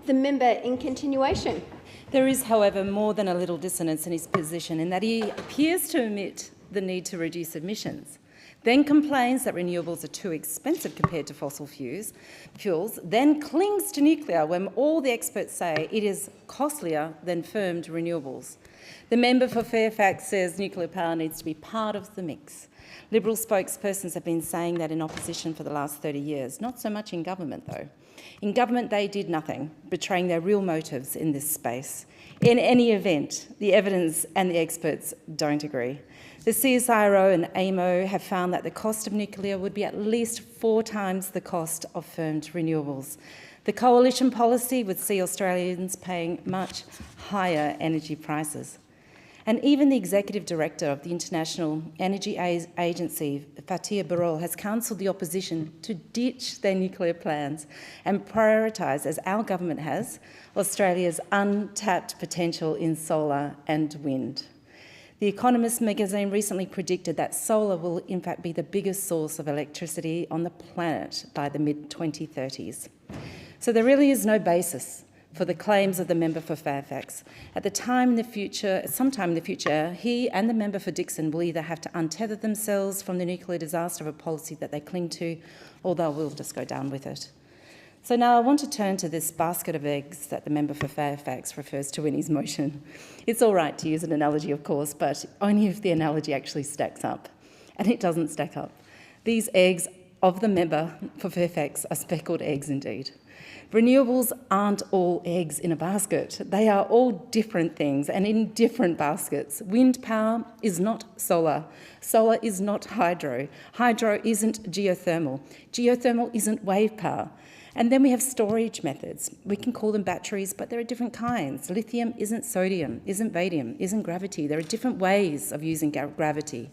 The member in continuation. There is, however, more than a little dissonance in his position in that he appears to omit the need to reduce emissions, then complains that renewables are too expensive compared to fossil fuels, then clings to nuclear when all the experts say it is costlier than firmed renewables. The member for Fairfax says nuclear power needs to be part of the mix. Liberal spokespersons have been saying that in opposition for the last 30 years, not so much in government though. In government, they did nothing, betraying their real motives in this space. In any event, the evidence and the experts don't agree. The CSIRO and AEMO have found that the cost of nuclear would be at least 4 times the cost of firmed renewables. The coalition policy would see Australians paying much higher energy prices. And even the Executive Director of the International Energy Agency, Fatih Birol, has counselled the opposition to ditch their nuclear plans and prioritise, as our government has, Australia's untapped potential in solar and wind. The Economist magazine recently predicted that solar will in fact be the biggest source of electricity on the planet by the mid-2030s. So there really is no basis for the claims of the member for Fairfax. Sometime in the future, he and the member for Dixon will either have to untether themselves from the nuclear disaster of a policy that they cling to, or they will just go down with it. So now I want to turn to this basket of eggs that the member for Fairfax refers to in his motion. It's all right to use an analogy, of course, but only if the analogy actually stacks up. And it doesn't stack up. These eggs of the member for Fairfax are speckled eggs indeed. Renewables aren't all eggs in a basket. They are all different things and in different baskets. Wind power is not solar. Solar is not hydro. Hydro isn't geothermal. Geothermal isn't wave power. And then we have storage methods. We can call them batteries, but there are different kinds. Lithium isn't sodium, isn't vanadium, isn't gravity. There are different ways of using gravity.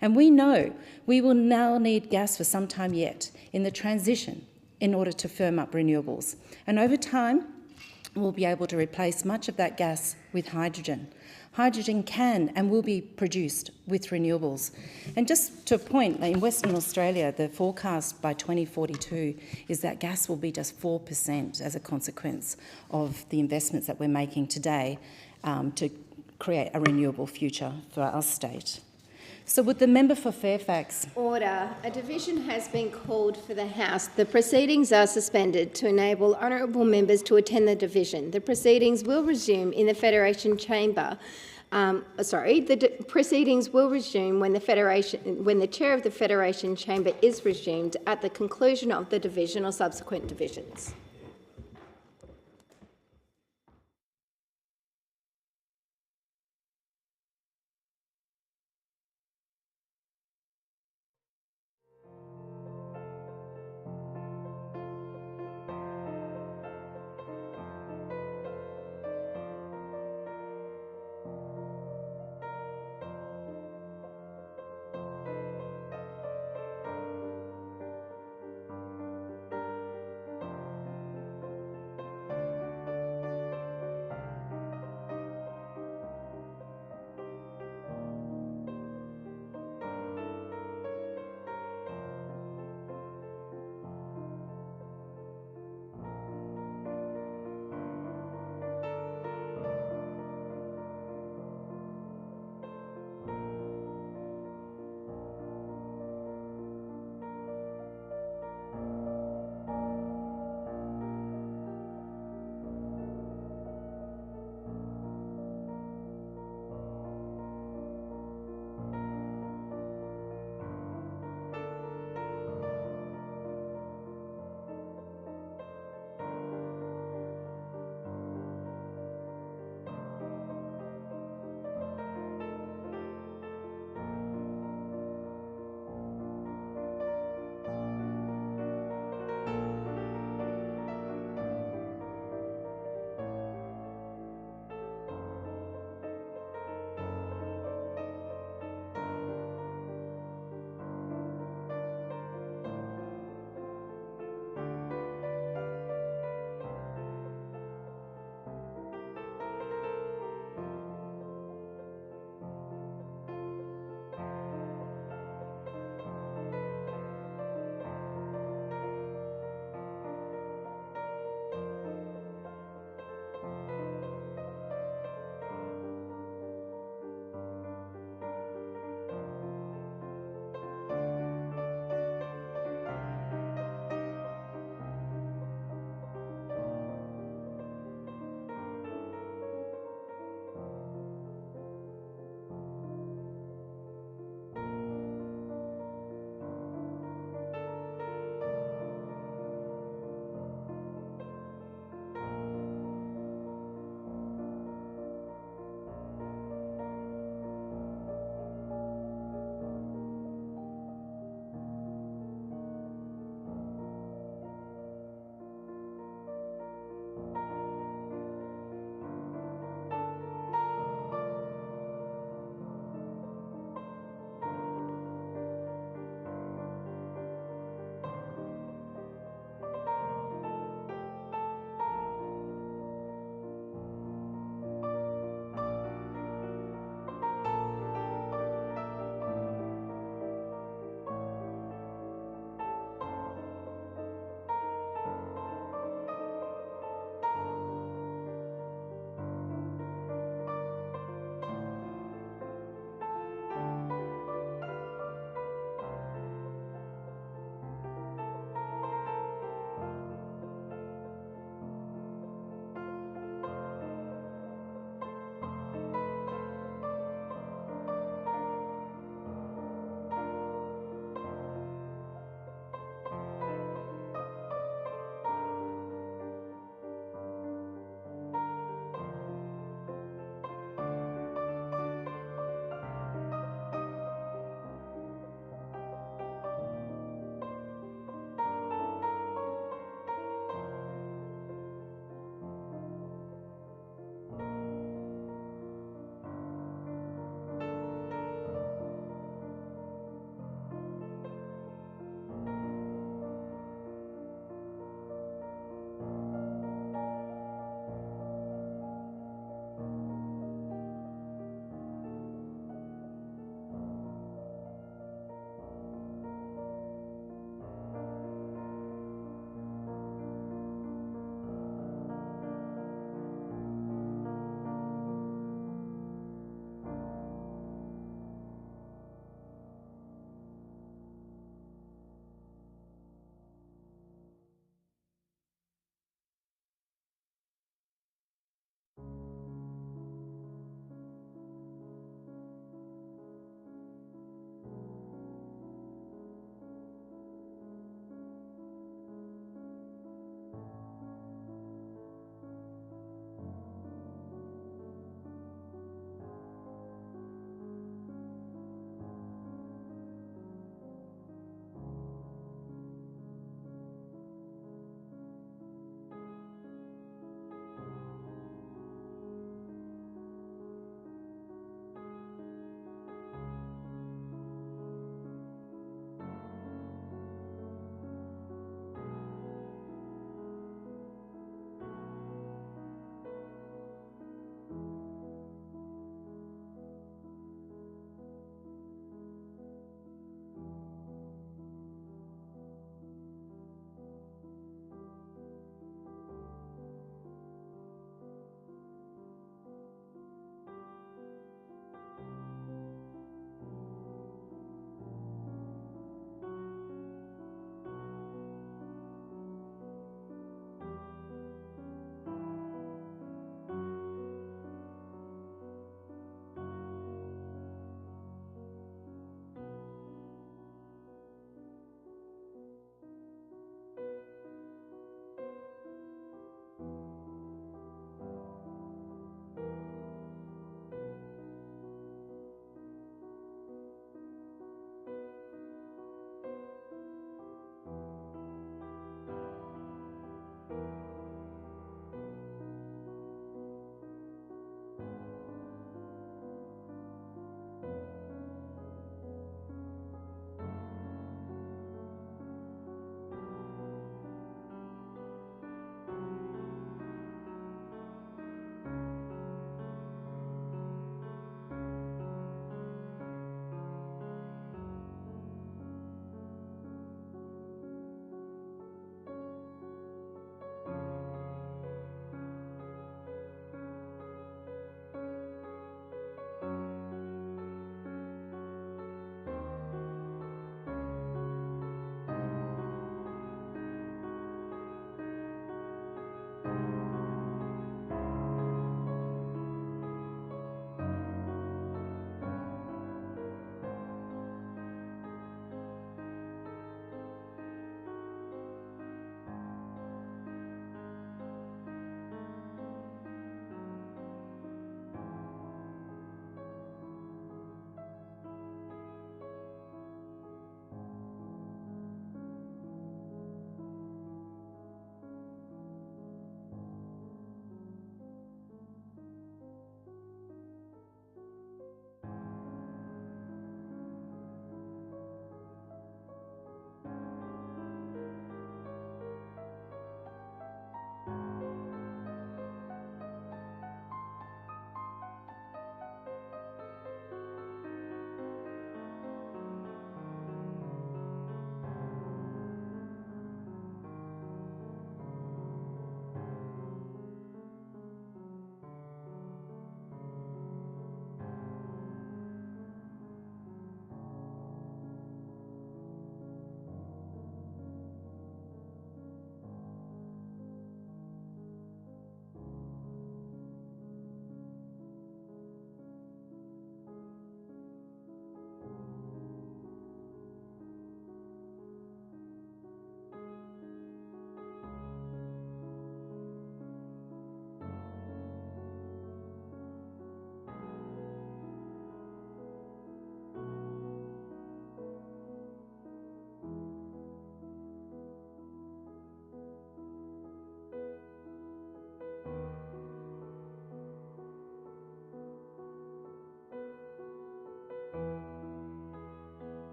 And we know we will now need gas for some time yet in the transition in order to firm up renewables. And over time, we'll be able to replace much of that gas with hydrogen. Hydrogen can and will be produced with renewables. And just to a point, in Western Australia, the forecast by 2042 is that gas will be just 4% as a consequence of the investments that we're making today to create a renewable future for our state. So would the member for Fairfax... Order. A division has been called for the House. The proceedings are suspended to enable honourable members to attend the division. The proceedings will resume in the Federation Chamber. The proceedings will resume when the chair of the Federation Chamber is resumed at the conclusion of the division or subsequent divisions.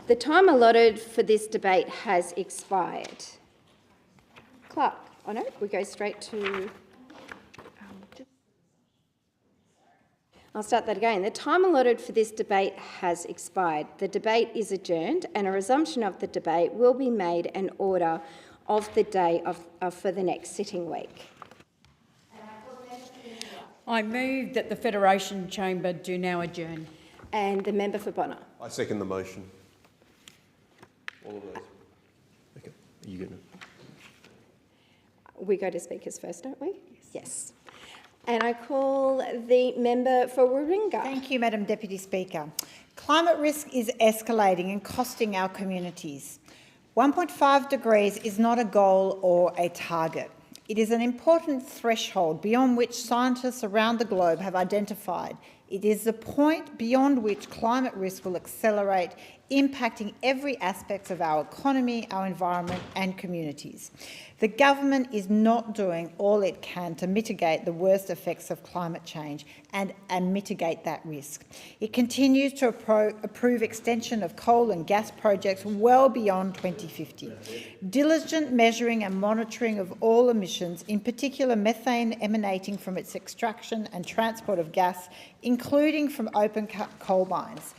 The time allotted for this debate has expired. Clerk, oh no, we go straight to... I'll start that again. The time allotted for this debate has expired. The debate is adjourned and a resumption of the debate will be made an order of the day for the next sitting week. I move that the Federation Chamber do now adjourn. And the member for Bonner. I second the motion. All of those. Okay. Are you good? We go to speakers first, don't we? Yes. And I call the member for Warringah. Thank you, Madam Deputy Speaker. Climate risk is escalating and costing our communities. 1.5 degrees is not a goal or a target. It is an important threshold beyond which scientists around the globe have identified. It is the point beyond which climate risk will accelerate, impacting every aspect of our economy, our environment and communities. The government is not doing all it can to mitigate the worst effects of climate change and mitigate that risk. It continues to approve extension of coal and gas projects well beyond 2050. Diligent measuring and monitoring of all emissions, in particular methane emanating from its extraction and transport of gas, including from open coal mines.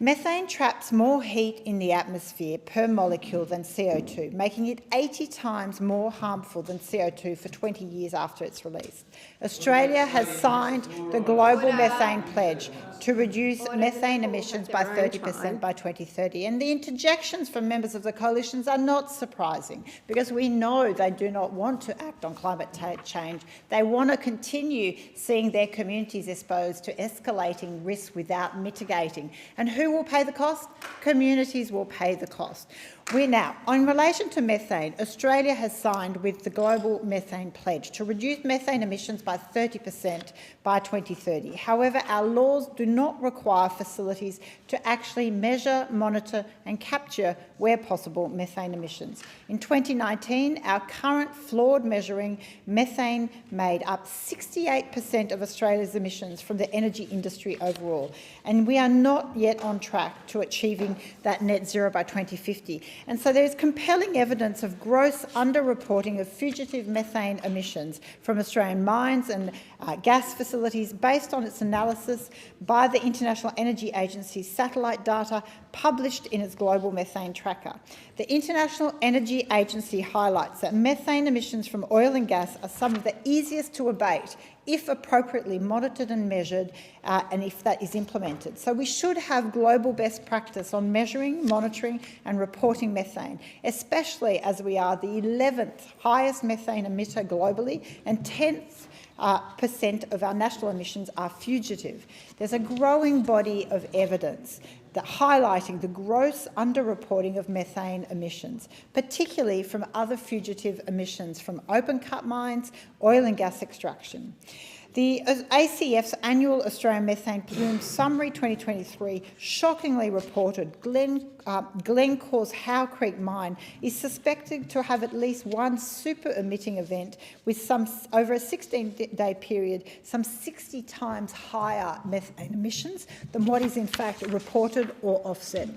Methane traps more heat in the atmosphere per molecule than CO2, making it 80 times more harmful than CO2 for 20 years after its release. Australia has signed the Global Methane Pledge to reduce methane emissions by 30% by 2030. And the interjections from members of the coalitions are not surprising, because we know they do not want to act on climate change. They want to continue seeing their communities exposed to escalating risks without mitigating. And who will pay the cost? Communities will pay the cost. Now, in relation to methane, Australia has signed with the Global Methane Pledge to reduce methane emissions by 30% by 2030. However, our laws do not require facilities to actually measure, monitor and capture, where possible, methane emissions. In 2019, our current flawed measuring methane made up 68% of Australia's emissions from the energy industry overall, and we are not yet on track to achieving that net zero by 2050. And so there is compelling evidence of gross underreporting of fugitive methane emissions from Australian mines and gas facilities based on its analysis by the International Energy Agency's satellite data published in its Global Methane Tracker. The International Energy Agency highlights that methane emissions from oil and gas are some of the easiest to abate if appropriately monitored and measured, and if that is implemented. So we should have global best practice on measuring, monitoring and reporting methane, especially as we are the 11th highest methane emitter globally and 10th % of our national emissions are fugitive. There's a growing body of evidence that highlighting the gross underreporting of methane emissions, particularly from other fugitive emissions from open-cut mines, oil and gas extraction. The ACF's annual Australian Methane Plume Summary 2023 shockingly reported Glencore's Howe Creek mine is suspected to have at least one super-emitting event with over a 16-day period, some 60 times higher methane emissions than what is in fact reported or offset.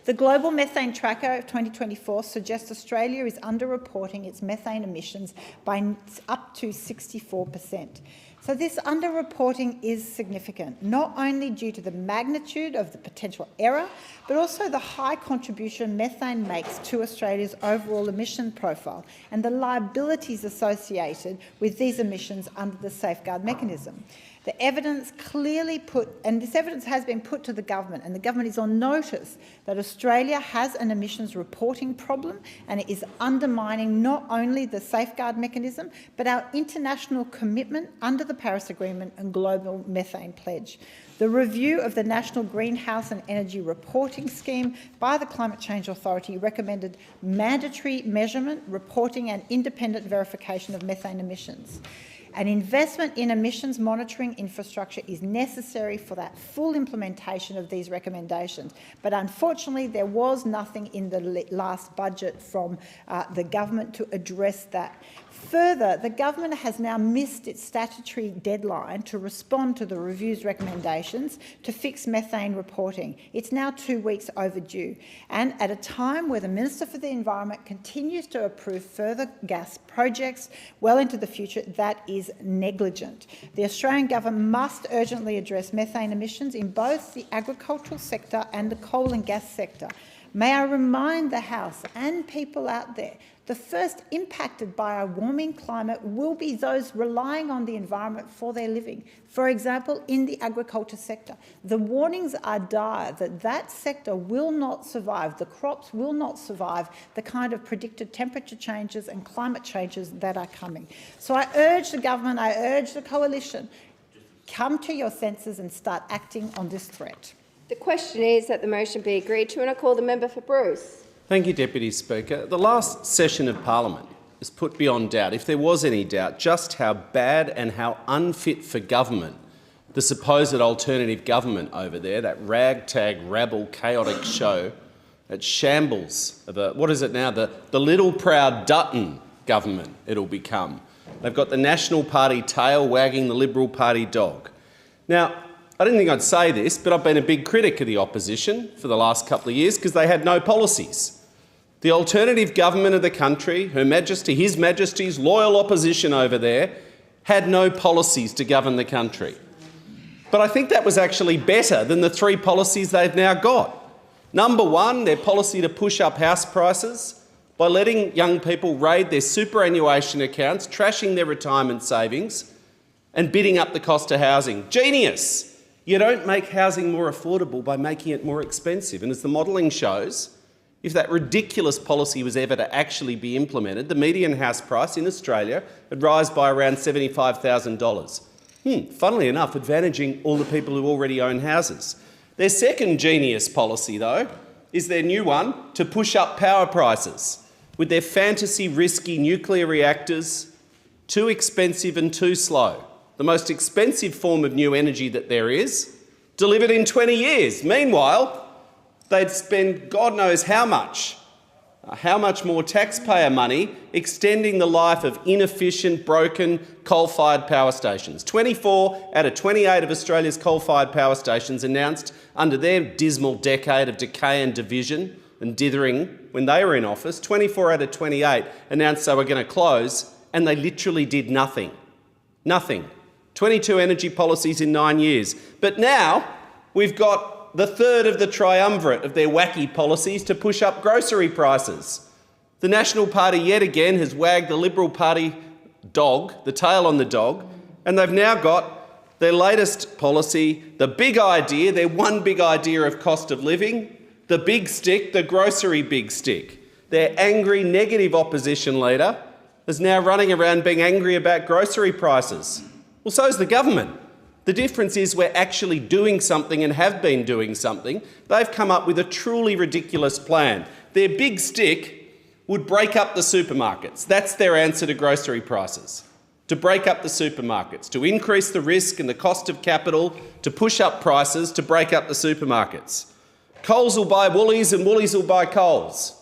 The Global Methane Tracker of 2024 suggests Australia is underreporting its methane emissions by up to 64%. So this underreporting is significant, not only due to the magnitude of the potential error, but also the high contribution methane makes to Australia's overall emission profile and the liabilities associated with these emissions under the safeguard mechanism. The evidence this evidence has been put to the government, and the government is on notice that Australia has an emissions reporting problem, and it is undermining not only the safeguard mechanism, but our international commitment under the Paris Agreement and Global Methane Pledge. The review of the National Greenhouse and Energy Reporting Scheme by the Climate Change Authority recommended mandatory measurement, reporting and independent verification of methane emissions. An investment in emissions monitoring infrastructure is necessary for that full implementation of these recommendations. But unfortunately, there was nothing in the last budget from the government to address that Further, the government has now missed its statutory deadline to respond to the review's recommendations to fix methane reporting. It's now 2 weeks overdue, and at a time where the Minister for the Environment continues to approve further gas projects well into the future, that is negligent. The Australian government must urgently address methane emissions in both the agricultural sector and the coal and gas sector. May I remind the House and people out there, the first impacted by a warming climate will be those relying on the environment for their living. For example, in the agriculture sector, the warnings are dire that that sector will not survive, the crops will not survive the kind of predicted temperature changes and climate changes that are coming. So I urge the government, I urge the coalition, come to your senses and start acting on this threat. The question is that the motion be agreed to, and I call the member for Bruce. Thank you, Deputy Speaker. The last session of Parliament has put beyond doubt, if there was any doubt, just how bad and how unfit for government the supposed alternative government over there, that ragtag, rabble, chaotic show, that shambles of what is it now, the little proud Dutton government it'll become. They've got the National Party tail wagging the Liberal Party dog. Now, I didn't think I'd say this, but I've been a big critic of the opposition for the last couple of years because they had no policies. The alternative government of the country, Her Majesty, His Majesty's loyal opposition over there, had no policies to govern the country. But I think that was actually better than the 3 policies they've now got. Number one, their policy to push up house prices by letting young people raid their superannuation accounts, trashing their retirement savings and bidding up the cost of housing. Genius! You don't make housing more affordable by making it more expensive. And as the modelling shows, if that ridiculous policy was ever to actually be implemented, the median house price in Australia would rise by around $75,000. Funnily enough, advantaging all the people who already own houses. Their second genius policy, though, is their new one to push up power prices with their fantasy risky nuclear reactors, too expensive and too slow. The most expensive form of new energy that there is, delivered in 20 years. Meanwhile, they'd spend God knows how much more taxpayer money extending the life of inefficient, broken coal-fired power stations. 24 out of 28 of Australia's coal-fired power stations announced under their dismal decade of decay and division and dithering when they were in office, 24 out of 28 announced they were going to close, and they literally did nothing. Nothing. 22 energy policies in 9 years. But now we've got the third of the triumvirate of their wacky policies to push up grocery prices. The National Party yet again has wagged the Liberal Party dog, the tail on the dog, and they've now got their latest policy, the big idea, their one big idea of cost of living, the big stick, the grocery big stick. Their angry, negative opposition leader is now running around being angry about grocery prices. Well, so's the government. The difference is we're actually doing something and have been doing something. They've come up with a truly ridiculous plan. Their big stick would break up the supermarkets. That's their answer to grocery prices. To break up the supermarkets, to increase the risk and the cost of capital, to push up prices, to break up the supermarkets. Coles will buy Woolies and Woolies will buy Coles.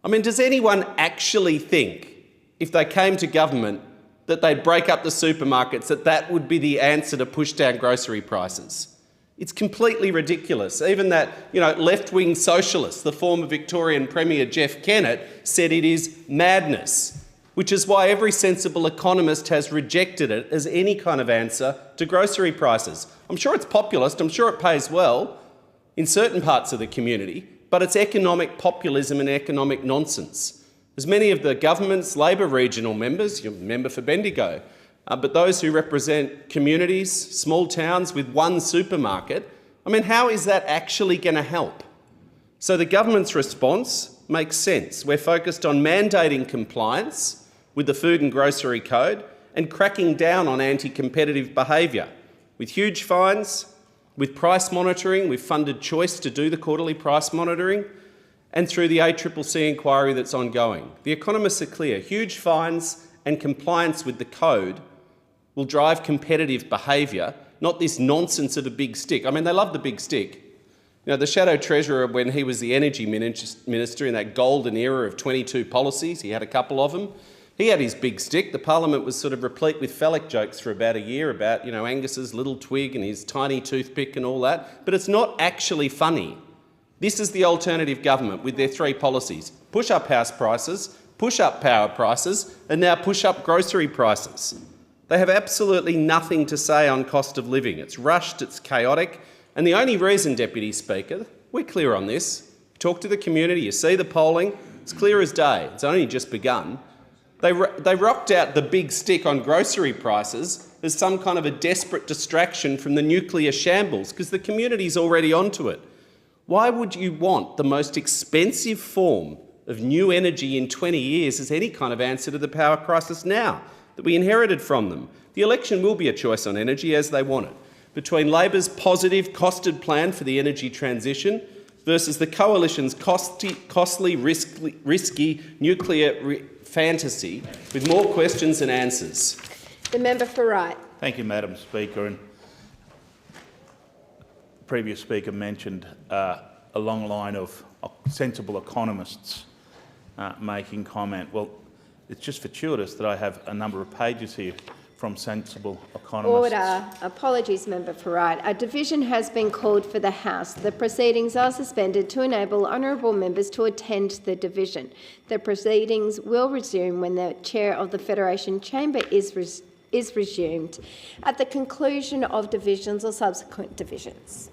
I mean, does anyone actually think, if they came to government, that they'd break up the supermarkets, that would be the answer to push down grocery prices? It's completely ridiculous. Even that, left-wing socialist, the former Victorian Premier Jeff Kennett, said it is madness, which is why every sensible economist has rejected it as any kind of answer to grocery prices. I'm sure it's populist, I'm sure it pays well in certain parts of the community, but it's economic populism and economic nonsense. As many of the government's Labor regional members, you're a member for Bendigo, but those who represent communities, small towns with one supermarket, I mean, how is that actually going to help? So the government's response makes sense. We're focused on mandating compliance with the Food and Grocery Code and cracking down on anti-competitive behaviour. With huge fines, with price monitoring, we've funded Choice to do the quarterly price monitoring, and through the ACCC inquiry that's ongoing. The economists are clear. Huge fines and compliance with the code will drive competitive behaviour, not this nonsense of a big stick. I mean, they love the big stick. The Shadow Treasurer, when he was the Energy Minister in that golden era of 22 policies, he had a couple of them, He had his big stick. The parliament was sort of replete with phallic jokes for about a year about, Angus's little twig and his tiny toothpick and all that. But it's not actually funny. This is the alternative government with their three policies. Push up house prices, push up power prices, and now push up grocery prices. They have absolutely nothing to say on cost of living. It's rushed, it's chaotic. And the only reason, Deputy Speaker, we're clear on this. Talk to the community, you see the polling, it's clear as day. It's only just begun. They rocked out the big stick on grocery prices as some kind of a desperate distraction from the nuclear shambles because the community's already onto it. Why would you want the most expensive form of new energy in 20 years as any kind of answer to the power crisis now that we inherited from them? The election will be a choice on energy as they want it, between Labor's positive, costed plan for the energy transition versus the Coalition's costly, risky nuclear fantasy with more questions than answers. The member for Wright. Thank you, Madam Speaker. And the previous speaker mentioned a long line of sensible economists making comment. Well, it's just fortuitous that I have a number of pages here from sensible economists. Order. Apologies, member for Wright. A division has been called for the House. The proceedings are suspended to enable honourable members to attend the division. The proceedings will resume when the chair of the Federation Chamber is resumed at the conclusion of divisions or subsequent divisions.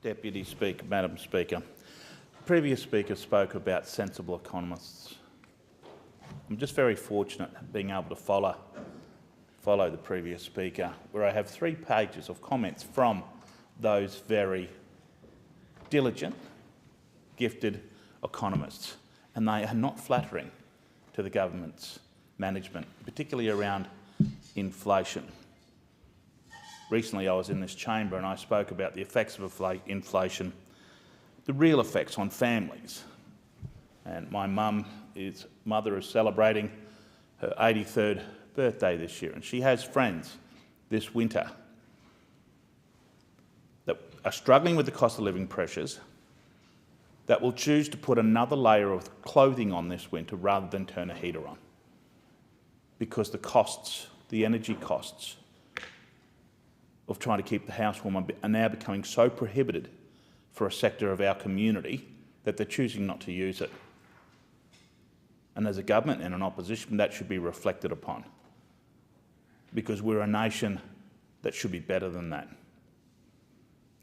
Deputy Speaker, Madam Speaker. The previous speaker spoke about sensible economists. I'm just very fortunate being able to follow the previous speaker, where I have 3 pages of comments from those very diligent, gifted economists, and they are not flattering to the government's management, particularly around inflation. Recently I was in this chamber and I spoke about the effects of inflation, the real effects on families. And my mother is celebrating her 83rd birthday this year, and she has friends this winter that are struggling with the cost of living pressures, that will choose to put another layer of clothing on this winter rather than turn a heater on, because the energy costs of trying to keep the house warm are now becoming so prohibited for a sector of our community that they're choosing not to use it. And as a government and an opposition, that should be reflected upon, because we're a nation that should be better than that.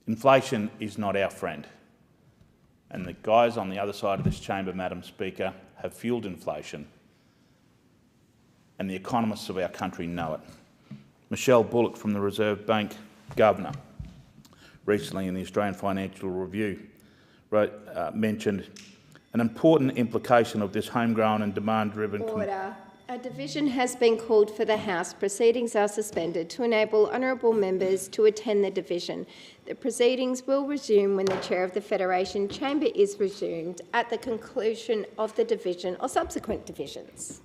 Inflation is not our friend. And the guys on the other side of this chamber, Madam Speaker, have fuelled inflation, and the economists of our country know it. Michelle Bullock from the Reserve Bank Governor, recently in the Australian Financial Review, mentioned an important implication of this homegrown and demand-driven... Order. A division has been called for the House. Proceedings are suspended to enable honourable members to attend the division. The proceedings will resume when the Chair of the Federation Chamber is resumed at the conclusion of the division or subsequent divisions.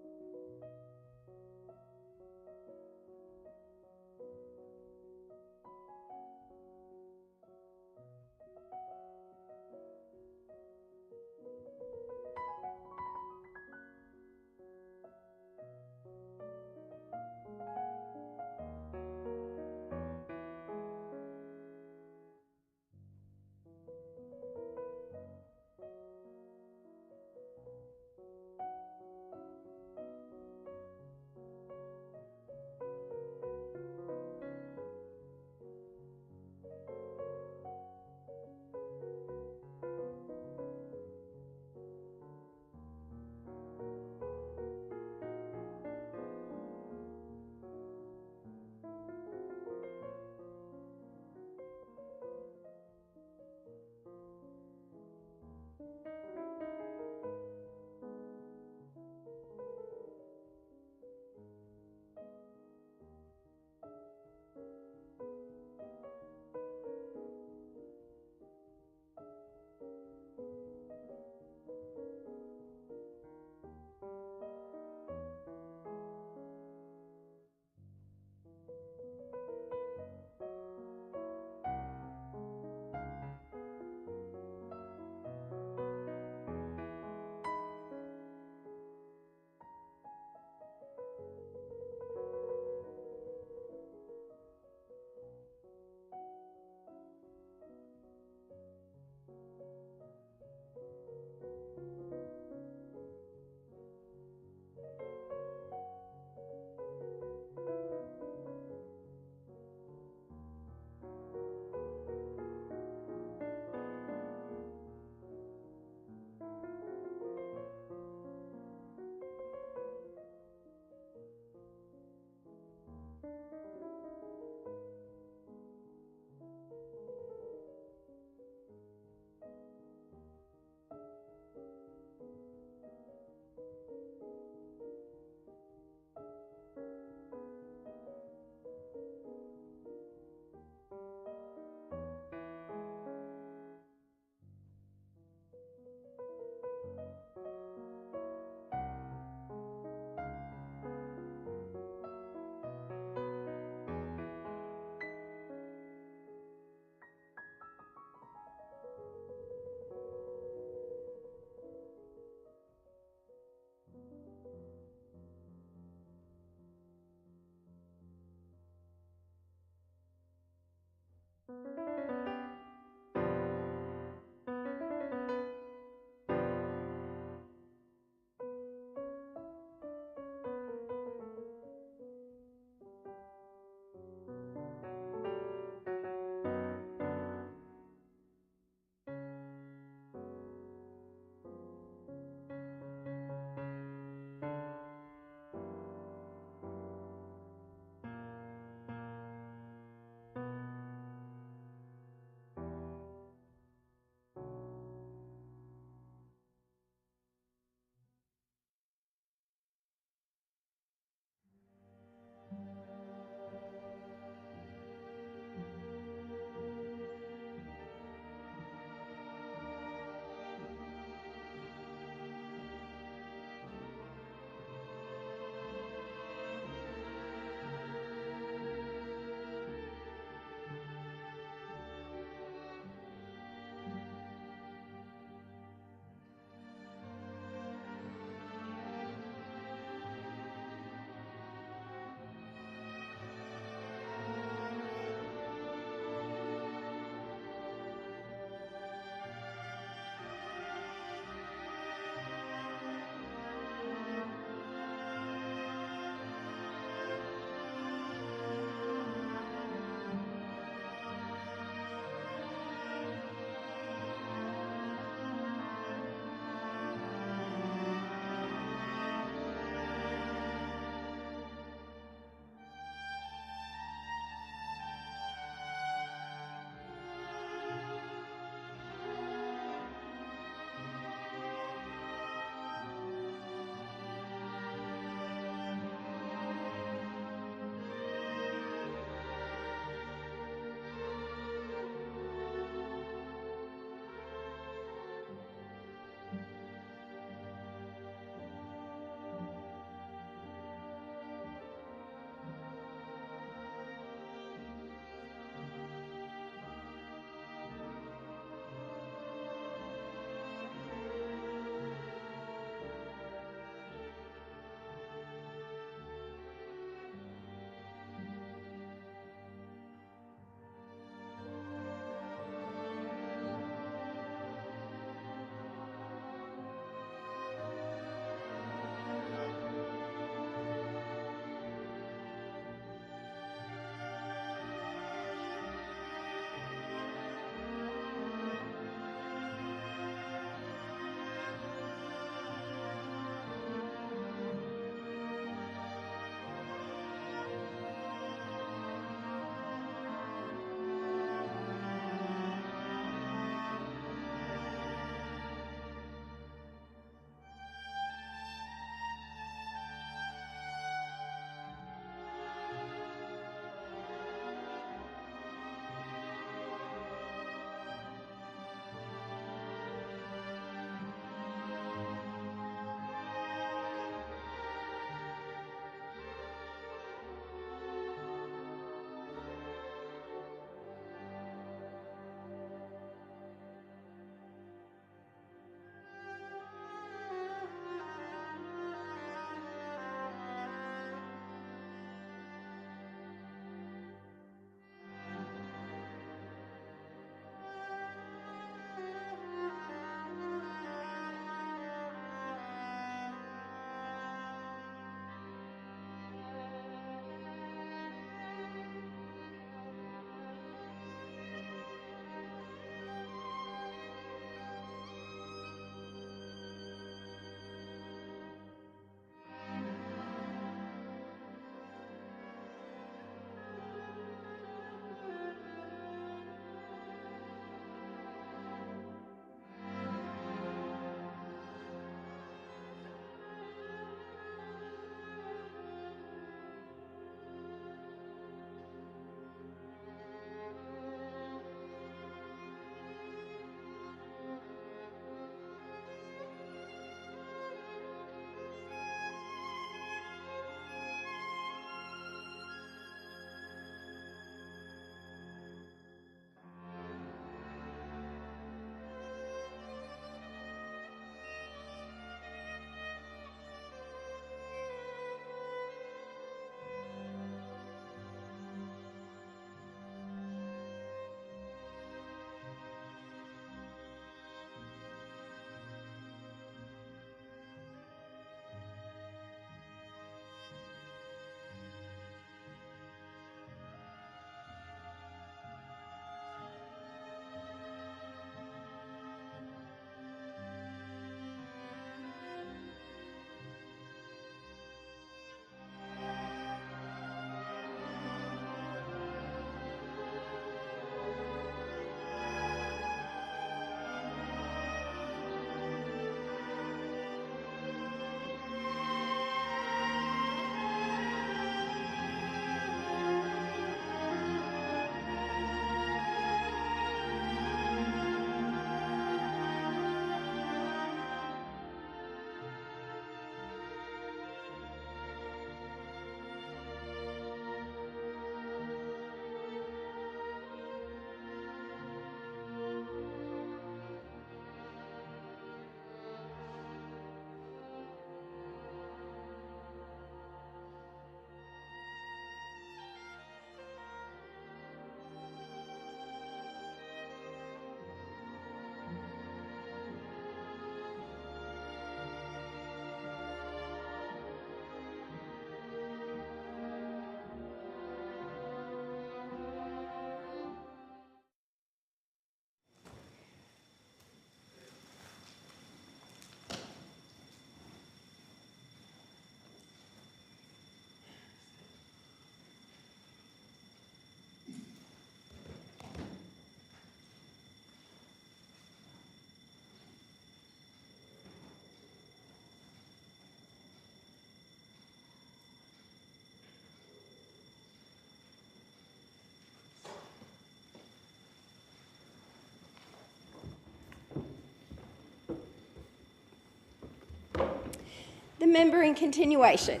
The member in continuation.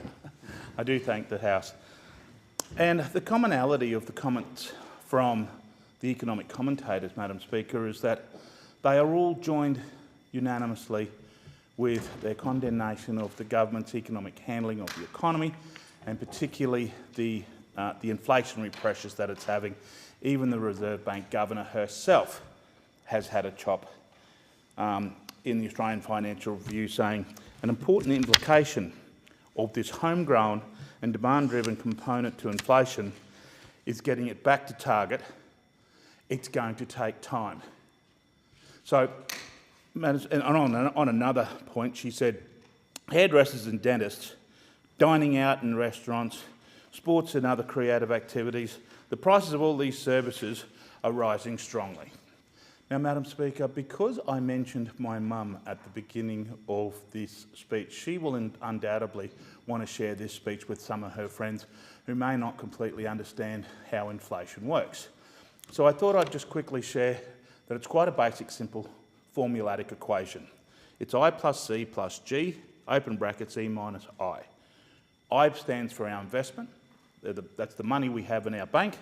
I do thank the House. And the commonality of the comments from the economic commentators, Madam Speaker, is that they are all joined unanimously with their condemnation of the government's economic handling of the economy, and particularly the inflationary pressures that it's having. Even the Reserve Bank Governor herself has had a chop in the Australian Financial Review, saying an important implication of this homegrown and demand-driven component to inflation is getting it back to target. It's going to take time. So, and on another point, she said, hairdressers and dentists, dining out in restaurants, sports and other creative activities, the prices of all these services are rising strongly. Now, Madam Speaker, because I mentioned my mum at the beginning of this speech, she will undoubtedly want to share this speech with some of her friends who may not completely understand how inflation works. So I thought I'd just quickly share that it's quite a basic, simple formulatic equation. It's I plus C plus G, open brackets, E minus I. I stands for our investment. That's the money we have in our bank.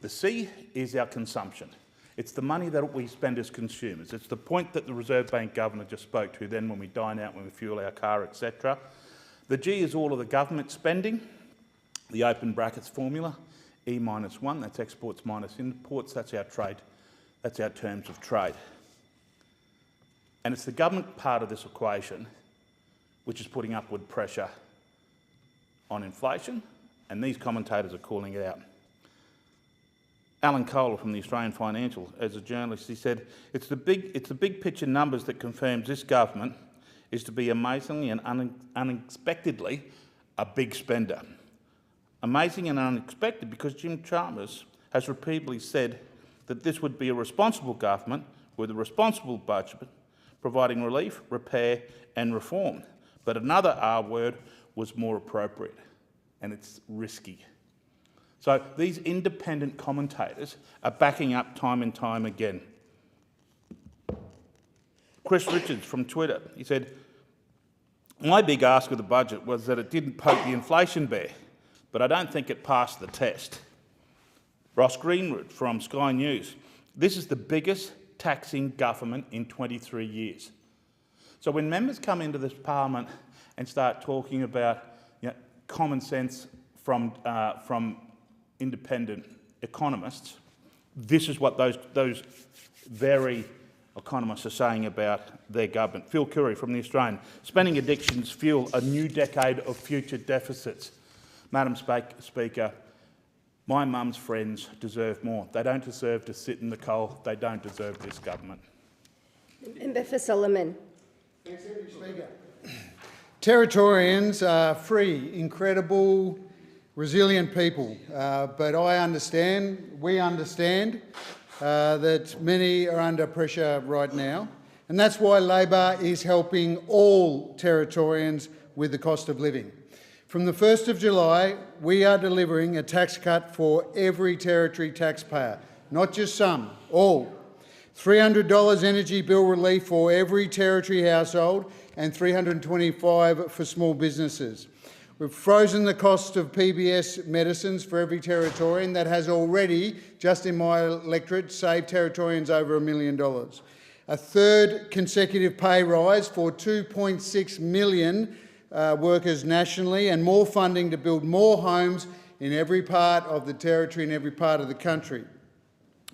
The C is our consumption. It's the money that we spend as consumers. It's the point that the Reserve Bank Governor just spoke to then when we dine out, when we fuel our car, etc. The G is all of the government spending, the open brackets formula, E minus 1, that's exports minus imports, that's our trade, that's our terms of trade. And it's the government part of this equation which is putting upward pressure on inflation, and these commentators are calling it out. Alan Kohler from the Australian Financial, as a journalist, he said, it's the big picture numbers that confirms this government is to be amazingly and unexpectedly a big spender. Amazing and unexpected because Jim Chalmers has repeatedly said that this would be a responsible government with a responsible budget, providing relief, repair and reform. But another R word was more appropriate, and it's risky. So these independent commentators are backing up time and time again. Chris Richards from Twitter, he said, my big ask of the budget was that it didn't poke the inflation bear, but I don't think it passed the test. Ross Greenwood from Sky News, this is the biggest taxing government in 23 years. So when members come into this parliament and start talking about common sense from independent economists, this is what those very economists are saying about their government. Phil Curry from The Australian, spending addictions fuel a new decade of future deficits. Madam Speaker, my mum's friends deserve more. They don't deserve to sit in the coal. They don't deserve this government. Member for Solomon. Thanks, Speaker. Territorians are free, incredible, resilient people, but we understand that many are under pressure right now, and that's why Labor is helping all Territorians with the cost of living. From the 1st of July, we are delivering a tax cut for every Territory taxpayer, not just some, all. $300 energy bill relief for every Territory household and $325 for small businesses. We've frozen the cost of PBS medicines for every Territorian. That has already, just in my electorate, saved Territorians over $1 million. A third consecutive pay rise for 2.6 million workers nationally, and more funding to build more homes in every part of the Territory and every part of the country.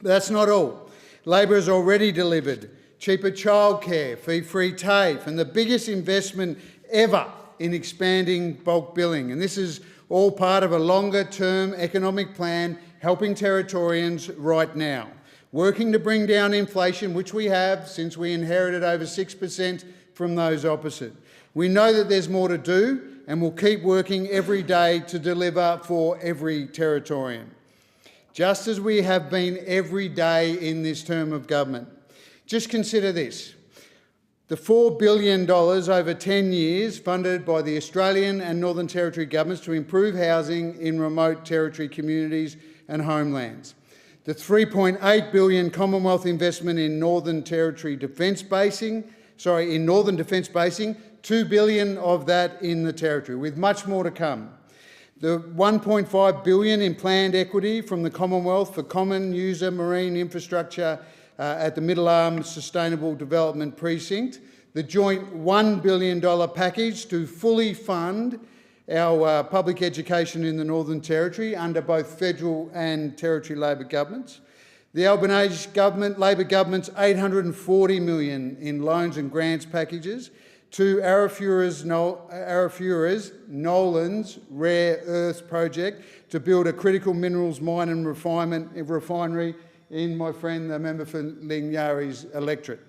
But that's not all. Labor has already delivered cheaper childcare, fee-free TAFE, and the biggest investment ever in expanding bulk billing. And this is all part of a longer-term economic plan helping Territorians right now, working to bring down inflation, which we have since we inherited over 6% from those opposite. We know that there's more to do, and we'll keep working every day to deliver for every Territorian, just as we have been every day in this term of government. Just consider this. The $4 billion over 10 years funded by the Australian and Northern Territory governments to improve housing in remote Territory communities and homelands. The $3.8 billion Commonwealth investment in Northern Defence basing $2 billion of that in the Territory, with much more to come. The $1.5 billion in planned equity from the Commonwealth for common user marine infrastructure at the Middle Arm Sustainable Development Precinct. The joint $1 billion package to fully fund our public education in the Northern Territory under both federal and Territory Labor governments. The Albanese government, Labor government's $840 million in loans and grants packages to Arafura's Nolan's Rare Earths project to build a critical minerals mine and refinery in my friend, the member for Lingyari's electorate.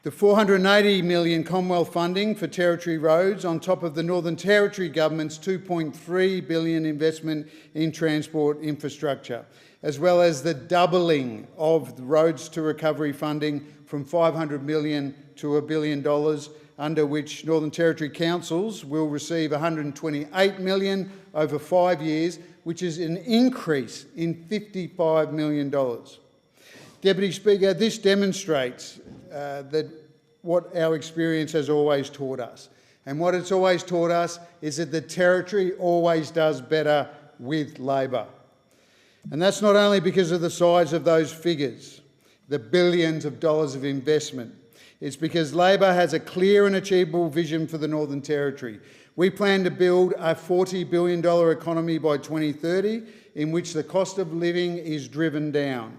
The $480 million Commonwealth funding for Territory roads on top of the Northern Territory Government's $2.3 billion investment in transport infrastructure, as well as the doubling of the Roads to Recovery funding from $500 million to $1 billion, under which Northern Territory councils will receive $128 million over 5 years, which is an increase in $55 million. Deputy Speaker, this demonstrates that what our experience has always taught us. And what it's always taught us is that the Territory always does better with Labor. And that's not only because of the size of those figures, the billions of dollars of investment. It's because Labor has a clear and achievable vision for the Northern Territory. We plan to build a $40 billion economy by 2030 in which the cost of living is driven down.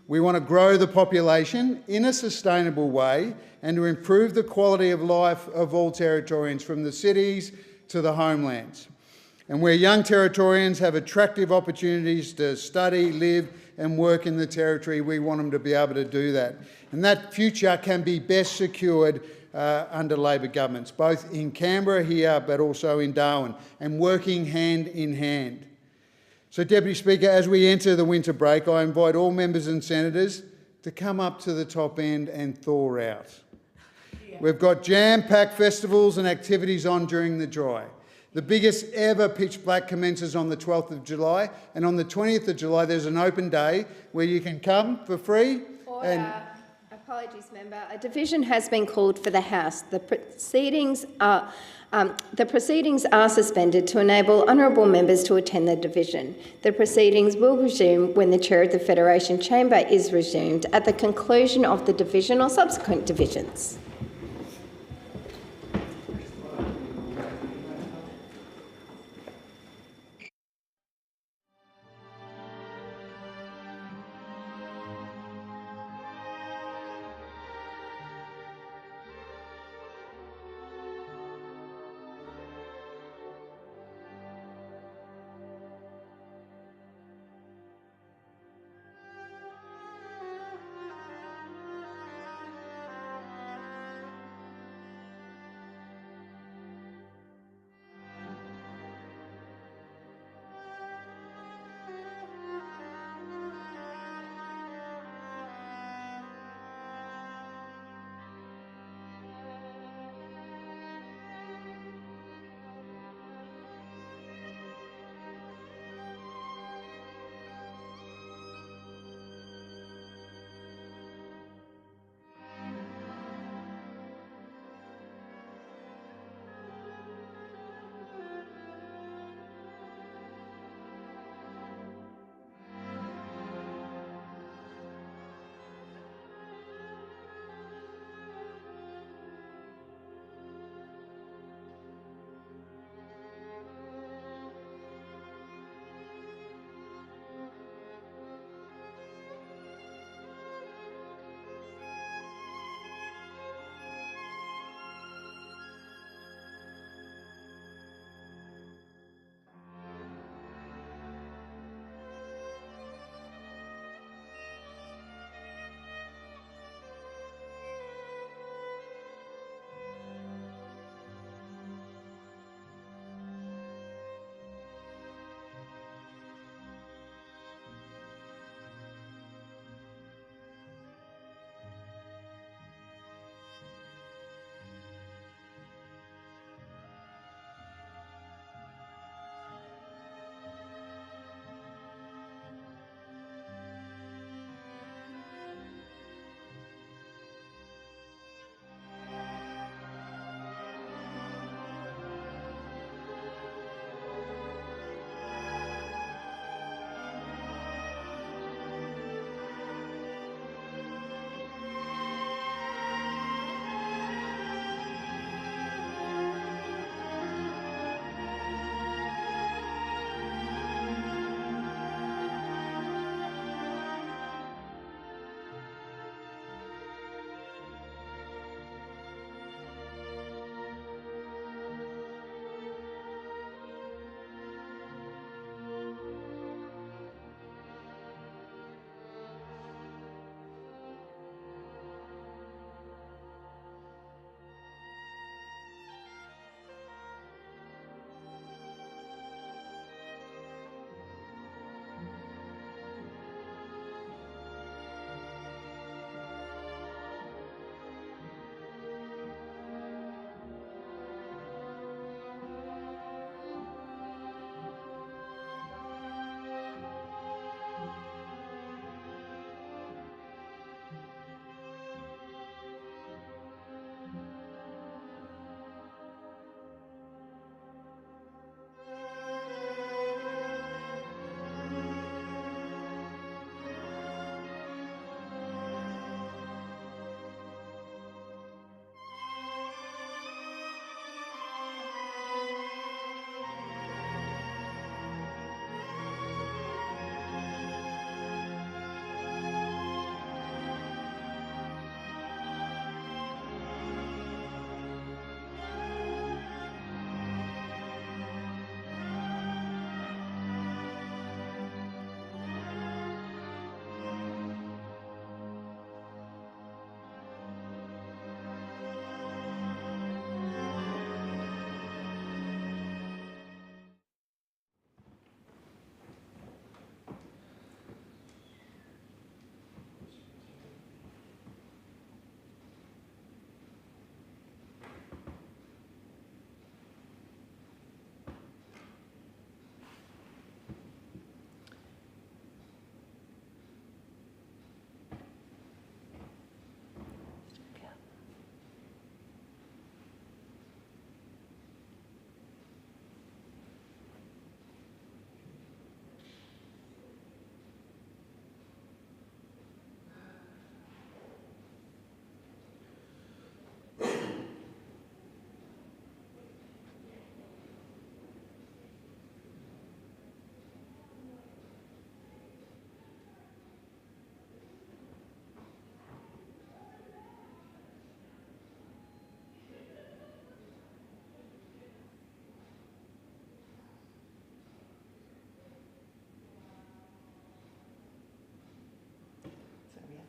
We want to grow the population in a sustainable way and to improve the quality of life of all Territorians, from the cities to the homelands. And where young Territorians have attractive opportunities to study, live and work in the Territory, we want them to be able to do that. And that future can be best secured under Labor governments, both in Canberra here but also in Darwin, and working hand in hand. So, Deputy Speaker, as we enter the winter break, I invite all members and senators to come up to the top end and thaw out. We've got jam-packed festivals and activities on during the dry. The biggest ever Pitch Black commences on the 12th of July, and on the 20th of July there's an open day where you can come for free. Order. Apologies, member. A division has been called for the House. The proceedings are suspended to enable honourable members to attend the division. The proceedings will resume when the Chair of the Federation Chamber is resumed at the conclusion of the division or subsequent divisions.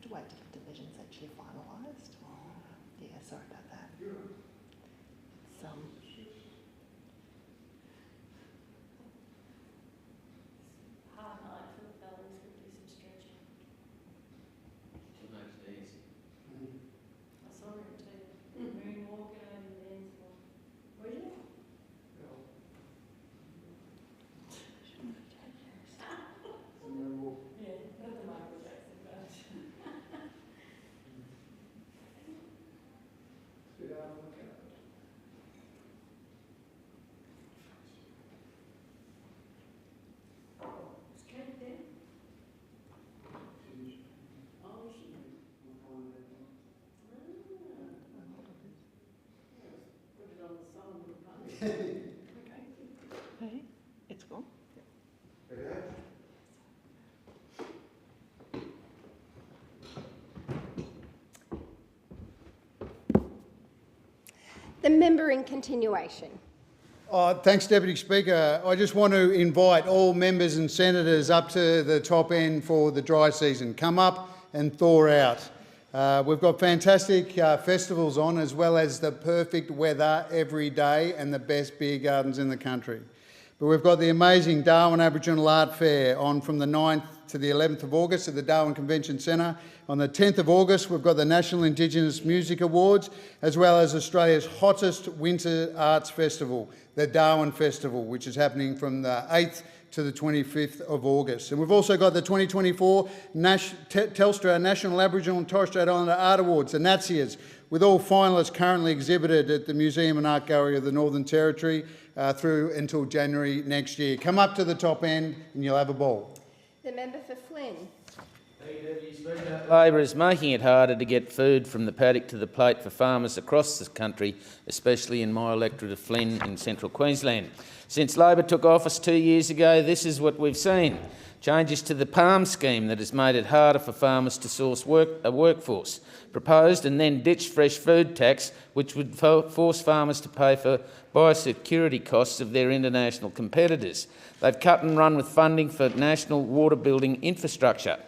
to wait till the division's actually finalised. Yeah, sorry about that. It's, hard night for the fellas, could do some stretching. She makes it easy. I saw her too. Moon walking over the ends. Were you? Yeah, not the Michael Jackson version. Is Kate there? Oh, she is. Put it on the song with the punch. hey, it's gone. The member in continuation. Thanks, Deputy Speaker. I just want to invite all members and senators up to the top end for the dry season. Come up and thaw out. We've got fantastic festivals on, as well as the perfect weather every day and the best beer gardens in the country. But we've got the amazing Darwin Aboriginal Art Fair on from the 9th to the 11th of August at the Darwin Convention Centre. On the 10th of August, we've got the National Indigenous Music Awards, as well as Australia's hottest winter arts festival, the Darwin Festival, which is happening from the 8th to the 25th of August. And we've also got the 2024 Telstra National Aboriginal and Torres Strait Islander Art Awards, the NATSIAs, with all finalists currently exhibited at the Museum and Art Gallery of the Northern Territory through until January next year. Come up to the top end and you'll have a ball. The member for Flynn. Labor is making it harder to get food from the paddock to the plate for farmers across the country, especially in my electorate of Flynn in central Queensland. Since Labor took office 2 years ago, this is what we've seen. Changes to the PALM scheme that has made it harder for farmers to source a workforce. Proposed and then ditched fresh food tax, which would force farmers to pay for biosecurity costs of their international competitors. They've cut and run with funding for national water building infrastructure.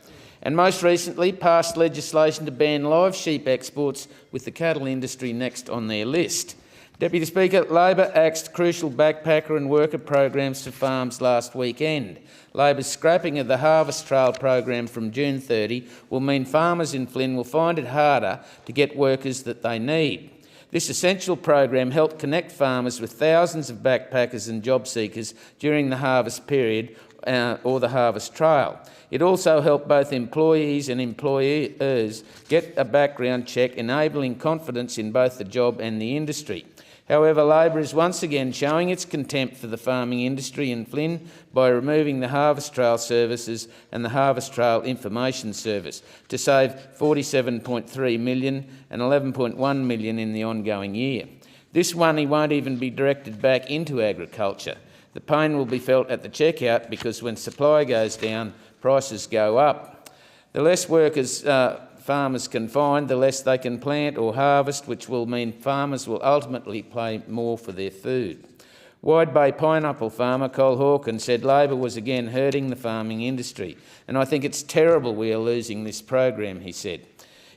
And most recently passed legislation to ban live sheep exports, with the cattle industry next on their list. Deputy Speaker, Labor axed crucial backpacker and worker programs for farms last weekend. Labor's scrapping of the Harvest Trail program from June 30 will mean farmers in Flynn will find it harder to get workers that they need. This essential program helped connect farmers with thousands of backpackers and job seekers during the harvest period or the Harvest Trail. It also helped both employees and employers get a background check, enabling confidence in both the job and the industry. However, Labor is once again showing its contempt for the farming industry in Flynn by removing the Harvest Trail services and the Harvest Trail Information Service to save $47.3 million and $11.1 million in the ongoing year. This money won't even be directed back into agriculture. The pain will be felt at the checkout, because when supply goes down, prices go up. The less workers farmers can find, the less they can plant or harvest, which will mean farmers will ultimately pay more for their food. Wide Bay pineapple farmer Col Haughton said Labor was again hurting the farming industry, and I think it's terrible we are losing this program, he said.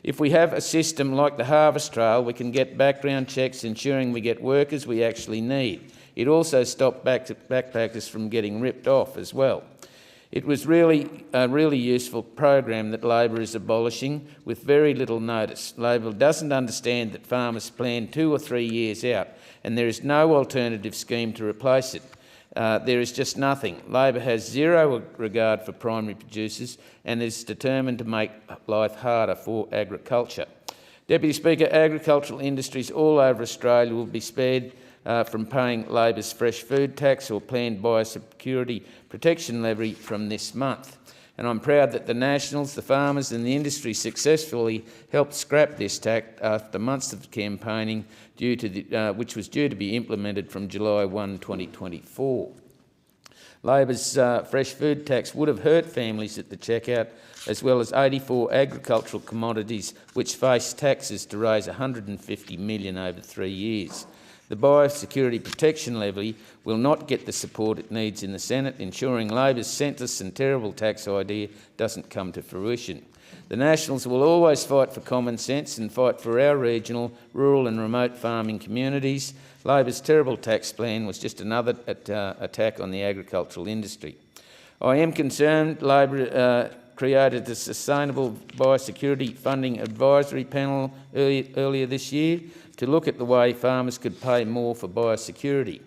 If we have a system like the Harvest Trail, we can get background checks ensuring we get workers we actually need. It also stopped backpackers from getting ripped off as well. It was really a really useful program that Labor is abolishing with very little notice. Labor doesn't understand that farmers plan 2 or 3 years out, and there is no alternative scheme to replace it. There is just nothing. Labor has zero regard for primary producers and is determined to make life harder for agriculture. Deputy Speaker, agricultural industries all over Australia will be spared from paying Labor's fresh food tax or planned biosecurity protection levy from this month. And I'm proud that the Nationals, the farmers and the industry successfully helped scrap this tax after months of campaigning, which was due to be implemented from July 1, 2024. Labor's fresh food tax would have hurt families at the checkout, as well as 84 agricultural commodities which face taxes to raise $150 million over 3 years. The biosecurity protection levy will not get the support it needs in the Senate, ensuring Labor's senseless and terrible tax idea doesn't come to fruition. The Nationals will always fight for common sense and fight for our regional, rural and remote farming communities. Labor's terrible tax plan was just another attack on the agricultural industry. I am concerned Labor created the Sustainable Biosecurity Funding Advisory Panel earlier this year to look at the way farmers could pay more for biosecurity.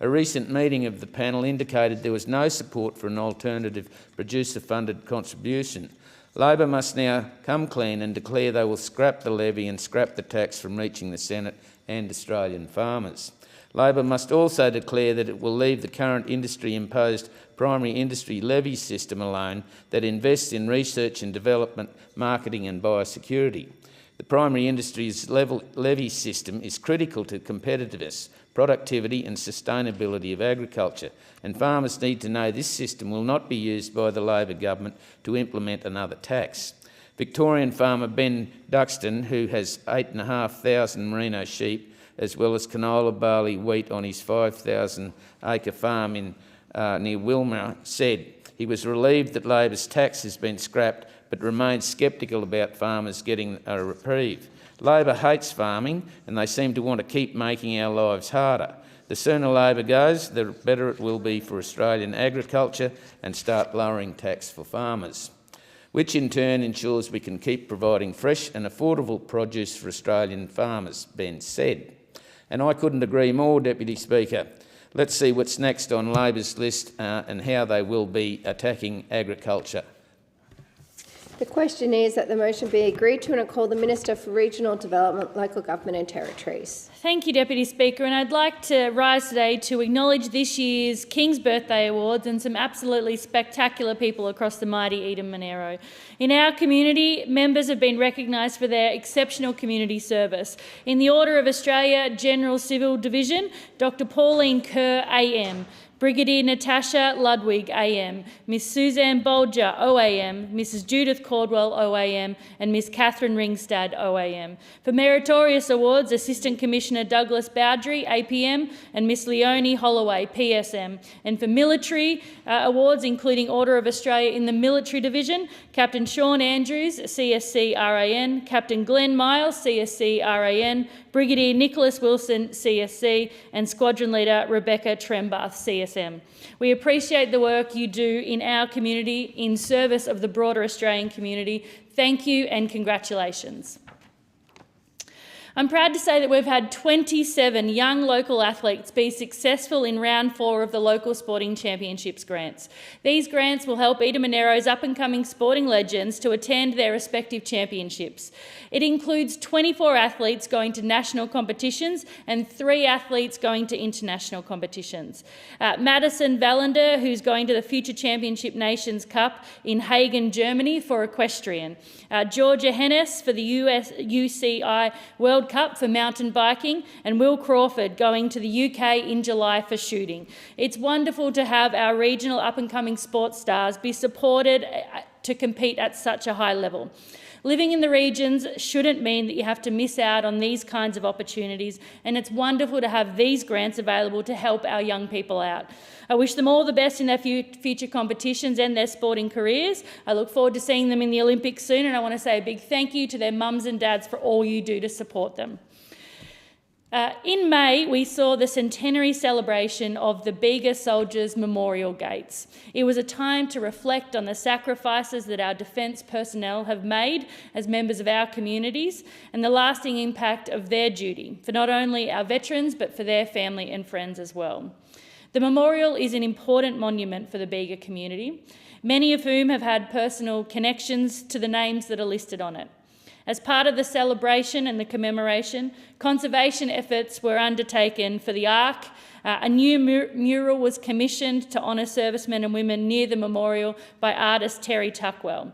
A recent meeting of the panel indicated there was no support for an alternative producer-funded contribution. Labor must now come clean and declare they will scrap the levy and scrap the tax from reaching the Senate and Australian farmers. Labor must also declare that it will leave the current industry-imposed primary industry levy system alone that invests in research and development, marketing and biosecurity. The primary industry's levy system is critical to competitiveness, productivity and sustainability of agriculture, and farmers need to know this system will not be used by the Labor government to implement another tax. Victorian farmer Ben Duxton, who has 8,500 merino sheep, as well as canola, barley, wheat on his 5,000-acre farm in near Wilmar, said he was relieved that Labor's tax has been scrapped, but remains sceptical about farmers getting a reprieve. Labor hates farming and they seem to want to keep making our lives harder. The sooner Labor goes, the better it will be for Australian agriculture and start lowering tax for farmers, which in turn ensures we can keep providing fresh and affordable produce for Australian farmers, Ben said. And I couldn't agree more, Deputy Speaker. Let's see what's next on Labor's list and how they will be attacking agriculture. The question is that the motion be agreed to, and I call the Minister for Regional Development, Local Government and Territories. Thank you, Deputy Speaker, and I'd like to rise today to acknowledge this year's King's Birthday Awards and some absolutely spectacular people across the mighty Eden-Monaro. In our community, members have been recognised for their exceptional community service. In the Order of Australia General Civil Division, Dr Pauline Kerr AM, Brigadier Natasha Ludwig AM, Miss Suzanne Bolger OAM, Mrs Judith Caldwell OAM and Miss Catherine Ringstad OAM. For meritorious awards, Assistant Commissioner Douglas Bowdry APM and Miss Leonie Holloway PSM. And for military awards, including Order of Australia in the Military Division, Captain Sean Andrews CSC RAN, Captain Glenn Miles CSC RAN, Brigadier Nicholas Wilson CSC and Squadron Leader Rebecca Trembath CSM. We appreciate the work you do in our community in service of the broader Australian community. Thank you and congratulations. I'm proud to say that we've had 27 young local athletes be successful in round 4 of the Local Sporting Championships grants. These grants will help Eden-Monaro's up-and-coming sporting legends to attend their respective championships. It includes 24 athletes going to national competitions and 3 athletes going to international competitions. Madison Vallander, who's going to the Future Championship Nations Cup in Hagen, Germany for equestrian. Georgia Hennes for the UCI World Cup for mountain biking, and Will Crawford going to the UK in July for shooting. It's wonderful to have our regional up-and-coming sports stars be supported to compete at such a high level. Living in the regions shouldn't mean that you have to miss out on these kinds of opportunities, and it's wonderful to have these grants available to help our young people out. I wish them all the best in their future competitions and their sporting careers. I look forward to seeing them in the Olympics soon, and I want to say a big thank you to their mums and dads for all you do to support them. In May, we saw the centenary celebration of the Bega Soldiers Memorial Gates. It was a time to reflect on the sacrifices that our defence personnel have made as members of our communities and the lasting impact of their duty for not only our veterans but for their family and friends as well. The memorial is an important monument for the Bega community, many of whom have had personal connections to the names that are listed on it. As part of the celebration and the commemoration, conservation efforts were undertaken for the Ark. A new mural was commissioned to honour servicemen and women near the memorial by artist Terry Tuckwell.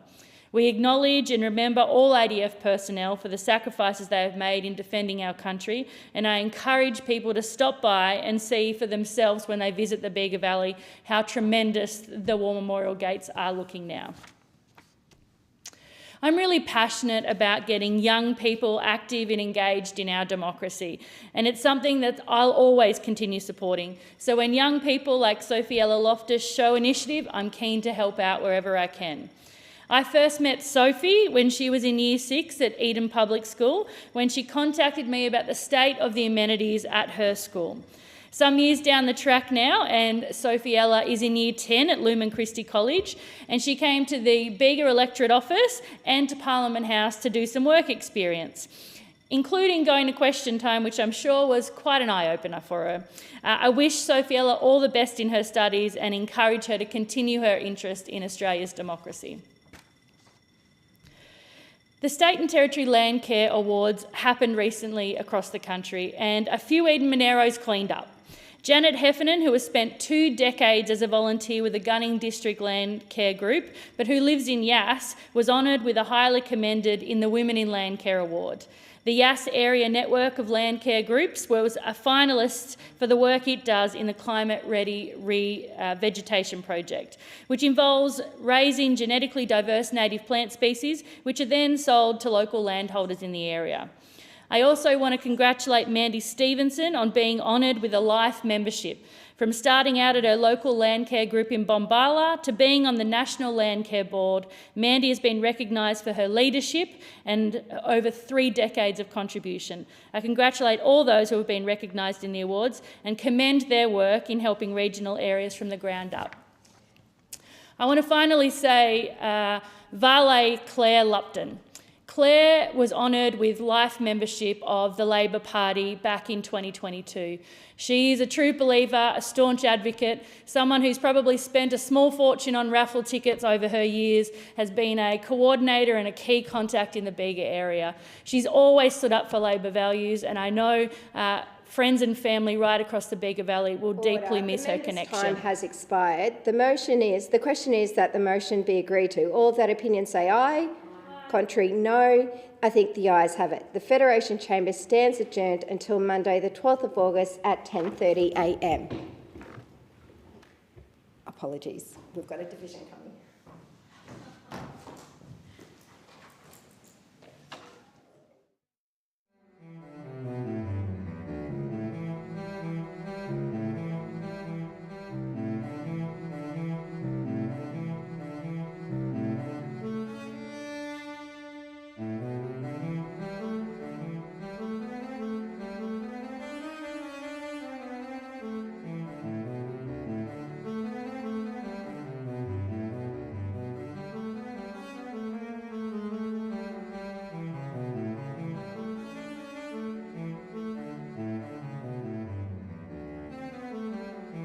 We acknowledge and remember all ADF personnel for the sacrifices they have made in defending our country, and I encourage people to stop by and see for themselves when they visit the Bega Valley how tremendous the War Memorial Gates are looking now. I'm really passionate about getting young people active and engaged in our democracy, and it's something that I'll always continue supporting. So when young people like Sophiella Loftus show initiative, I'm keen to help out wherever I can. I first met Sophie when she was in Year 6 at Eden Public School, when she contacted me about the state of the amenities at her school. Some years down the track now, and Sophiella is in Year 10 at Lumen Christi College, and she came to the Bega Electorate Office and to Parliament House to do some work experience, including going to question time, which I'm sure was quite an eye-opener for her. I wish Sophiella all the best in her studies and encourage her to continue her interest in Australia's democracy. The State and Territory Land Care Awards happened recently across the country, and a few Eden Moneros cleaned up. Janet Heffernan, who has spent 2 decades as a volunteer with the Gunning District Land Care Group, but who lives in Yass, was honoured with a highly commended in the Women in Land Care Award. The Yass Area Network of Land Care Groups was a finalist for the work it does in the Climate Ready Vegetation Project, which involves raising genetically diverse native plant species, which are then sold to local landholders in the area. I also want to congratulate Mandy Stevenson on being honoured with a life membership. From starting out at her local land care group in Bombala to being on the National Land Care Board, Mandy has been recognised for her leadership and over 3 decades of contribution. I congratulate all those who have been recognised in the awards and commend their work in helping regional areas from the ground up. I want to finally say Vale Claire Lupton. Claire was honoured with life membership of the Labor Party back in 2022. She is a true believer, a staunch advocate, someone who's probably spent a small fortune on raffle tickets over her years, has been a coordinator and a key contact in the Bega area. She's always stood up for Labor values, and I know friends and family right across the Bega Valley will deeply miss her connection. Time has expired. The question is that the motion be agreed to. All of that opinion say aye. Contrary, no. I think the ayes have it. The Federation Chamber stands adjourned until Monday the 12th of August at 10:30 a.m. Apologies, we've got a division coming.